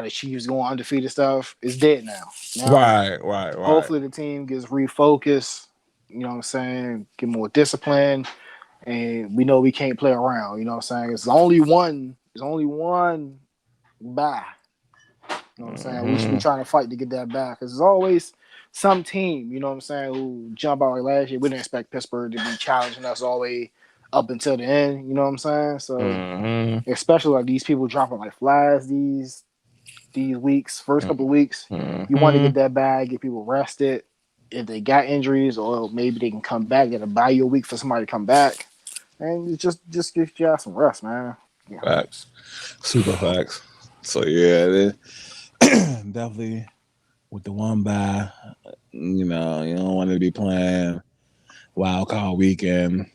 the Chiefs going undefeated stuff is dead now. Now Right, right, right. hopefully the team gets refocused, you know what I'm saying, get more discipline and we know we can't play around, you know what I'm saying? It's only one bye. You know what I'm saying? We should be Mm-hmm. trying to fight to get that back because there's always some team, you know what I'm saying, who jump out like last year. We didn't expect Pittsburgh to be challenging us all the way up until the end, you know what I'm saying? So Mm-hmm. especially like these people dropping like flies these weeks, first couple of weeks, you want to Mm-hmm. get that bag, get people rested. if they got injuries or maybe they can come back, get a buy you a week for somebody to come back, and it just gives y'all some rest, man. Yeah. Facts. Super facts. So yeah, definitely with the one bye, you don't want to be playing wild card weekend.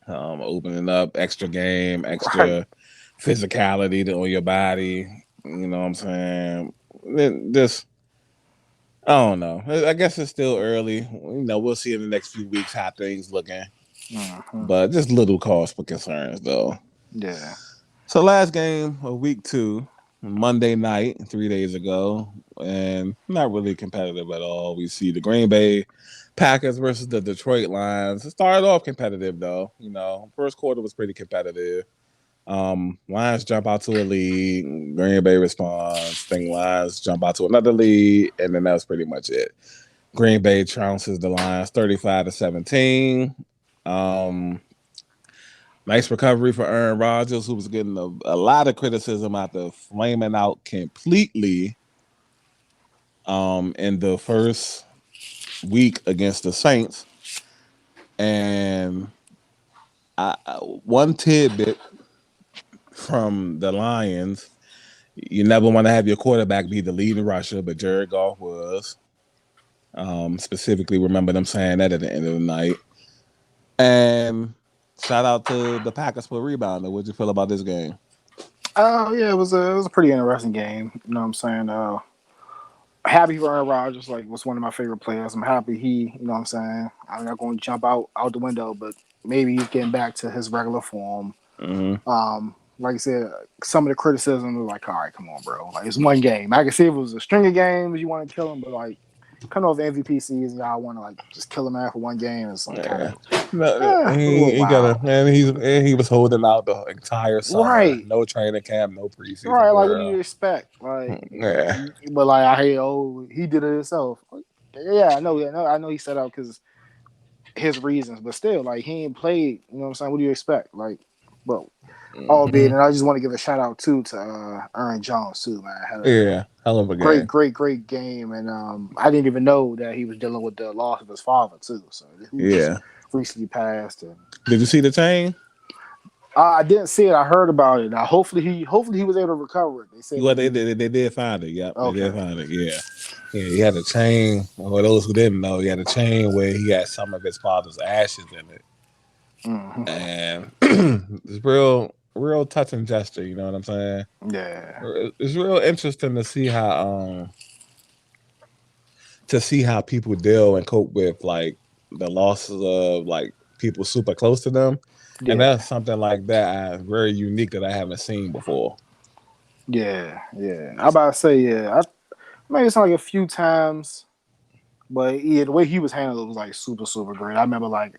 Opening up extra game, Right. extra physicality on your body. You know what I'm saying? Just I don't know. I guess it's still early. We'll see in the next few weeks how things looking. Mm-hmm. But just little cause for concerns though. Yeah. So last game of week 2, Monday night, 3 days ago, and not really competitive at all. We see the Green Bay Packers versus the Detroit Lions. It started off competitive though. First quarter was pretty competitive. Lions jump out to a lead. Green Bay responds. Think Lions jump out to another lead, and then that was pretty much it. Green Bay trounces the Lions 35-17. Um, Nice recovery for Aaron Rodgers, who was getting a lot of criticism after flaming out completely in the first week against the Saints. And one tidbit from the Lions, you never want to have your quarterback be the leading rusher, but Jared Goff was. Specifically, remember them saying that at the end of the night. And shout out to the Packers for rebounder. What'd you feel about this game? Oh yeah, it was a pretty interesting game. You know what I'm saying? Happy for Aaron Rodgers, like was one of my favorite players. I'm happy you know what I'm saying? I'm not going to jump out the window, but maybe he's getting back to his regular form. Mm-hmm. Like I said, some of the criticism was like, all right, come on, bro. Like it's one game. I can see if it was a string of games you want to kill him, but like coming off the MVP season, y'all want to like just kill him after one game. It's like kind Yeah. of No, a little he got wild. a man. He was holding out the entire summer. Right. No training camp, no preseason Right, like what do you drill. expect? Like, Yeah, but like I hear, oh, he did it himself. Yeah, I know he set out because his reasons, but still, like he ain't played. You know what I'm saying? What do you expect? Like, but albeit, hmm, and I just want to give a shout out too to Aaron Jones too, man. Had a yeah, hell of a great, game. great, great game, and I didn't even know that he was dealing with the loss of his father too. So who just Yeah. recently passed, and Did you see the chain? I didn't see it. I heard about it. Hopefully he was able to recover it. They said Well, that they, he they they did find it. Yep, they did okay. find it. Yeah, yeah. He had a chain. For those who didn't know, he had a chain where he had some of his father's ashes in it, Hmm. and it's real touching gesture. You know what I'm saying? Yeah, It's real interesting to see how people deal and cope with like the losses of like people super close to them, and yeah, that's something like that very unique that I haven't seen before. yeah. I about to say yeah. I maybe it's like a few times, but yeah, the way he was handled was like super, super great. I remember like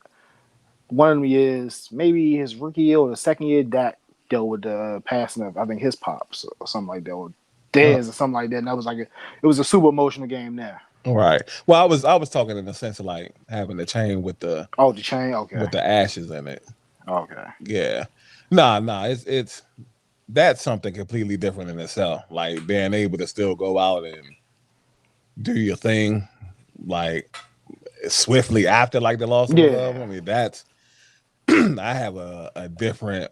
one of them years, maybe his rookie year or the second year, that dealt with the passing of I think his pops or something like that, or Uh, Dez or something like that. And that was it was a super emotional game there. right. Well, I was talking in the sense of like having the chain Oh, the chain. Okay, with the ashes in it. okay. Yeah. Nah. It's that's something completely different in itself. Like being able to still go out and do your thing, like swiftly after like the loss of a loved Yeah, one. I mean, that's I have a different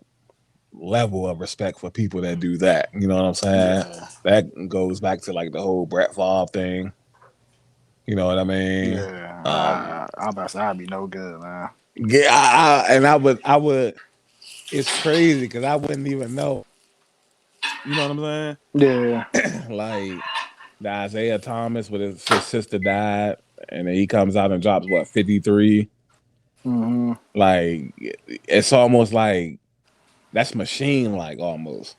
level of respect for people that do that. You know what I'm saying? yeah, That goes back to like the whole Brett Favre thing. You know what I mean? yeah. Um, I about to say I'd be no good, man. yeah, and I would. It's crazy because I wouldn't even know. You know what I'm Yeah. saying? Like the Isaiah Thomas with his sister died, and then he comes out and drops what 53. Hmm. Like it's almost like that's machine like almost.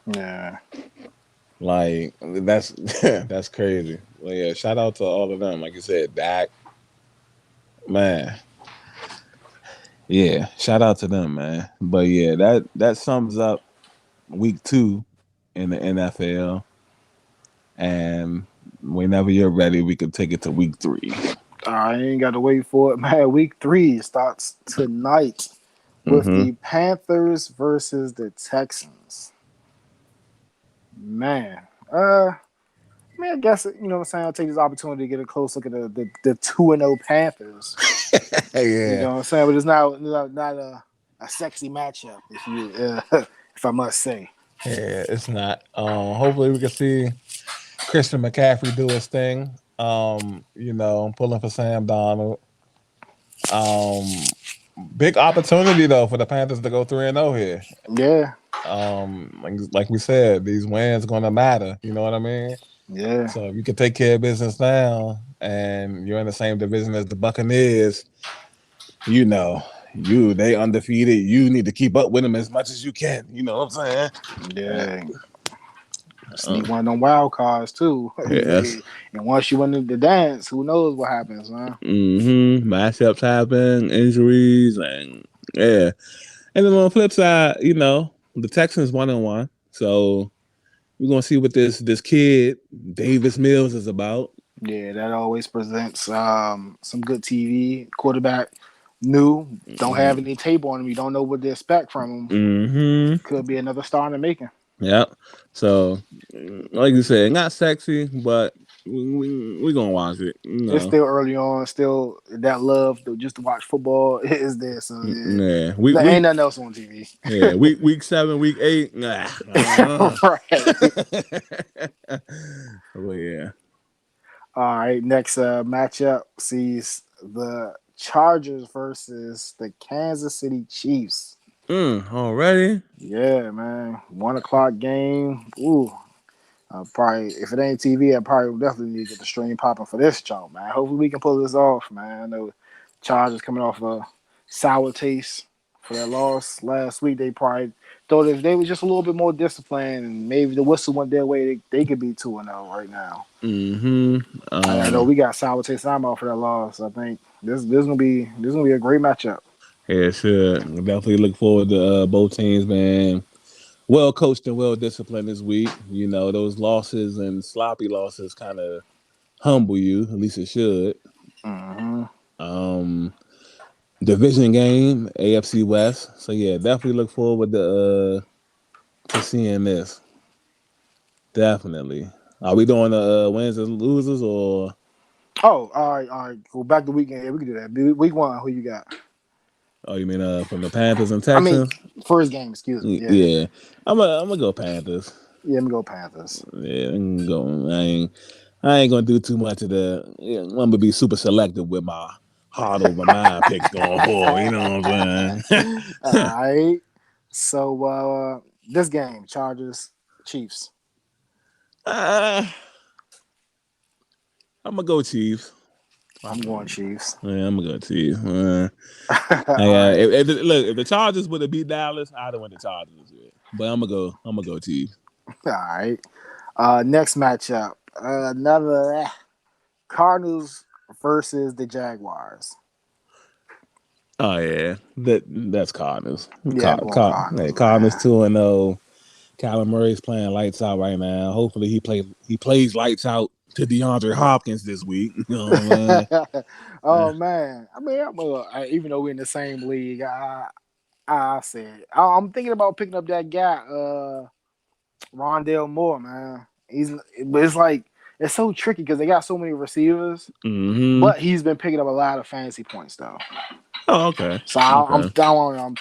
Yeah. Like that's that's crazy. Well, yeah, shout out to all of them. Like you said, Dak, man. Yeah, shout out to them, man. But yeah, that sums up week 2 in the NFL. And whenever you're ready, we can take it to week 3. I ain't got to wait for it, man. Week 3 starts tonight with Mm-hmm. the Panthers versus the Texans. Man, I mean, I guess you know what I'm saying. I'll take this opportunity to get a close look at the 2-0 Panthers. You Yeah. know what I'm saying, but it's not a sexy matchup if I must say. Yeah, it's not. Hopefully we can see Christian McCaffrey do his thing. Pulling for Sam Donald. Um, Big opportunity though for the Panthers to go 3-0 here. Yeah, Like we said, these wins gonna matter. You know what I mean? yeah, So if you can take care of business now, and you're in the same division as the Buccaneers, you know, they undefeated. You need to keep up with them as much as you can. You know what I'm saying? yeah. Sneak Um, one of them wild cards too. yes. And once you win the dance, who knows what happens, man? Matchups happen, injuries, and yeah. And then on the flip side, the Texans 1-1. So we're gonna see what this kid Davis Mills is about. Yeah, that always presents some good TV. Quarterback new, don't have any tape on him. You don't know what to expect from him. Mm-hmm. Could be another star in the making. Yeah. So, like you said, not sexy, but we gonna watch it. It's still early on. Still, that love just to watch football is there. So yeah, Yeah. there ain't nothing else on TV. Yeah. Week 7, week 8. Nah. Right. Well, yeah. All right. Next matchup sees the Chargers versus the Kansas City Chiefs. Already. Yeah, man. 1 o'clock game. Ooh. Probably if it ain't TV, I probably definitely need to get the stream popping for this jump, man. Hopefully we can pull this off, man. I know Chargers coming off a sour taste for that loss last week. They probably thought if they were just a little bit more disciplined and maybe the whistle went their way, they could be 2-0 right now. Mm-hmm. I know we got sour taste in our mouth for that loss. I think this gonna be a great matchup. Yeah, sure. Definitely look forward to both teams, man. Well coached and well disciplined this week. Those losses and sloppy losses kind of humble you. At least it should. Mm-hmm. Um, Division game, AFC West. So yeah, definitely look forward to seeing this. Definitely. Are we doing the wins and losers or? Oh, all right. Go back to weekend. Yeah, we can do that. Week 1, who you got? Oh, you mean from the Panthers and I mean, Texans? first game. Excuse me. Yeah. Yeah, I'm gonna go Panthers. Yeah, let me go Panthers. Yeah, I'm going. I ain't gonna do too much of the. I'm gonna be super selective with my heart over mind picks going forward. You know what I'm saying? All right. So this game, Chargers, Chiefs. uh, I'm gonna go Chiefs. I'm going Chiefs. Yeah, I'm gonna go Chiefs. All right. If the Chargers would have beat Dallas, I'd have went the Chargers. Yeah. But I'm gonna go Chiefs. All right. Next matchup, another Cardinals versus the Jaguars. Oh yeah, that's Cardinals. Yeah, I'm going Hey, Cardinals, Cardinals man. 2-0. Kyler Murray's playing lights out right now. Hopefully he plays lights out to DeAndre Hopkins this week. You know what I mean? Oh man, I mean, even though we're in the same league, I said I'm thinking about picking up that guy, Rondale Moore, man. But it's like it's so tricky because they got so many receivers, Mm-hmm. but he's been picking up a lot of fantasy points though. Oh, okay. So Okay. I'm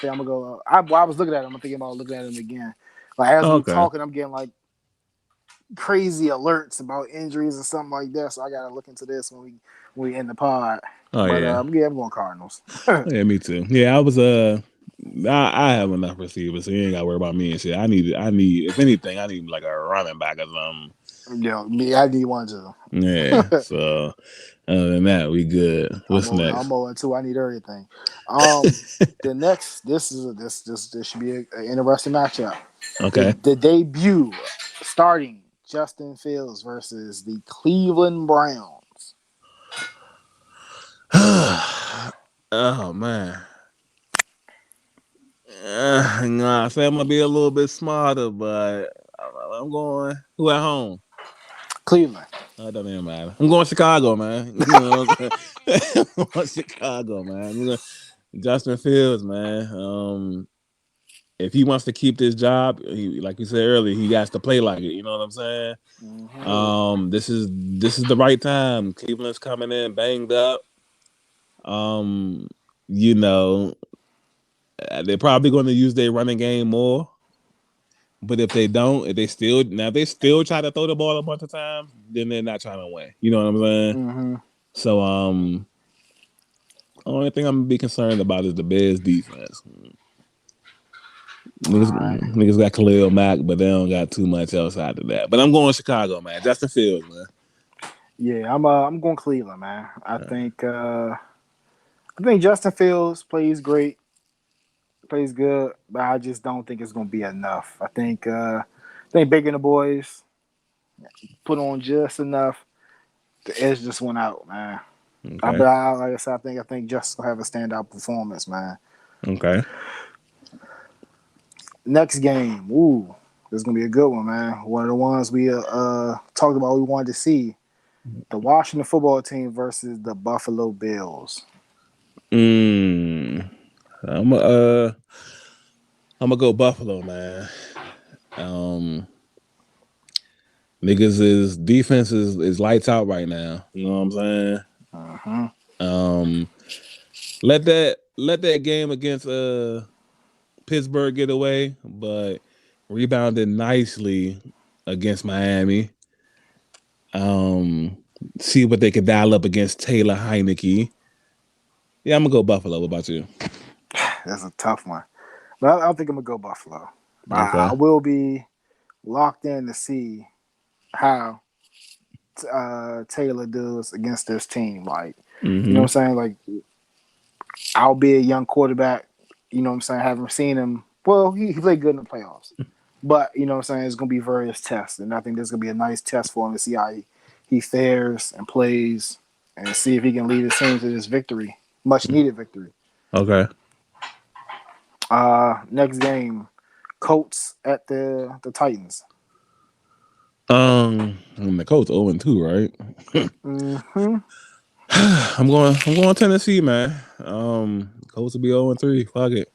gonna go. I was looking at him. I'm thinking about looking at him again. Like as we Okay. talking, I'm getting like crazy alerts about injuries or something like that. So I gotta look into this when we end the pod. Oh But yeah. I'm going Cardinals. Yeah, me too. Yeah, I have enough receivers, so you ain't gotta worry about me and shit. I need if anything, I need like a running back or something. Me, I need one too. Yeah. So other than that, we good. What's next? I'm 0-2. I need everything. The next, this should be an interesting matchup. Okay. The debut starting Justin Fields versus the Cleveland Browns. Oh man. Nah, I say I'm gonna be a little bit smarter, but I'm going. Who at home? Cleveland. It doesn't even matter. I'm going Chicago, man. You know what I'm saying? I'm going Chicago, man. Justin Fields, man. if he wants to keep this job, like you said earlier, he has to play like it. You know what I'm saying? Mm-hmm. This is the right time. Cleveland's coming in banged up. Um, you know, they're probably going to use their running game more. But if they don't, if they still try to throw the ball a bunch of times, then they're not trying to win. You know what I'm saying? Mm-hmm. So only thing I'm gonna be concerned about is the Bears defense. All Niggas, right. niggas got Khalil Mack, but they don't got too much else after that. But I'm going Chicago, man. Justin Fields, man. Yeah, I'm going Cleveland, man. I think Justin Fields plays great, plays good, but I just don't think it's gonna be enough. I think Baker and the boys put on just enough. The edge just went out, man. Okay, Like I said, I think Justin will have a standout performance, man. okay. Next game, ooh, this is gonna be a good one, man. One of the ones we talked about we wanted to see. The Washington football team versus the Buffalo Bills. Mm. I'm a, uh, I'm gonna go Buffalo, man. Um, niggas is defense is lights out right now. You know what I'm saying? Uh-huh. Um, let that game against Pittsburgh get away, but rebounded nicely against Miami. Um, see what they could dial up against Taylor Heineke. Yeah, I'm gonna go Buffalo. What about you? That's a tough one. But I don't think I'm gonna go Buffalo. But I Okay. will be locked in to see how Taylor does against this team. Like, you know Mm-hmm. what I'm saying? Like, I'll be a young quarterback. You know what I'm saying? Haven't seen him. Well, he played good in the playoffs. But, you know what I'm saying? It's going to be various tests. And I think there's going to be a nice test for him to see how he fares and plays and see if he can lead his team to this victory. Much needed victory. Okay. Next game, Colts at the Titans. The Colts 0-2, right? Mm-hmm. I'm going Tennessee, man. Colts will be 0-3. Fuck it.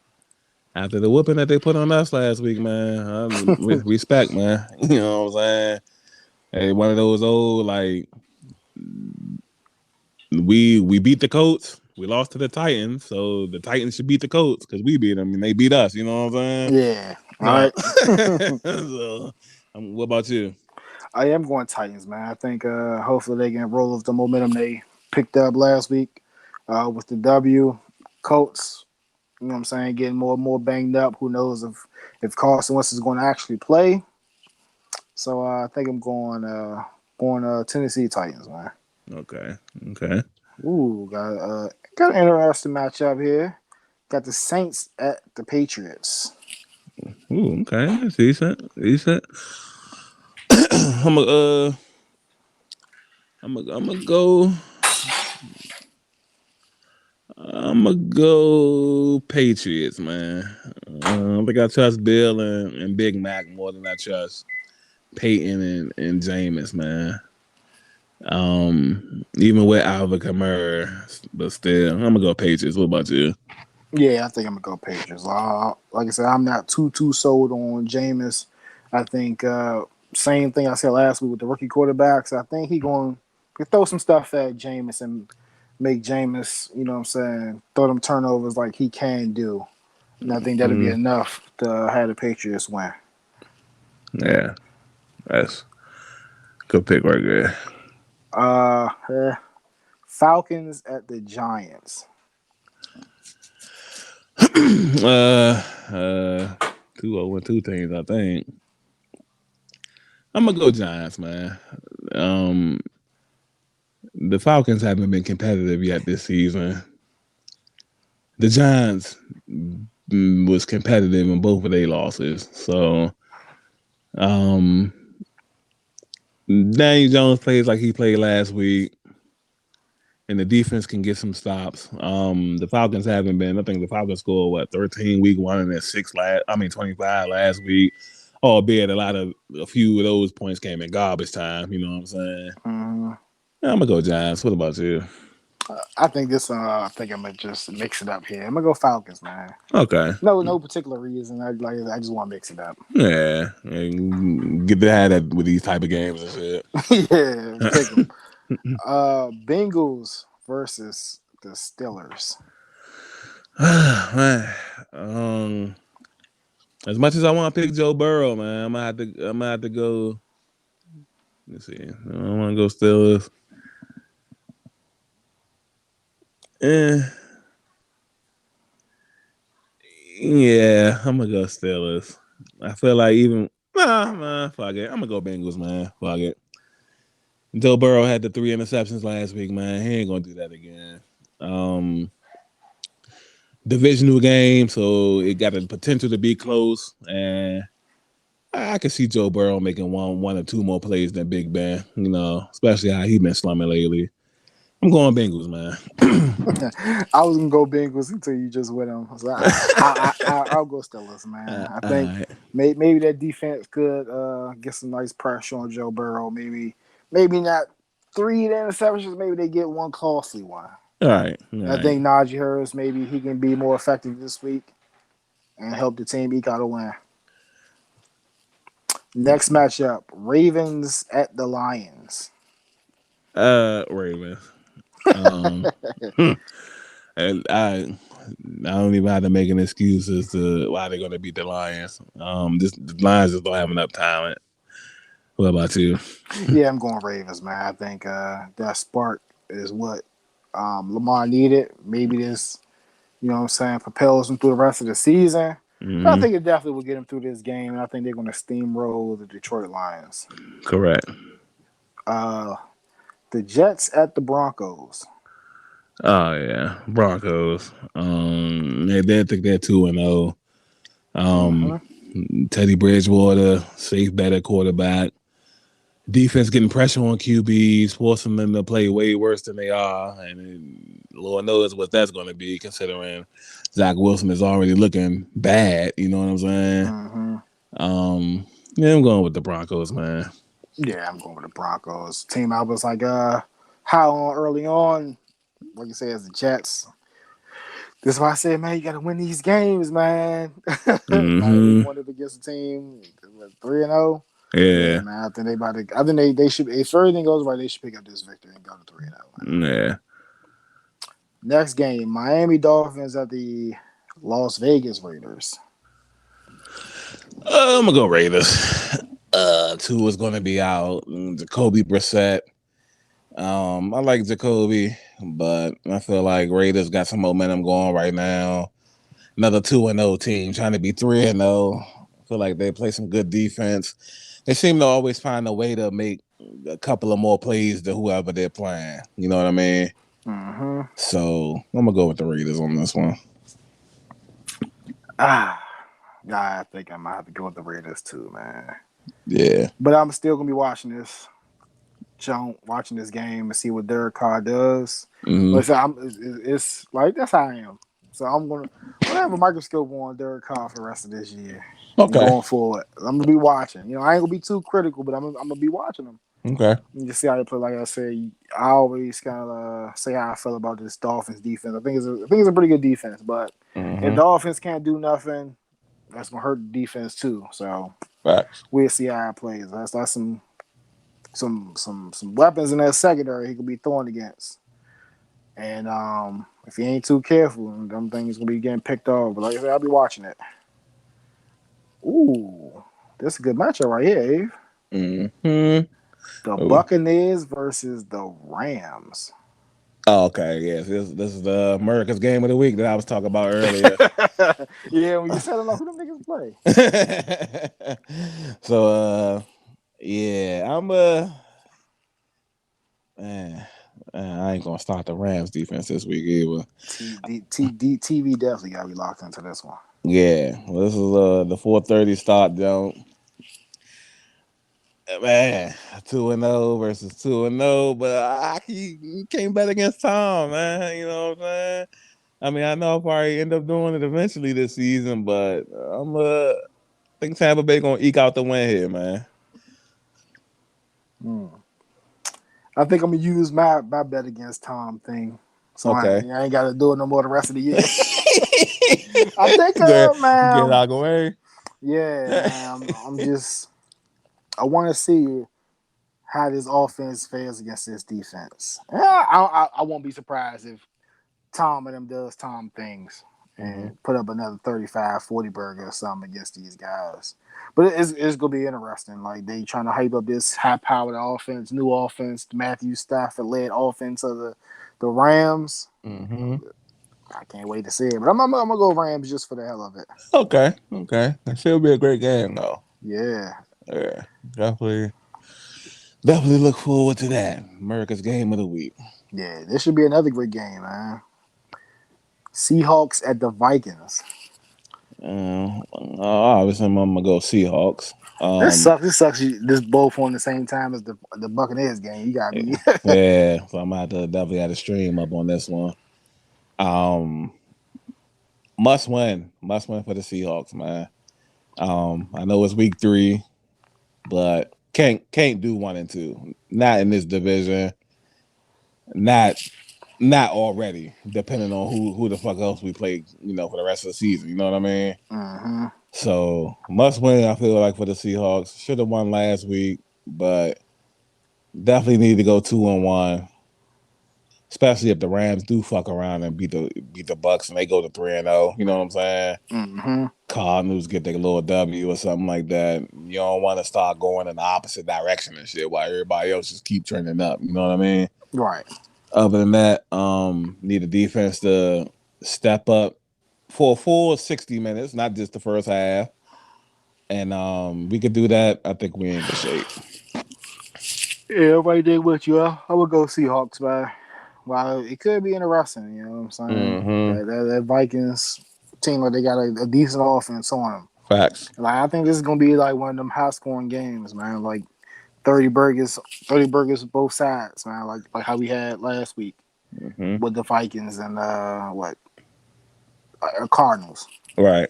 After the whooping that they put on us last week, man, respect, man. You know what I'm saying? Hey, one of those old like we beat the Colts, we lost to the Titans, so the Titans should beat the Colts because we beat them and they beat us. You know what I'm saying? Yeah. All So, right. so what about you? I am going Titans, man. I think hopefully they can roll with the momentum they picked up last week with the W. Colts, you know what I'm saying, getting more and more banged up. Who knows if Carson Wentz is going to actually play? So I think I'm going Tennessee Titans, man. Okay, okay. Ooh, got an interesting matchup here. Got the Saints at the Patriots. Ooh, okay. That's decent. Decent. I'm a I'm a go. I'm gonna go Patriots, man. I think I trust Bill and Big Mac more than I trust Peyton and Jameis, man. Even with Alvin Kamara, but still, I'm gonna go Patriots. What about you? Yeah, I think I'm gonna go Patriots. Like I said, I'm not too sold on Jameis. I think same thing I said last week with the rookie quarterbacks. I think he going to throw some stuff at Jameis and make Jameis, you know what I'm saying, throw them turnovers like he can do. And I think that'll be Mm, enough to have the Patriots win. yeah, that's a good pick right there. Uh, eh, Falcons at the Giants. uh, 2-0-2 teams, I think. I'm gonna go Giants, man. Um, the Falcons haven't been competitive yet this season. The Giants was competitive in both of their losses. So um Daniel Jones plays like he played last week, and the defense can get some stops. The Falcons haven't been. I think the Falcons scored what 13 week one and then 25 last week. Albeit a few of those points came in garbage time. You know what I'm saying? Mm, Yeah, I'm gonna go Giants. What about you? I think this. I think I'm gonna just mix it up here. I'm gonna go Falcons, man. Okay. No particular reason. I just want to mix it up. Yeah. And get to have that with these type of games and shit. Yeah, pick them. Bengals versus the Steelers. Man, as much as I want to pick Joe Burrow, man, I'm gonna have to go. Let's see. I want to go Steelers. Eh, yeah, I'm gonna go Steelers. I feel like even fuck it. I'm gonna go Bengals, man. Fuck it. Joe Burrow had the 3 interceptions last week, man. He ain't gonna do that again. Um, Divisional game, so it got the potential to be close, and I can see Joe Burrow making one or two more plays than Big Ben. You know, especially how he been slumming lately. I'm going Bengals, man. I was gonna go Bengals until you just went them. So I'll go Steelers, man. I think Alright. maybe that defense could get some nice pressure on Joe Burrow. Maybe not three interceptions. Maybe they get one costly one. All right. All I right. think Najee Harris maybe he can be more effective this week and help the team eke out a win. Next matchup: Ravens at the Lions. Ravens. Um, and I don't even have to make an excuse as to why they're going to beat the Lions. The Lions just don't have enough talent. What about you? Yeah, I'm going Ravens, man. I think that spark is what Lamar needed. Maybe this, you know what I'm saying, propels him through the rest of the season. But I Hmm. think it definitely will get him through this game, and I think they're going to steamroll the Detroit Lions. Correct. Uh, the Jets at the Broncos. Oh yeah, Broncos. They think they're 2-0. Um, Mm-hmm. Teddy Bridgewater, safe better quarterback. Defense getting pressure on QBs, forcing them to play way worse than they are, and Lord knows what that's going to be. Considering Zach Wilson is already looking bad, you know what I'm saying? Mm-hmm. Um, yeah, I'm going with the Broncos, man. Yeah, I'm going with the Broncos. Team I was like high on early on. Like you say, as the Jets. This is why I said, man, you got to win these games, man. Like they Hmm. wanted against a team 3-0. Yeah, Yeah, man. I think they about to. I think they should. If everything goes right, they should pick up this victory and go to 3-0. yeah. Next game, Miami Dolphins at the Las Vegas Raiders. I'm gonna go Raiders. Two is going to be out. Jacoby Brissett. I like Jacoby, but I feel like Raiders got some momentum going right now. Another 2-0 team trying to be 3-0. I feel like they play some good defense. They seem to always find a way to make a couple of more plays to whoever they're playing. You know what I mean? Mm-hmm. So I'm gonna go with the Raiders on this one. Ah, I think I might have to go with the Raiders too, man. Yeah. But I'm still gonna be watching this. Watching this game and see what Derek Carr does. Hmm. But it's like that's how I am. So I'm gonna have a microscope on Derek Carr for the rest of this year and Okay. going forward. I'm gonna be watching. You know, I ain't gonna be too critical, but I'm gonna be watching them Okay. and just see how they play. Like I said, I always kind of say how I feel about this Dolphins defense. I think it's a pretty good defense, but if Hmm. the offense can't do nothing, that's gonna hurt the defense too. So Facts. we'll see how it plays. That's some weapons in that secondary he could be throwing against. And if he ain't too careful, them things gonna be getting picked off. But like I said, I'll be watching it. Ooh, this is a good matchup right here, Abe. Hmm. The Oh. Buccaneers versus the Rams. Oh, okay. Yes. This is the America's game of the week that I was talking about earlier. Yeah, when you said it, like, who them niggas play? So yeah, man, I ain't gonna start the Rams defense this week either. TV definitely gotta be locked into this one. Yeah, well, this is the 4:30 start, don't man, 2-0 versus 2-0, but he came back against Tom, man. You know what I'm saying? I mean, I know I'll probably end up doing it eventually this season, but think Tampa Bay gonna eke out the win here, man. Hmm. I think I'm gonna use my bet against Tom thing. So Okay. I ain't got to do it no more the rest of the year. I think, Get man, out of the way. yeah, man, I'm just, I want to see how this offense fares against this defense. Yeah, I won't be surprised if Tom and them does Tom things Hmm. and put up another 35, 40 burger or something against these guys. But it's going to be interesting. Like, they trying to hype up this high-powered offense, new offense, Matthew Stafford-led offense of the Rams. Hmm. I can't wait to see it. But I'm going to go Rams just for the hell of it. Okay. Okay. That should be a great game, though. Yeah. Yeah. Definitely. Definitely look forward to that. America's game of the week. Yeah, this should be another great game, man. Seahawks at the Vikings. Obviously, I'm gonna go Seahawks. This Um, sucks. This sucks. This both on the same time as the Buccaneers game. You got me. yeah, so I'm gonna have to definitely have to stream up on this one. Um, must win for the Seahawks, man. I know it's week 3, but can't do 1 and 2. Not in this division. Not not already. Depending on who the fuck else we play, for the rest of the season. You know what I mean? hmm So must win. I feel like for the Seahawks should have won last week, but definitely need to go 2-1. Especially if the Rams do fuck around and beat the Bucks and they go to 3-0. You know what I'm saying? hmm Cardinals get their little W or something like that. You don't want to start going in the opposite direction and shit while everybody else just keep trending up. You know what I mean? Right. Other than that, need the defense to step up for a full 60 minutes, not just the first half. And we could do that. I think we in good shape. Yeah, right there with you. I would go Seahawks, man. Well, it could be interesting. You know what I'm saying? Mm-hmm. That Vikings team, like, they got a decent offense on them. Facts. Like, I think this is gonna be like one of them high scoring games, man. Like 30 burgers, 30 burgers both sides, man. Like how we had last week Mm-hmm. with the Vikings and Cardinals. Right.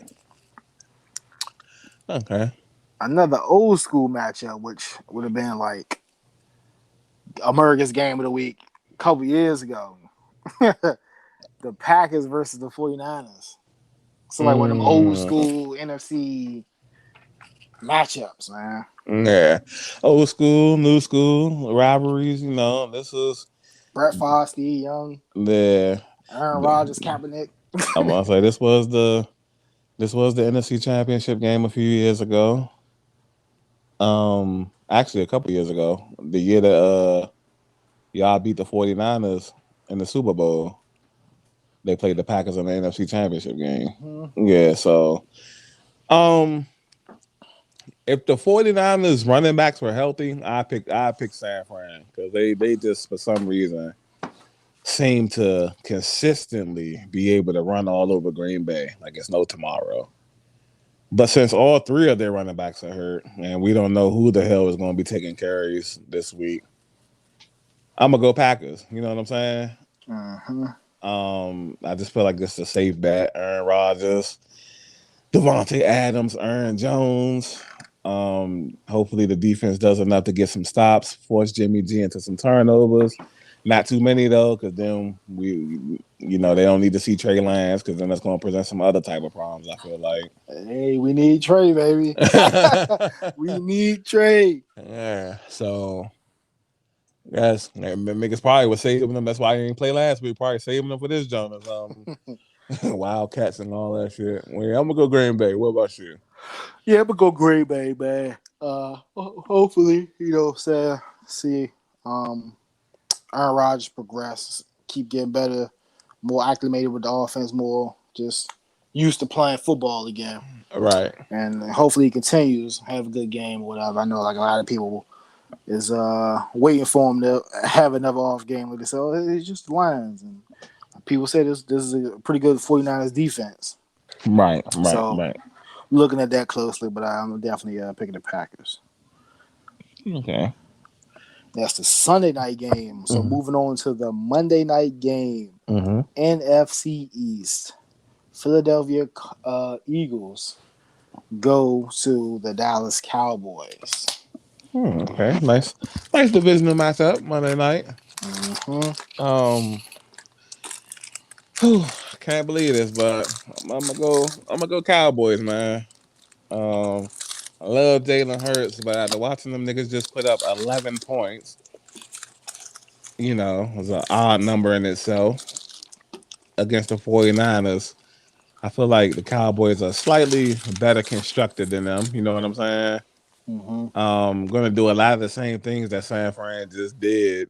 Okay. Another old school matchup, which would have been like America's game of the week a couple years ago. The Packers versus the 49ers. So like one of them old Mm. school NFC matchups, man. Yeah. Old school, new school rivalries. This is Brett Favre, Steve Young, the. Aaron Rodgers, Kaepernick. I'm gonna say this was the NFC Championship game a few years ago. Actually, a couple years ago, the year that y'all beat the 49ers in the Super Bowl. They played the Packers in the NFC Championship game. Mm-hmm. Yeah, so um if the 49ers running backs were healthy, I pick San Fran because they just for some reason seem to consistently be able to run all over Green Bay like it's no tomorrow. But since all 3 of their running backs are hurt, and we don't know who the hell is going to be taking carries this week, I'm gonna go Packers. You know what I'm saying? Mm-hmm. I just feel like this is a safe bet. Aaron Rodgers, Devontae Adams, Aaron Jones. Hopefully the defense does enough to get some stops, force Jimmy G into some turnovers. Not too many though, because then they don't need to see Trey Lance, because then that's going to present some other type of problems. I feel like. Hey, we need Trey, baby. We need Trey. Yeah. So yes, niggas probably was saving them. That's why he didn't play last week. Probably saving them for this Jonas. Wildcats and all that shit. Well, yeah, I'm gonna go Green Bay. What about you? Yeah, but go Green Bay, man. Hopefully, see Aaron Rodgers progress, keep getting better, more acclimated with the offense, more just used to playing football again. Right. And hopefully he continues, have a good game or whatever. I know like a lot of people is waiting for him to have another off game like this. So it's just the Lions. And people say this is a pretty good 49ers defense. Right. Right. So Right. looking at that closely, but I'm definitely picking the Packers. Okay. That's the Sunday night game. So Mm-hmm. moving on to the Monday night game. Mm-hmm. NFC East. Philadelphia Eagles go to the Dallas Cowboys. Okay. Nice divisional matchup Monday night. Mm-hmm. Um, Whew, can't believe this, but I'm gonna go. I'm gonna go Cowboys, man. Um, I love Jalen Hurts, but after watching them niggas just put up 11 points, it was an odd number in itself against the 49ers. I feel like the Cowboys are slightly better constructed than them. You know what I'm saying? Mm-hmm. Going to do a lot of the same things that San Fran just did,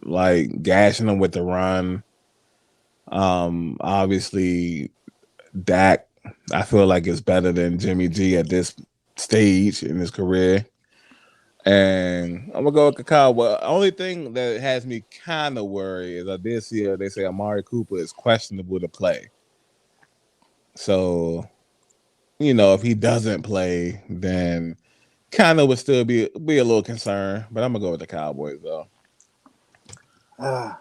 like gashing them with the run. Obviously, Dak, I feel like it's better than Jimmy G at this stage in his career. And I'm gonna go with the Cowboys. Only thing that has me kind of worried is I did see they say Amari Cooper is questionable to play. So if he doesn't play, then kind of would still be a little concerned. But I'm gonna go with the Cowboys though. Uh,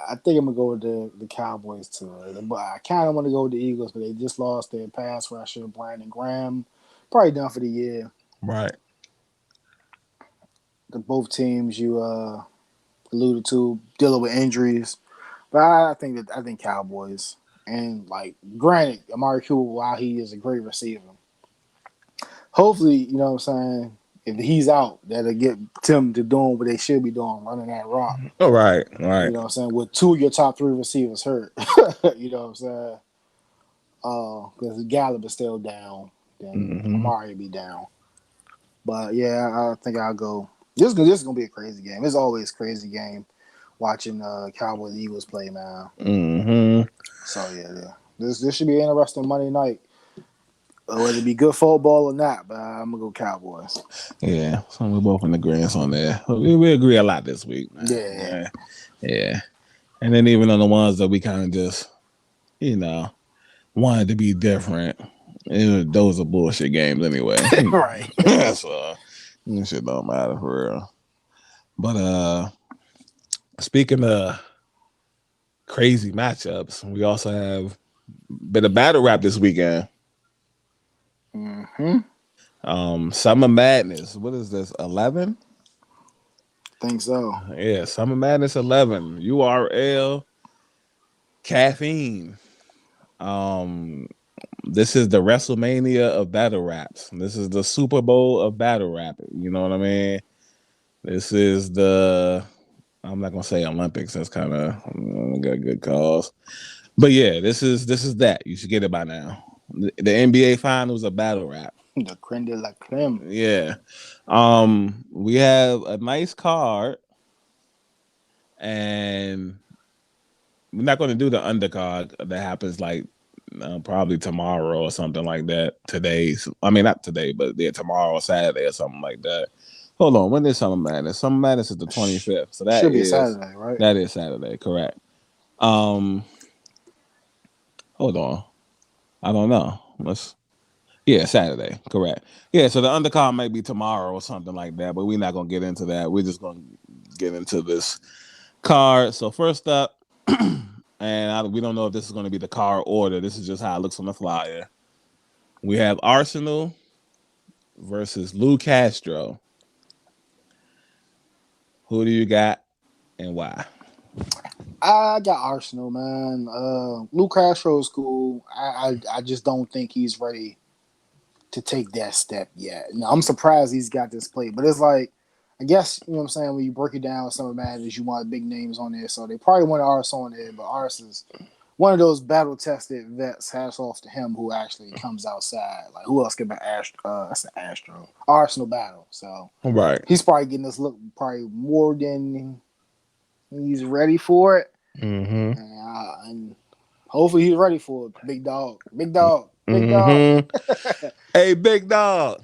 I think I'm gonna go with the Cowboys too. But I kind of want to go with the Eagles, but they just lost their pass rusher Brandon Graham, probably done for the year. Right. The both teams you alluded to dealing with injuries, but I think Cowboys. And like, granted, Amari Cooper, while he is a great receiver, hopefully, you know what I'm saying, if he's out, that'll get Tim to doing what they should be doing, running that rock. All right. All You right. know what I'm saying? With two of your top three receivers hurt. You know what I'm saying? Because Gallup is still down, then Mm-hmm. Amari be down. But yeah, I think I'll go. This is gonna be a crazy game. It's always a crazy game watching Cowboys Eagles play, man. Mm-hmm. So yeah. This should be an interesting Monday night. Whether it be good football or not, but I'm gonna go Cowboys. Yeah. So we're both in agreement on there. We agree a lot this week, man. Yeah. Yeah. Yeah. And then even on the ones that we kind of just, you know, wanted to be different. Those are bullshit games anyway. Right. So this shit don't matter for real. But speaking of crazy matchups, we also have been a battle rap this weekend. Mm-hmm. Summer Madness. What is this? 11? Think so. Yeah, Summer Madness 11. URL caffeine. Um, this is the WrestleMania of battle raps. This is the Super Bowl of battle rap. You know what I mean? This is the I'm not gonna say Olympics. That's kind of got good cause. But yeah, this is that. You should get it by now. The NBA Finals of battle rap. The creme de la creme. Yeah. We have a nice card, and we're not going to do the undercard that happens like probably tomorrow or something like that. I mean, not today, but yeah, tomorrow or Saturday or something like that. Hold on, when is Summer Madness? Summer Madness is the 25th, so Should be a Saturday, right? that is Saturday, correct? Um, hold on, I don't know. Yeah, Saturday, correct. Yeah, so the undercard might be tomorrow or something like that, but we're not gonna get into that. We're just gonna get into this card. So first up, we don't know if this is going to be the card order. This is just how it looks on the flyer. We have Arsenal versus Lou Castro. Who do you got and why? I got Arsenal, man. Luke Castro is cool. I just don't think he's ready to take that step yet. Now, I'm surprised he's got this play, but it's like, I guess, you know what I'm saying, when you break it down with some of the managers, you want big names on there, so they probably want Ars on there, but Ars is one of those battle tested vets. Hats off to him who actually comes outside. Like, who else can be that's an Astro Arsenal battle? So Right. he's probably getting this look probably more than he's ready for it, Mm-hmm. and hopefully he's ready for it. Big dog, big dog, big dog. Mm-hmm. Hey, big dog.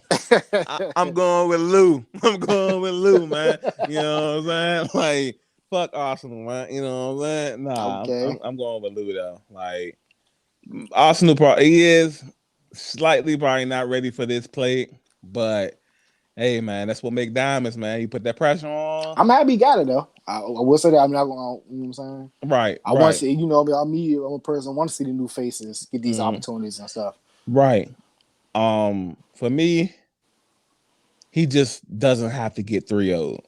I'm going with Lou. I'm going with Lou, man. You know what I'm saying? Like, fuck Arsenal, man. You know what I'm saying? Nah, Okay. I'm going with Lou though. Like, Arsenal, probably he is slightly probably not ready for this plate, but hey, man, that's what make diamonds, man. You put that pressure on. I'm happy he got it though. I will say that I'm not going. You know what I'm saying? Right, I want to right, see. You know, I'm a person. I want to see the new faces get these mm, opportunities and stuff. right. For me, he just doesn't have to get 3-0.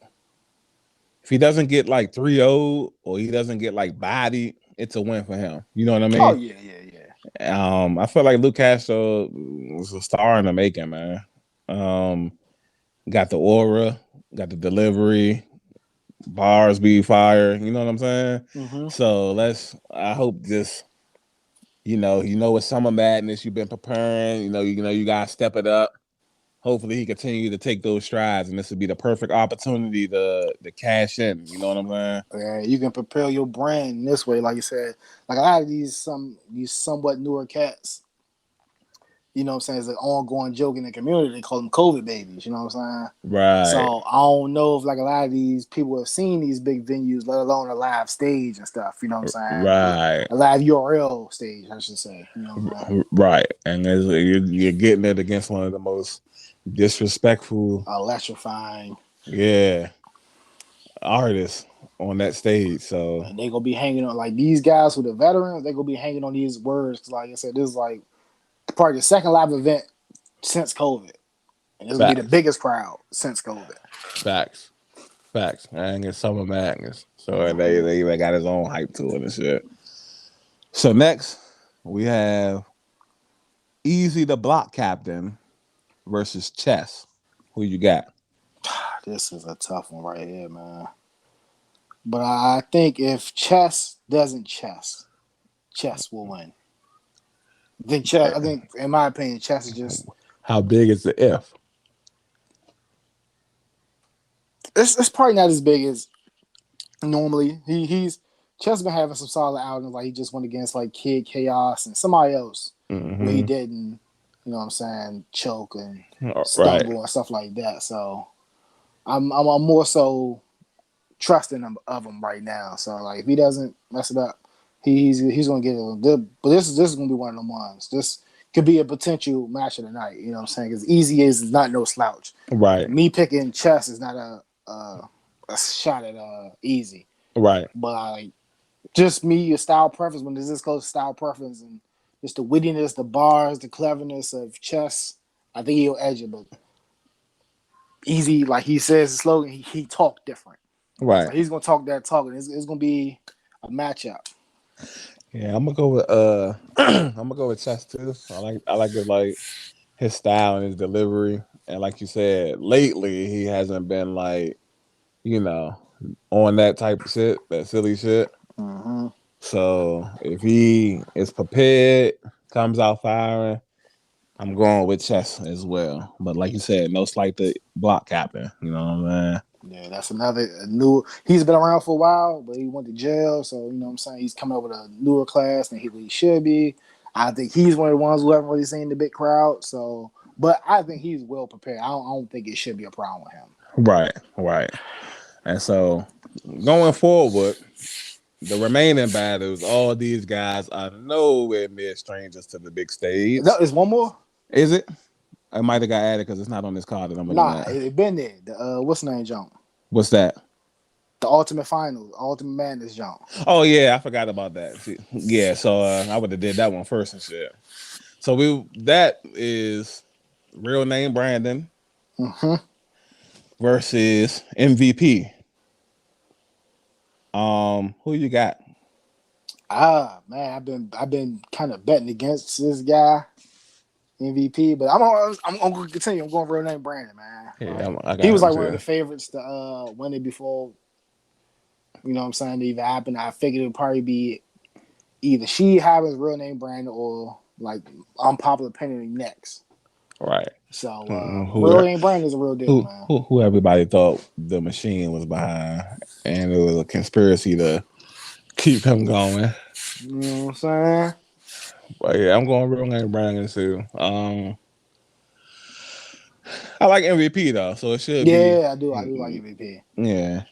If he doesn't get like 3-0 or he doesn't get like bodied, it's a win for him. You know what I Oh mean? yeah, yeah, yeah. I feel like Luke Castro was a star in the making, man. Um, got the aura, got the delivery, bars be fire. You know what I'm saying? Mm-hmm. So I hope this. With Summer Madness, you've been preparing. You gotta step it up. Hopefully, he continue to take those strides, and this would be the perfect opportunity to cash in. You know what I'm saying? Yeah, you can propel your brand this way, like you said. Like a lot of these somewhat newer cats, you know what I'm saying, it's an ongoing joke in the community. They call them COVID babies, you know what I'm saying? Right, So I don't know if like a lot of these people have seen these big venues, let alone a live stage and stuff, you know what I'm saying? right, A live URL stage, I should say. You know what I'm saying? right. And you're getting it against one of the most disrespectful, Electrifying. yeah, artists on that stage. So And they gonna be hanging on like these guys who the veterans, they gonna be hanging on these words. 'Cause like I said, this is like probably the second live event since COVID. And this will be the facts, biggest crowd since COVID. facts, facts. And it's Summer Madness. So Mm-hmm. they even got his own hype to it and shit. So next we have Easy the Block Captain versus Chess. Who you got? This is a tough one right here, man. But I think if chess will win. Then chess, I think, in my opinion, chess is just How big is the if? it's probably not as big as normally. He's chess been having some solid outings. Like he just went against like Kid Chaos and somebody else where he Mm-hmm. didn't, you know what I'm saying, choke and Right, stumble and stuff like that. So I'm more so trusting him of him right now. So like if he doesn't mess it up, he's gonna get it good. But this is gonna be one of them ones. This could be a potential match of the night. You know what I'm saying? Because Easy is not no slouch. right, Me picking chess is not a shot at Easy. right, But like just me, your style preference when this close to style preference and just the wittiness, the bars, the cleverness of chess. I think he'll edge it, but Easy, like he says the slogan, he talk different. So right. he's gonna talk that talk, and it's gonna be a matchup. Yeah, I'm gonna go with I'm gonna go with Chess too. I like his style and his delivery. And like you said, lately he hasn't been like, you know, on that type of shit, that silly shit. Mm-hmm. So if he is prepared, comes out firing, I'm going with Chess as well. But like you said, no slight to block captain. You know what I'm saying? Yeah, that's another new. He's been around for a while, but he went to jail, so you know what I'm saying. He's coming up with a newer class than he should be. I think he's one of the ones who haven't really seen the big crowd. So, but I think he's well prepared. I don't think it should be a problem with him. Right, right. And so going forward, the remaining battles, all these guys are nowhere near strangers to the big stage. Is one more? Is it? I might have got added because it's not on this card that I'm looking Nah, at. it been there. The what's the name, John? What's that? The Ultimate Finals, Ultimate Madness, John. Oh yeah, I forgot about that. See, yeah, so I would have did that one first and shit. So that is real name Brandon Mm-hmm. versus MVP. Who you got? Ah man, I've been kind of betting against this guy MVP, but I'm gonna continue. I'm going real name Brandon, man. Yeah, Like I he got was him like one of too. the favorites to win it before. You know what I'm saying? To even happen. I figured it would probably be either she have his real name Brandon or like unpopular opinion next. Right. So real Who name Brandon is a real deal, who man. who everybody thought the machine was behind, and it was a conspiracy to keep him going. You know what I'm saying? But yeah, I'm going real name Brandon too. I like MVP though, so it should be. Yeah, I do. I do like MVP Yeah,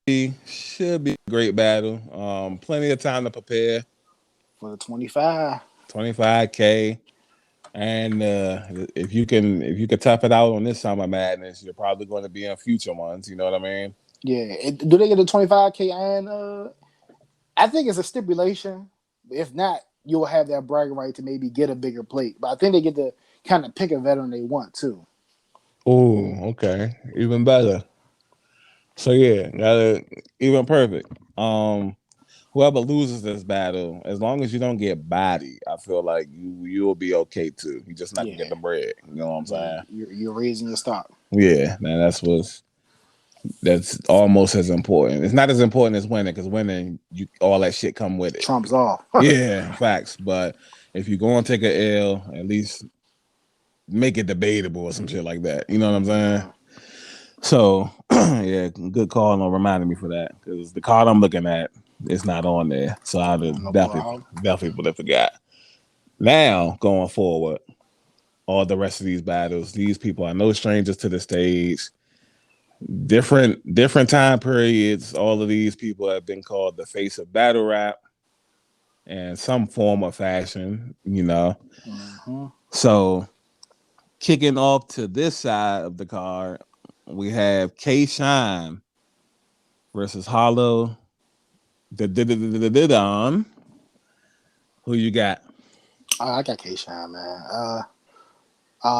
it should be a great battle. Plenty of time to prepare. for the 25. 25K, and if you can tough it out on this Summer Madness, you're probably going to be in future ones. You know what I mean? Yeah, do they get a 25K and I think it's a stipulation. If not, you'll have that bragging right to maybe get a bigger plate. But I think they get to kind of pick a veteran they want too. Oh, okay, even better. So yeah, got it even perfect. whoever loses this battle, as long as you don't get bodied, I feel like you'll be okay too. You're just not gonna get Yeah, the bread. You know what I'm yeah, saying? you're raising your stock. Yeah, man, that's almost as important. It's not as important as winning because winning, you all that shit come with it. Trumps all. Yeah, facts. But if you go and take a L, at least make it debatable or some shit like that. You know what I'm saying? Mhm. So yeah, good call on reminding me for that because the card I'm looking at is not on there. So I'd have No definitely problem. definitely would have forgot. Now going forward, all the rest of these battles, these people are no strangers to the stage. Different time periods. All of these people have been called the face of battle rap in some form or fashion. Hmm. So kicking off to this side of the card, we have K Shine versus Hollow. The Who you got? I got K Shine, man.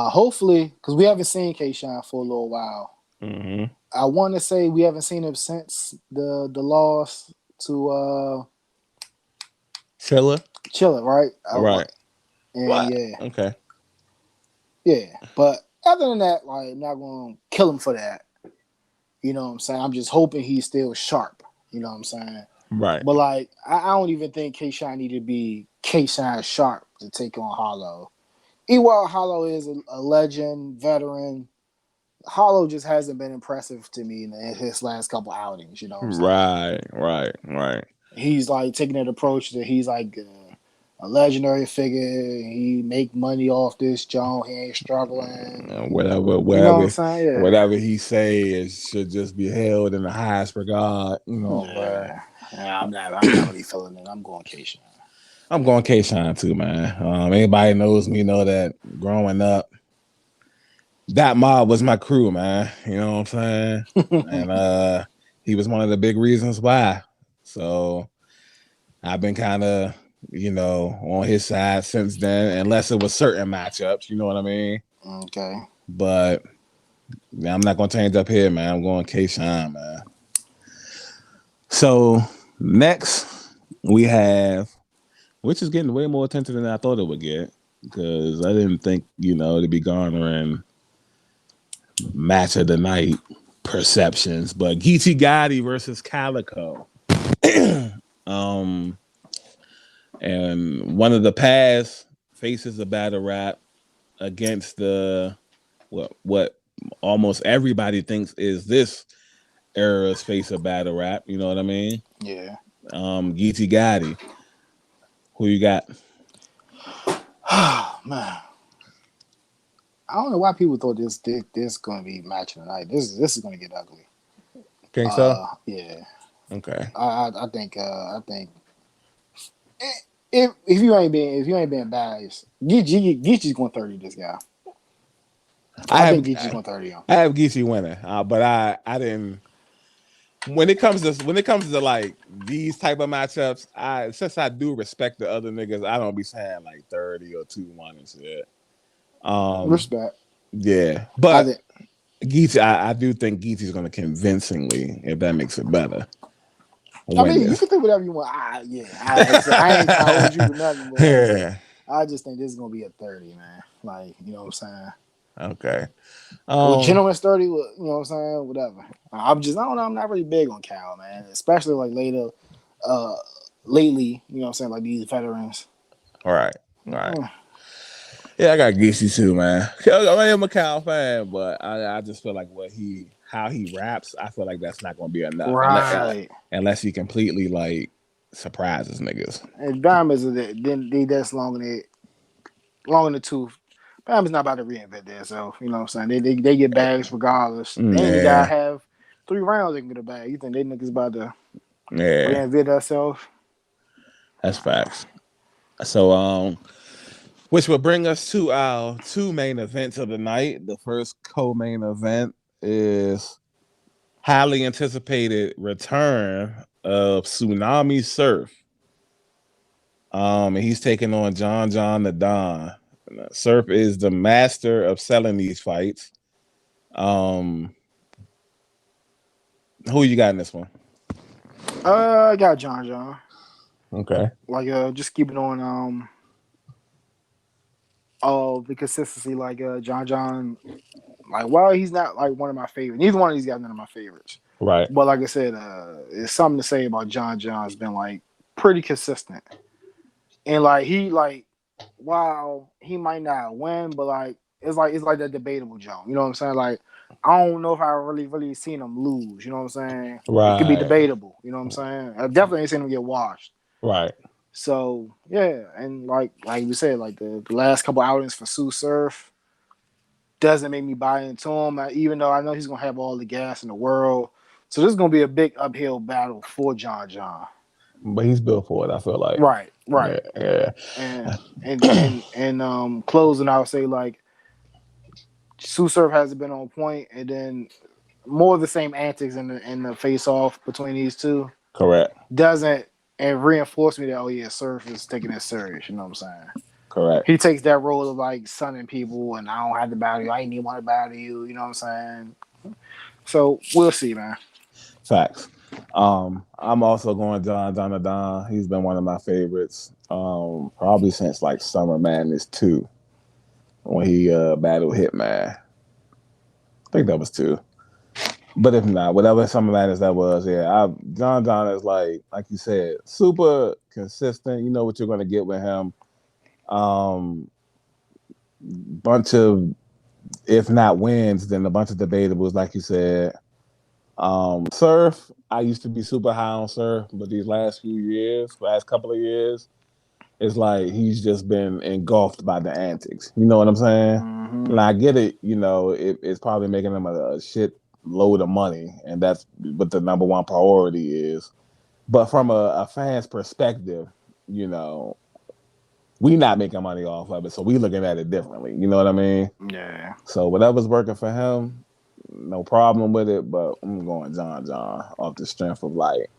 Hopefully, because we haven't seen K Shine for a little while. Mm-hmm. I want to say we haven't seen him since the loss to Chiller. Chiller, right? All right. And What? yeah, Okay. yeah. But other than that, like, I'm not gonna kill him for that. You know what I'm saying? I'm just hoping he's still sharp. You know what I'm saying? Right. But like, I don't even think K Shine need to be K Shine sharp to take on Hollow. Ewald Hollow is a legend, veteran. Hollow just hasn't been impressive to me in his last couple outings. You know what I'm saying? Right. Right. Right. He's like taking that approach that he's like a legendary figure. He make money off this Joan. He ain't struggling. Whatever, You know what I'm whatever, saying? whatever he say is should just be held in the highest regard. You know what I'm saying? Yeah. Yeah. I'm not really feeling it. I'm going K Shine. I'm going K Shine too, man. Anybody knows me know that growing up, that mob was my crew, man. You know what I'm saying? And he was one of the big reasons why. So I've been kind of, on his side since then, unless it was certain matchups, you know what I mean? Okay. But yeah, I'm not gonna change up here, man. I'm going K Shine, man. So next we have, which is getting way more attention than I thought it would get, because I didn't think, to be garnering match of the night perceptions, but Geechee Gotti versus Calico. um, and one of the past faces of battle rap against the what almost everybody thinks is this era's face of battle rap. You know what I mean? Yeah. Geechee Gotti. Who you got? Man. I don't know why people thought this going to be match of the night. This is going to get ugly. Think so? Yeah. Okay. I think if you ain't being biased, Geechee's going 30 this guy. I I have think Geechee's going 30 him. I have Geechee winning, but I didn't. When it comes to like these type of matchups, since I do respect the other niggas, I don't be saying like 30 or 2-1 and shit. Um, Respect. yeah, I but think. Geechee, I do think Geechee's going to convincingly, if that makes it better, I win mean, you this. can think whatever you want. Yeah. I ain't trying to hold you to nothing, but Yeah. I just think this is gonna be a 30, man. Like, you know what I'm saying? Okay. With Um. gentleman's 30, you know what I'm saying? Whatever. I don't know. I'm not really big on Cal, man. Especially like uh, lately. You know what I'm saying? Like these veterans. All right. All right. Mm. Yeah, I got Geechee too, man. I am a Cal fan, but I just feel like how he raps, I feel like that's not going to be enough Right. unless he completely like surprises niggas. And Diamonds are then they that's long in the tooth. Diamonds not about to reinvent themselves. You know what I'm saying? They get bags regardless. They ain't even gotta Yeah, have 3 rounds. They can get a bag. You think they niggas about to yeah, reinvent themselves? that's facts. So, which will bring us to our two main events of the night. The first co-main event is highly anticipated return of Tsunami Surf. And he's taking on John the Don. Surf is the master of selling these fights. Um, who you got in this one? I got John. Okay. Like just keeping on all the consistency. Like John, like while he's not like one of my favorites, neither one of these guys none of my favorites. Right. But like I said, it's something to say about John. John's been like pretty consistent, and like he like while he might not win, but like it's like that debatable John. You know what I'm saying? Like I don't know if I really seen him lose. You know what I'm saying? It could be Right. debatable. You know what I'm saying? I definitely ain't seen him get washed. Right. So yeah, and like we said, like the last couple outings for Sue Surf doesn't make me buy into him, even though I know he's gonna have all the gas in the world. So this is gonna be a big uphill battle for John. But he's built for it, I feel like. Right, Yeah. right. Yeah. And closing, I would say like Sue Surf hasn't been on point, and then more of the same antics in the face off between these two Correct. doesn't and reinforce me that oh yeah, Surf is taking it serious. You know what I'm saying? Correct. He takes that role of like sunning people, and I don't have to battle you. I ain't even want to battle you. You know what I'm saying? So we'll see, man. Facts. I'm also going John Don. He's been one of my favorites. Probably since like Summer Madness 2 when he battled Hitman. I think that was 2. But if not, whatever Summer Madness that was, yeah, John is like you said, super consistent. You know what you're gonna get with him. Um, bunch of if not wins, then a bunch of debatables, like you said. Surf, I used to be super high on Surf, but these last couple of years, it's like he's just been engulfed by the antics. You know what I'm saying? Mm-hmm. And I get it. You know, it's probably making him a shit load of money, and that's what the number one priority is. But from a fan's perspective, you know, we not making money off of it, so we looking at it differently. You know what I mean? Yeah, So whatever's working for him, no problem with it. But I'm going John off the strength of like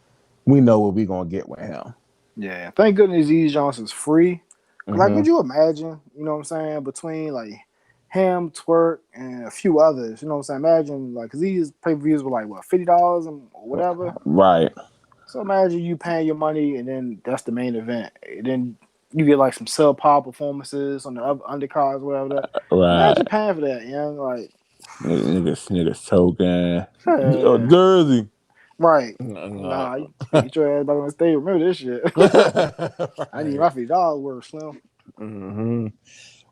we know what we gonna get with him. yeah. Thank goodness these Johnson's free. Cause like, Mm-hmm. could you imagine? You know what I'm saying? Between like him, Twerk, and a few others. You know what I'm saying? Imagine like, cause these pay per views were like what $50 and whatever. Right, So imagine you paying your money, and then that's the main event. And then you get like some subpar performances on the undercards, whatever. That. right. Imagine paying for that, young. Like, Niggas choking. Oh, yeah, Jersey. right. Uh, Nah, you get your ass back on the stage. Remember this shit. I need right. my $50 worth, Slim. Hmm.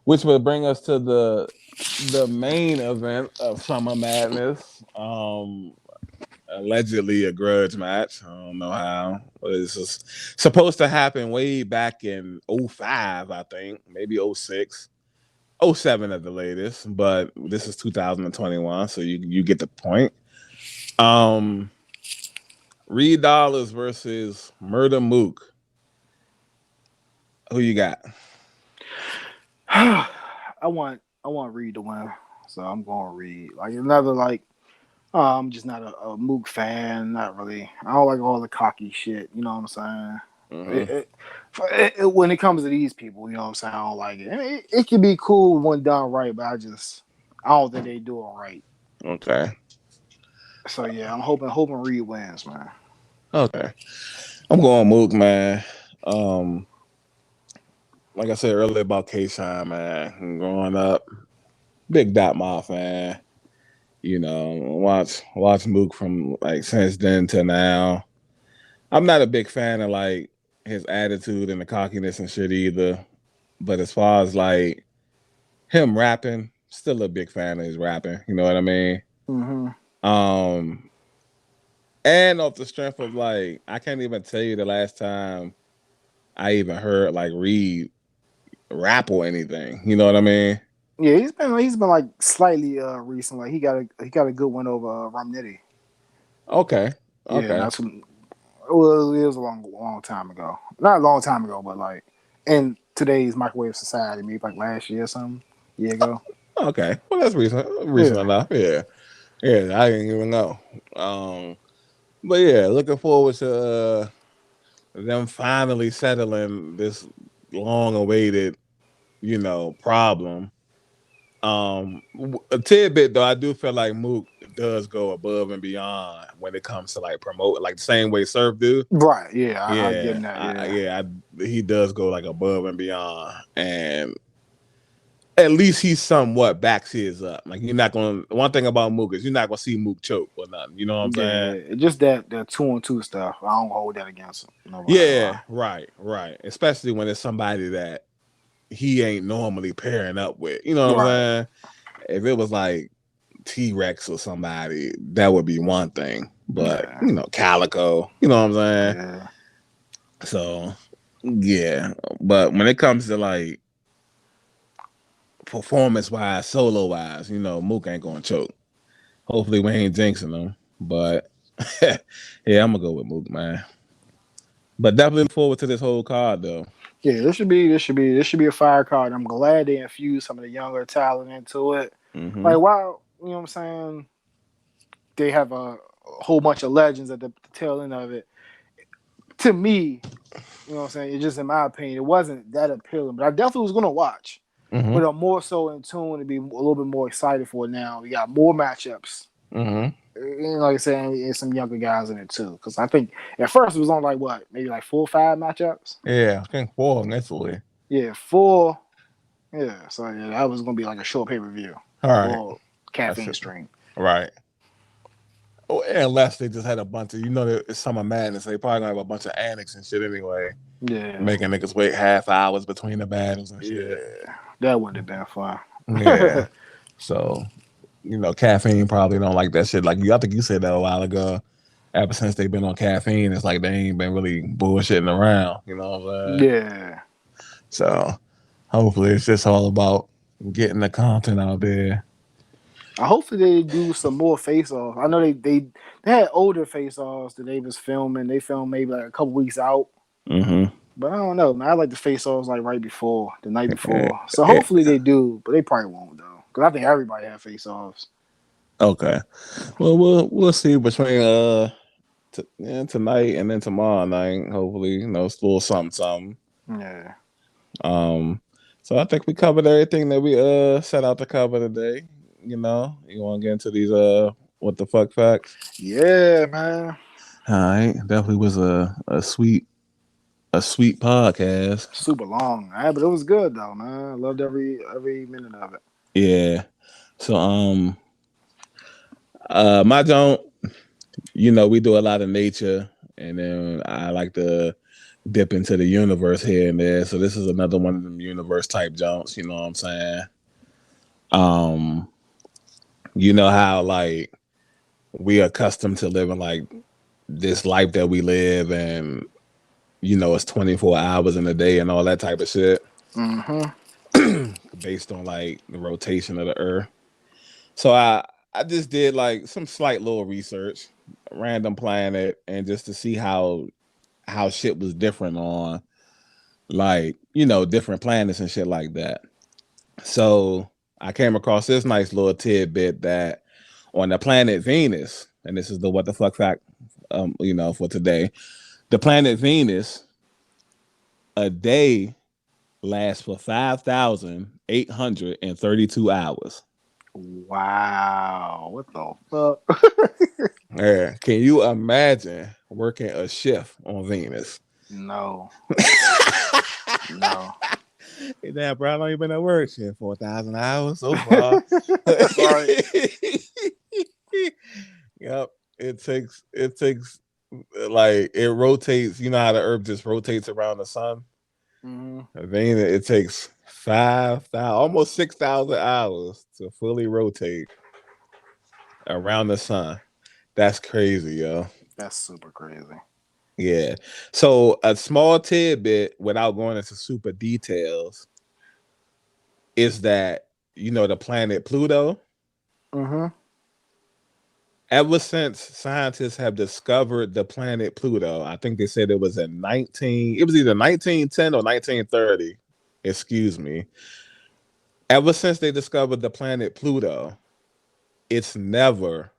Which would bring us to the main event of Summer Madness. Allegedly a grudge match. I don't know how. But this is supposed to happen way back in '05, I think, maybe '06. '07 at the latest, but this is 2021, so you get the point. Um, Reed Dollars versus Murder Mook. Who you got? I want Reed to win, so I'm going Reed. Like another like. I'm just not a Mook fan. Not really. I don't like all the cocky shit. You know what I'm saying? Mm-hmm. When it comes to these people, you know what I'm saying? I don't like it. I mean, it can be cool when done right, but I don't think they do it right. Okay. So yeah, I'm hoping Reed wins, man. Okay. I'm going Mook, man. Um, like I said earlier about K-Shine, man. Growing up, big Dot Mob fan. You know, watch Mook from like since then to now. I'm not a big fan of like his attitude and the cockiness and shit either. But as far as like him rapping, still a big fan of his rapping. You know what I mean? Mm-hmm. Um, and off the strength of like, I can't even tell you the last time I even heard like Reed rap or anything. You know what I mean? Yeah, he's been like slightly recent. Like he got a good win over Rum Nitty. Okay, Yeah, okay, not too. Well, it was a long time ago. Not a long time ago, but like in today's microwave society, maybe like last year or something, year ago. okay. Well, that's recent, recent Yeah. enough. Yeah, yeah. I didn't even know. Um, but yeah, looking forward to them finally settling this long-awaited, you know, problem. A tidbit though, I do feel like Mook does go above and beyond when it comes to like promote, like the same way Surf do. Right. Yeah, I get Yeah, that. Yeah. he does go like above and beyond, and at least he somewhat backs his up. Like you're not going. One thing about Mook is you're not going to see Mook choke or nothing. You know what I'm saying? Yeah, just that 2-on-2 stuff. I don't hold that against him. Nobody lie. Yeah, right. Especially when it's somebody that he ain't normally pairing up with. You know what I'm Right. saying? If it was like T-Rex or somebody, that would be one thing. But Yeah. you know, Calico. You know what I'm saying? Yeah. So yeah, but when it comes to like performance wise, solo wise, you know, Mook ain't gonna choke. Hopefully, we ain't jinxing him. But yeah, I'm gonna go with Mook, man. But definitely look forward to this whole card, though. Yeah, this should be a fire card. I'm glad they infused some of the younger talent into it. Mm-hmm. Like, wow, you know what I'm saying? They have a whole bunch of legends at the tail end of it. To me, you know what I'm saying? It's just in my opinion, it wasn't that appealing, but I definitely was gonna watch. Mm-hmm. But I'm more so in tune to be a little bit more excited for it now. We got more matchups. Mm-hmm. And like I said, and some younger guys in it too. Because I think at first it was on like what, maybe like 4 or 5 matchups. Yeah, I think four initially. Yeah, 4. Yeah, so yeah, that was gonna be like a short pay per view All right. or I caffeine see. stream. Right. Oh, unless they just had a bunch of, you know, it's Summer Madness. They probably gonna have a bunch of annex and shit anyway, Yeah, making niggas wait half hours between the battles and shit. yeah, that wouldn't have been fun. Yeah. So, you know, caffeine probably don't like that shit. Like I think you said that a while ago. Ever since they've been on caffeine, it's like they ain't been really bullshitting around. You know what I'm saying? Yeah, So hopefully it's just all about getting the content out there. hopefully they do some more face offs. I know they had older face offs that they was filming. They filmed maybe like a couple weeks out. Mm-hmm. But I don't know, man. I like the face offs like right before, the night Yeah. before. So Yeah. hopefully they do, but they probably won't though. Because I think everybody had face offs. Okay. Well, we'll see between tonight and then tomorrow night. Hopefully, you know, it's a little something. Yeah. Um, so I think we covered everything that we set out to cover today. You know, you want to get into these what the fuck facts? Yeah, man. All right, definitely was a sweet podcast. Super long, man. But it was good though, man. I loved every minute of it. Yeah. So my don't, you know, we do a lot of nature, and then I like to dip into the universe here and there. So this is another one of them universe type jumps. You know what I'm saying? Um, you know how like we are accustomed to living like this life that we live, and you know it's 24 hours in a day and all that type of shit, Mm-hmm. based on like the rotation of the Earth. So I just did like some slight little research, random planet, and just to see how shit was different on like, you know, different planets and shit like that. So I came across this nice little tidbit that on the planet Venus, and this is the what the fuck fact, you know, for today. The planet Venus, a day lasts for 5,832 hours. Wow. What the fuck? Yeah. Can you imagine working a shift on Venus? No. No. Hey, damn, bro, I don't even been at work. Shit, 4,000 hours so far. Right. Yep. It takes like it rotates. You know how the Earth just rotates around the sun? Mm-hmm. I mean, it takes 5,000, almost 6,000 hours to fully rotate around the sun. That's crazy, yo. That's super crazy. Yeah. So a small tidbit without going into super details is that you know the planet Pluto. Mm-hmm. Ever since scientists have discovered the planet Pluto, I think they said it was in 19, it was either 1910 or 1930, excuse me. Ever since they discovered the planet Pluto, it's never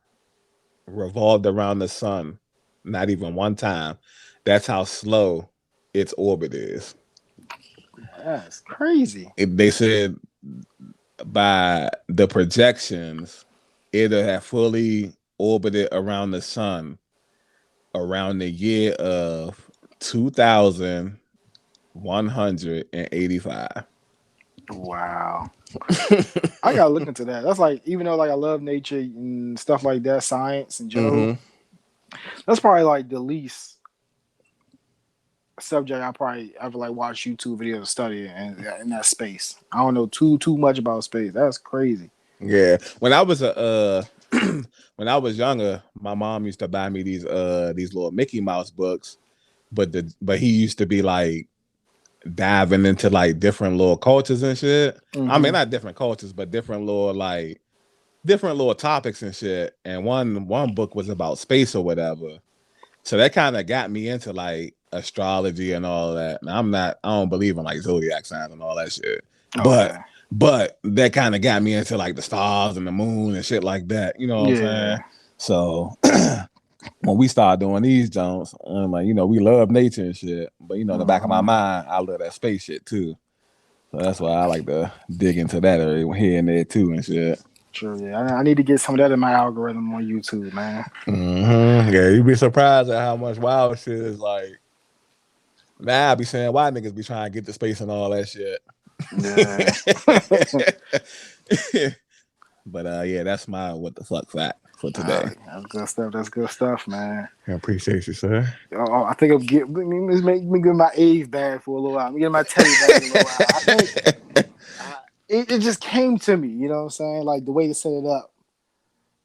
revolved around the sun, not even one time. That's how slow its orbit is. That's crazy. They said by the projections, it'll have fully orbited around the sun around the year of 2185. Wow. I gotta look into that. That's like, even though like I love nature and stuff like that, science and Joe, Mm-hmm. that's probably like the least subject I probably ever like watch YouTube videos study in that space. I don't know too much about space. That's crazy. Yeah. When I was a when I was younger, my mom used to buy me these little Mickey Mouse books, but he used to be like diving into like different little cultures and shit. I mean, Mm-hmm. not different cultures, but different little topics and shit. And one book was about space or whatever. So that kind of got me into like astrology and all that. Now I don't believe in like zodiac signs and all that shit. But Okay. but that kind of got me into like the stars and the moon and shit like that. You know what I'm saying? Yeah. So when we start doing these jumps, I'm like, we love nature and shit. But in the back of my Mm-hmm. mind, I love that space shit too. So that's why I like to dig into that area here and there too and shit. True. Yeah. I need to get some of that in my algorithm on YouTube, man. Yeah, you'd be surprised at how much wild shit is like. Now I be saying why niggas be trying to get to space and all that shit. Yeah. But yeah, that's my what the fuck fact for today. That's good stuff. That's good stuff, man. I appreciate you, sir. I think I'm get me get my A's bag for a little while. I'm getting my Teddy bag a little while. I think it just came to me. You know what I'm saying? Like the way to set it up.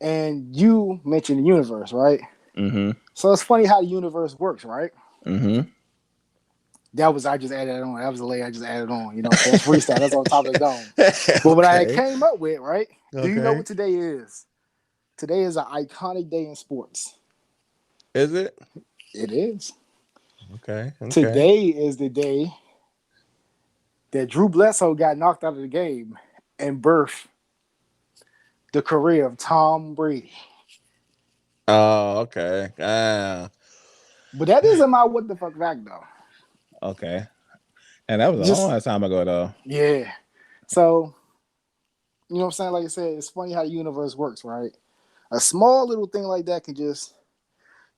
And you mentioned the universe, right? Mm-hmm. So it's funny how the universe works, right? Mm-hmm. That was I just added on. That was a lay I just added on. You know, so that's freestyle. That's on top of the dome. But what I Okay. came up with, right? Do you know Okay. what today is? Today is an iconic day in sports. Is it? It is. Okay. Okay. Today is the day that Drew Bledsoe got knocked out of the game and birthed the career of Tom Brady. Oh, okay. But that isn't my what the fuck fact though. Okay. And that was a Just long time ago though. yeah. So you know what I'm saying? Like I said, it's funny how the universe works, right? A small little thing like that can just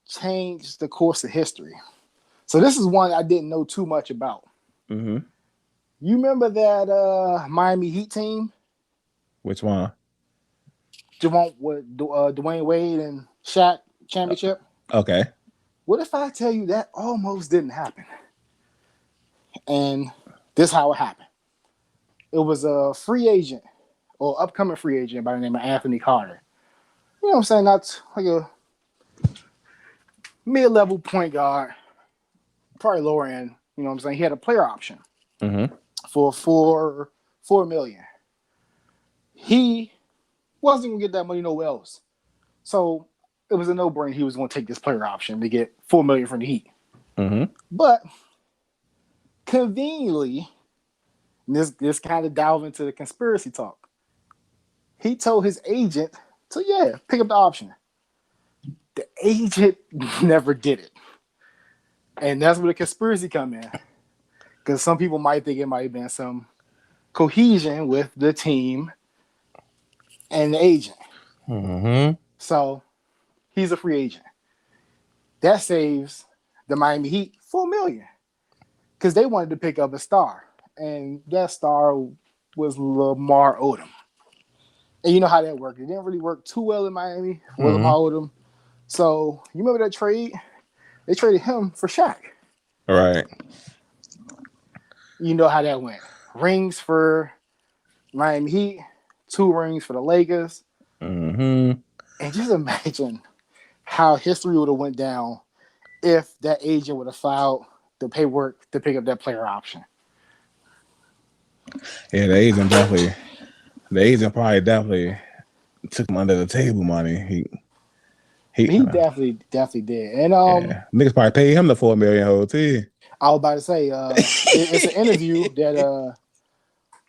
change the course of history. So this is one I didn't know too much about. Mm-hmm. You remember that Miami Heat team? Which one? Dwayne Wade and Shaq championship? Okay. What if I tell you that almost didn't happen? And this is how it happened. It was a free agent or upcoming free agent by the name of Anthony Carter. You know what I'm saying? Not like a mid-level point guard, probably lower end. You know what I'm saying? He had a player option Mm-hmm. for four million. He wasn't gonna get that money nowhere else. So it was a no-brainer he was gonna take this player option to get 4 million from the Heat. Mm-hmm. But conveniently, this kind of delve into the conspiracy talk. He told his agent to pick up the option. The agent never did it. And that's where the conspiracy come in. Because some people might think it might have been some cohesion with the team and the agent. Mm-hmm. So he's a free agent. That saves the Miami Heat 4 million. Because they wanted to pick up a star. And that star was Lamar Odom. And you know how that worked. It didn't really work too well in Miami with Mm-hmm. Lamar Odom. So you remember that trade? They traded him for Shaq. All right. You know how that went. Rings for Miami Heat, 2 rings for the Lakers. Mm-hmm. And just imagine how history would have went down if that agent would have filed the paperwork to pick up that player option. Yeah, the agent probably definitely took him under the table money. He He definitely did. And yeah. Niggas probably paid him the 4 million whole too. I was about to say, it's an interview that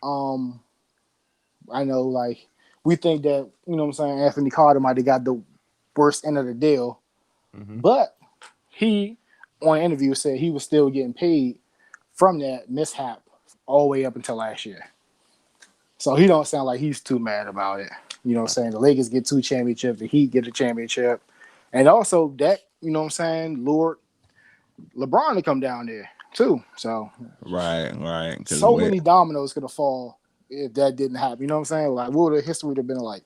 I know like we think that, you know what I'm saying, Anthony Carter might have got the worst end of the deal. Mm-hmm. But he on an interview said he was still getting paid from that mishap all the way up until last year. So he don't sound like he's too mad about it. You know what I'm saying? The Lakers get 2 championships, the Heat get a championship. And also that, you know what I'm saying, lured LeBron to come down there too. So right. Because so many dominoes could have fall if that didn't happen. You know what I'm saying? Like what would the history have been like?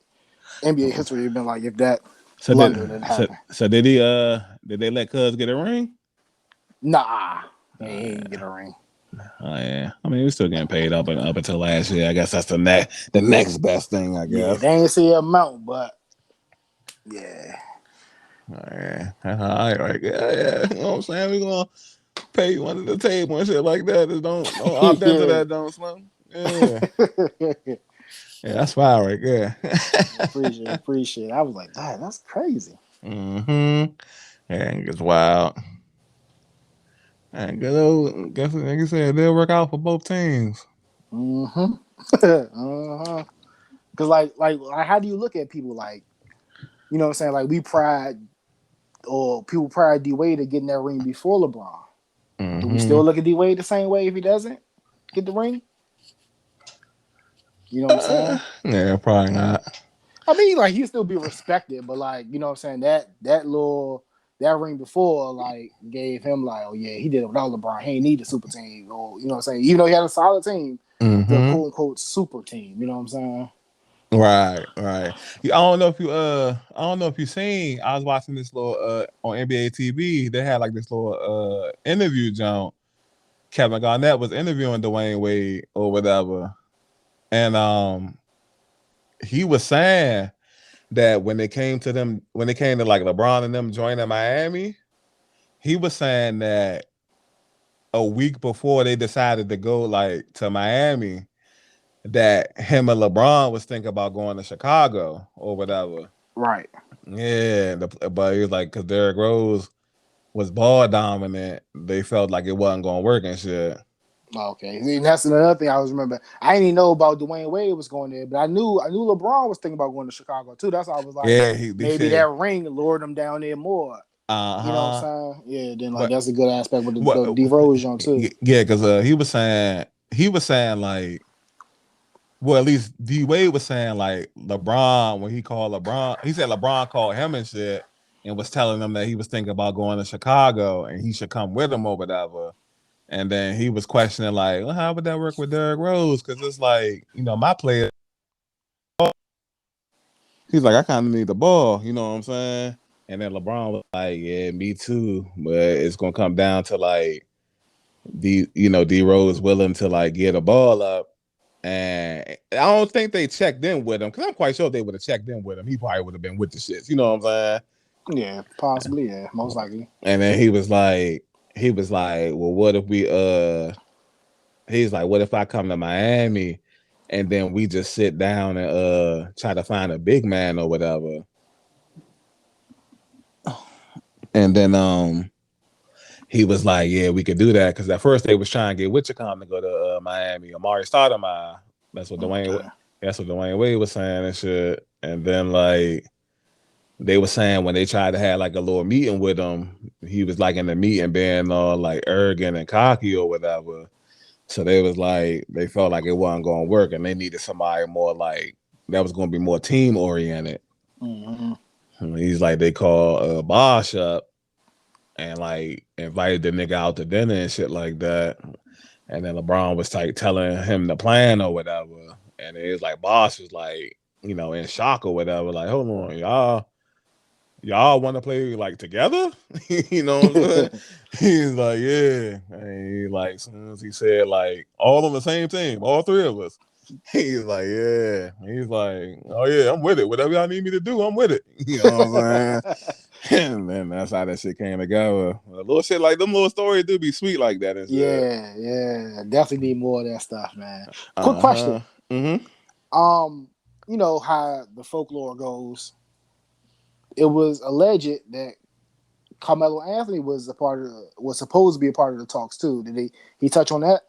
NBA history have been like if that so did blunder didn't so, happen. so did they let Cuz get a ring? Nah. He Uh, ain't get a ring. oh yeah, I mean, we're still getting paid up until last year. I guess that's the next best thing, I Yeah, guess. they ain't see amount, but yeah. Oh, yeah, all right, yeah. You know what I'm saying? We gonna pay you under the table and shit like that. Just don't opt into Yeah. that, don't Slim. Yeah, yeah, that's fine right there. appreciate. I was like, that's crazy. Mm-hmm. Yeah, it's wild. And good old, guess like you said, they'll work out for both teams. Mm-hmm. uh-huh. Cause like how do you look at people like, you know what I'm saying? Like we pride or people pride D Wade to getting that ring before LeBron. Do we Mm-hmm. still look at D Wade the same way if he doesn't get the ring? You know what I'm saying? Yeah, probably not. I mean, like he'd still be respected, but like, you know what I'm saying, that little that ring before like gave him like, oh yeah, he did it without LeBron. He ain't need a super team. Or you know what I'm saying? Even though he had a solid team, the Mm-hmm. quote unquote super team. You know what I'm saying? Right. I don't know if you seen. I was watching this little on NBA TV. They had like this little interview. John Kevin Garnett was interviewing Dwayne Wade or whatever, and he was saying that when it came to like LeBron and them joining Miami, he was saying that a week before they decided to go like to Miami, that him and LeBron was thinking about going to Chicago or whatever. Right. Yeah, but he was like, because Derrick Rose was ball dominant, they felt like it wasn't going to work and shit. Okay. And that's another thing I was remember. I didn't even know about Dwayne Wade was going there, but I knew LeBron was thinking about going to Chicago too. That's why I was like, Yeah, they maybe that said, ring lured him down there more. You know what huh. I'm saying? Yeah, then like But that's a good aspect with what? the D Rose on too. Yeah, because he was saying like, well, at least D Wade was saying like LeBron when he called LeBron, he said LeBron called him and shit and was telling him that he was thinking about going to Chicago and he should come with him or whatever. And then he was questioning like, well, how would that work with Derrick Rose? Because it's like, my player. He's like, I kind of need the ball. You know what I'm saying? And then LeBron was like, yeah, me too. But it's gonna come down to like D Rose willing to like get a ball up. And I don't think they checked in with him because I'm quite sure if they would have checked in with him, he probably would have been with the shits. You know what I'm Yeah, possibly. Yeah, most saying? likely. And then he was like, well, what if he's like, what if I come to Miami and then we just sit down and try to find a big man or whatever. And then he was like, yeah, we could do that because at first they was trying to get Wichicom to go to Miami. Amari Stoudemire. That's what Dwayne. Okay. That's what Dwayne Wade was saying and shit. And then like they were saying when they tried to have like a little meeting with him, he was like in the meeting being all like arrogant and cocky or whatever. So they was like they felt like it wasn't going to work, and they needed somebody more like that was going to be more team oriented. Mm-hmm. And he's like they called Bosh up and like invited the nigga out to dinner and shit like that. And then LeBron was like telling him the plan or whatever. And it was like Boss was like, in shock or whatever. Like, hold on, y'all want to play like together? You know what I'm saying? He's like, yeah. And he like, as soon as he said like all on the same team, all three of us. He's like, yeah. He's like, oh yeah, I'm with it. Whatever y'all need me to do, I'm with it. You know what I'm saying? And then that's how that shit came together. A little shit like them little stories do be sweet like that and shit. Yeah. Definitely need more of that stuff, man. Quick question. Uh-huh. Mm-hmm. Um, you know how the folklore goes. It was alleged that Carmelo Anthony was supposed to be a part of the talks too. Did he touch on that?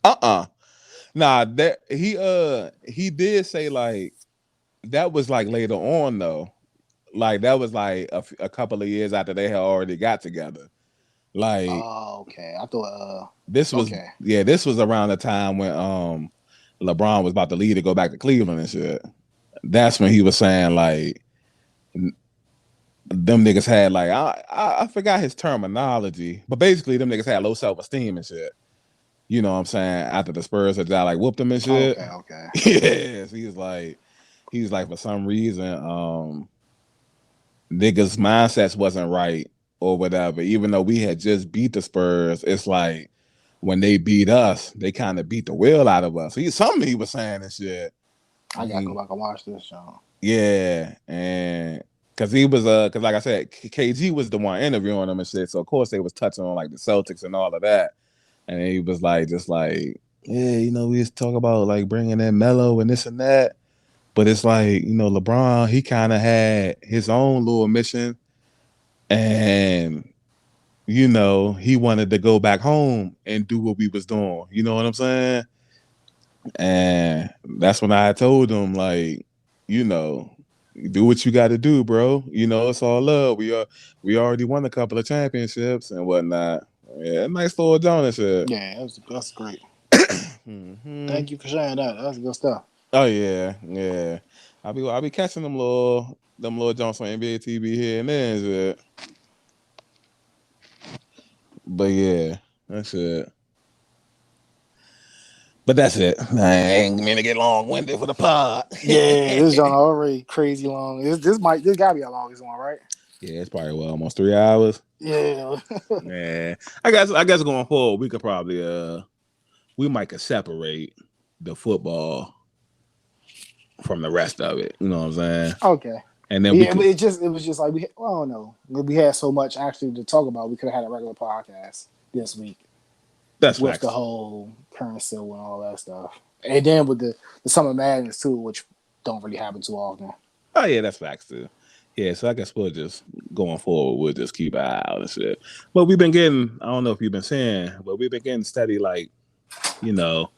Uh-uh. Nah, that he did say like that was like later on though. Like that was like a couple of years after they had already got together. Like Oh, okay. I thought. this was Okay. this was around the time when LeBron was about to leave to go back to Cleveland and shit. that's when he was saying like them niggas had like I forgot his terminology, but basically them niggas had low self esteem and shit. You know what I'm saying? After the Spurs had like whooped them and shit. Okay, okay. Yes, he's like for some reason, niggas' mindsets wasn't right or whatever. Even though we had just beat the Spurs, it's like when they beat us, they kind of beat the will out of us. Something he was saying and shit. I gotta go back and watch this show. Yeah, and because he was because like I said, KG was the one interviewing him and shit. So of course they was touching on like the Celtics and all of that, and he was like, just like, yeah, you know, we just talk about like bringing in Melo and this and that, but it's like, you know, LeBron, he kind of had his own little mission, and you know, he wanted to go back home and do what we was doing. You know what I'm saying? And that's when I told him, like, you know, do what you got to do, bro. You know, it's all love. We already won a couple of championships and whatnot. Yeah, nice little Jonas shit. Yeah, that's great. Mm-hmm. Thank you for sharing that. That's good stuff. Oh yeah, yeah. I'll be catching them little Jones on NBA TV here and there and shit. But yeah, that's it. But that's it. I ain't mean to get long winded for the pod. Yeah, this joint already crazy long. This gotta be the longest one, right? Yeah, it's probably almost 3 hours. Yeah. Yeah, I guess going forward we could probably we might could separate the football from the rest of it. You know what I'm saying? Okay. And then yeah, but it was just like I don't know. We had so much actually to talk about. We could have had a regular podcast this week that's with facts. the whole current civil and all that stuff, and then with the Summer Madness too, which don't really happen too often. Oh yeah, that's facts too. Yeah, so I guess we'll just going forward, we'll just keep an eye out and shit. But we've been getting, I don't know if you've been saying, but we've been getting steady, like, you know,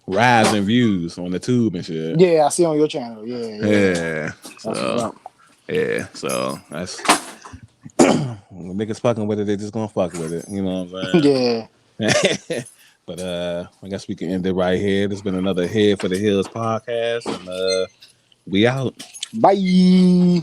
rise in views on the tube and shit. Yeah, I see on your channel. Yeah. So, that's niggas fucking with it, they just gonna fuck with it. You know what I'm saying? Yeah. But I guess we can end it right here. There's been another Head for the Hills podcast, and we out. Bye.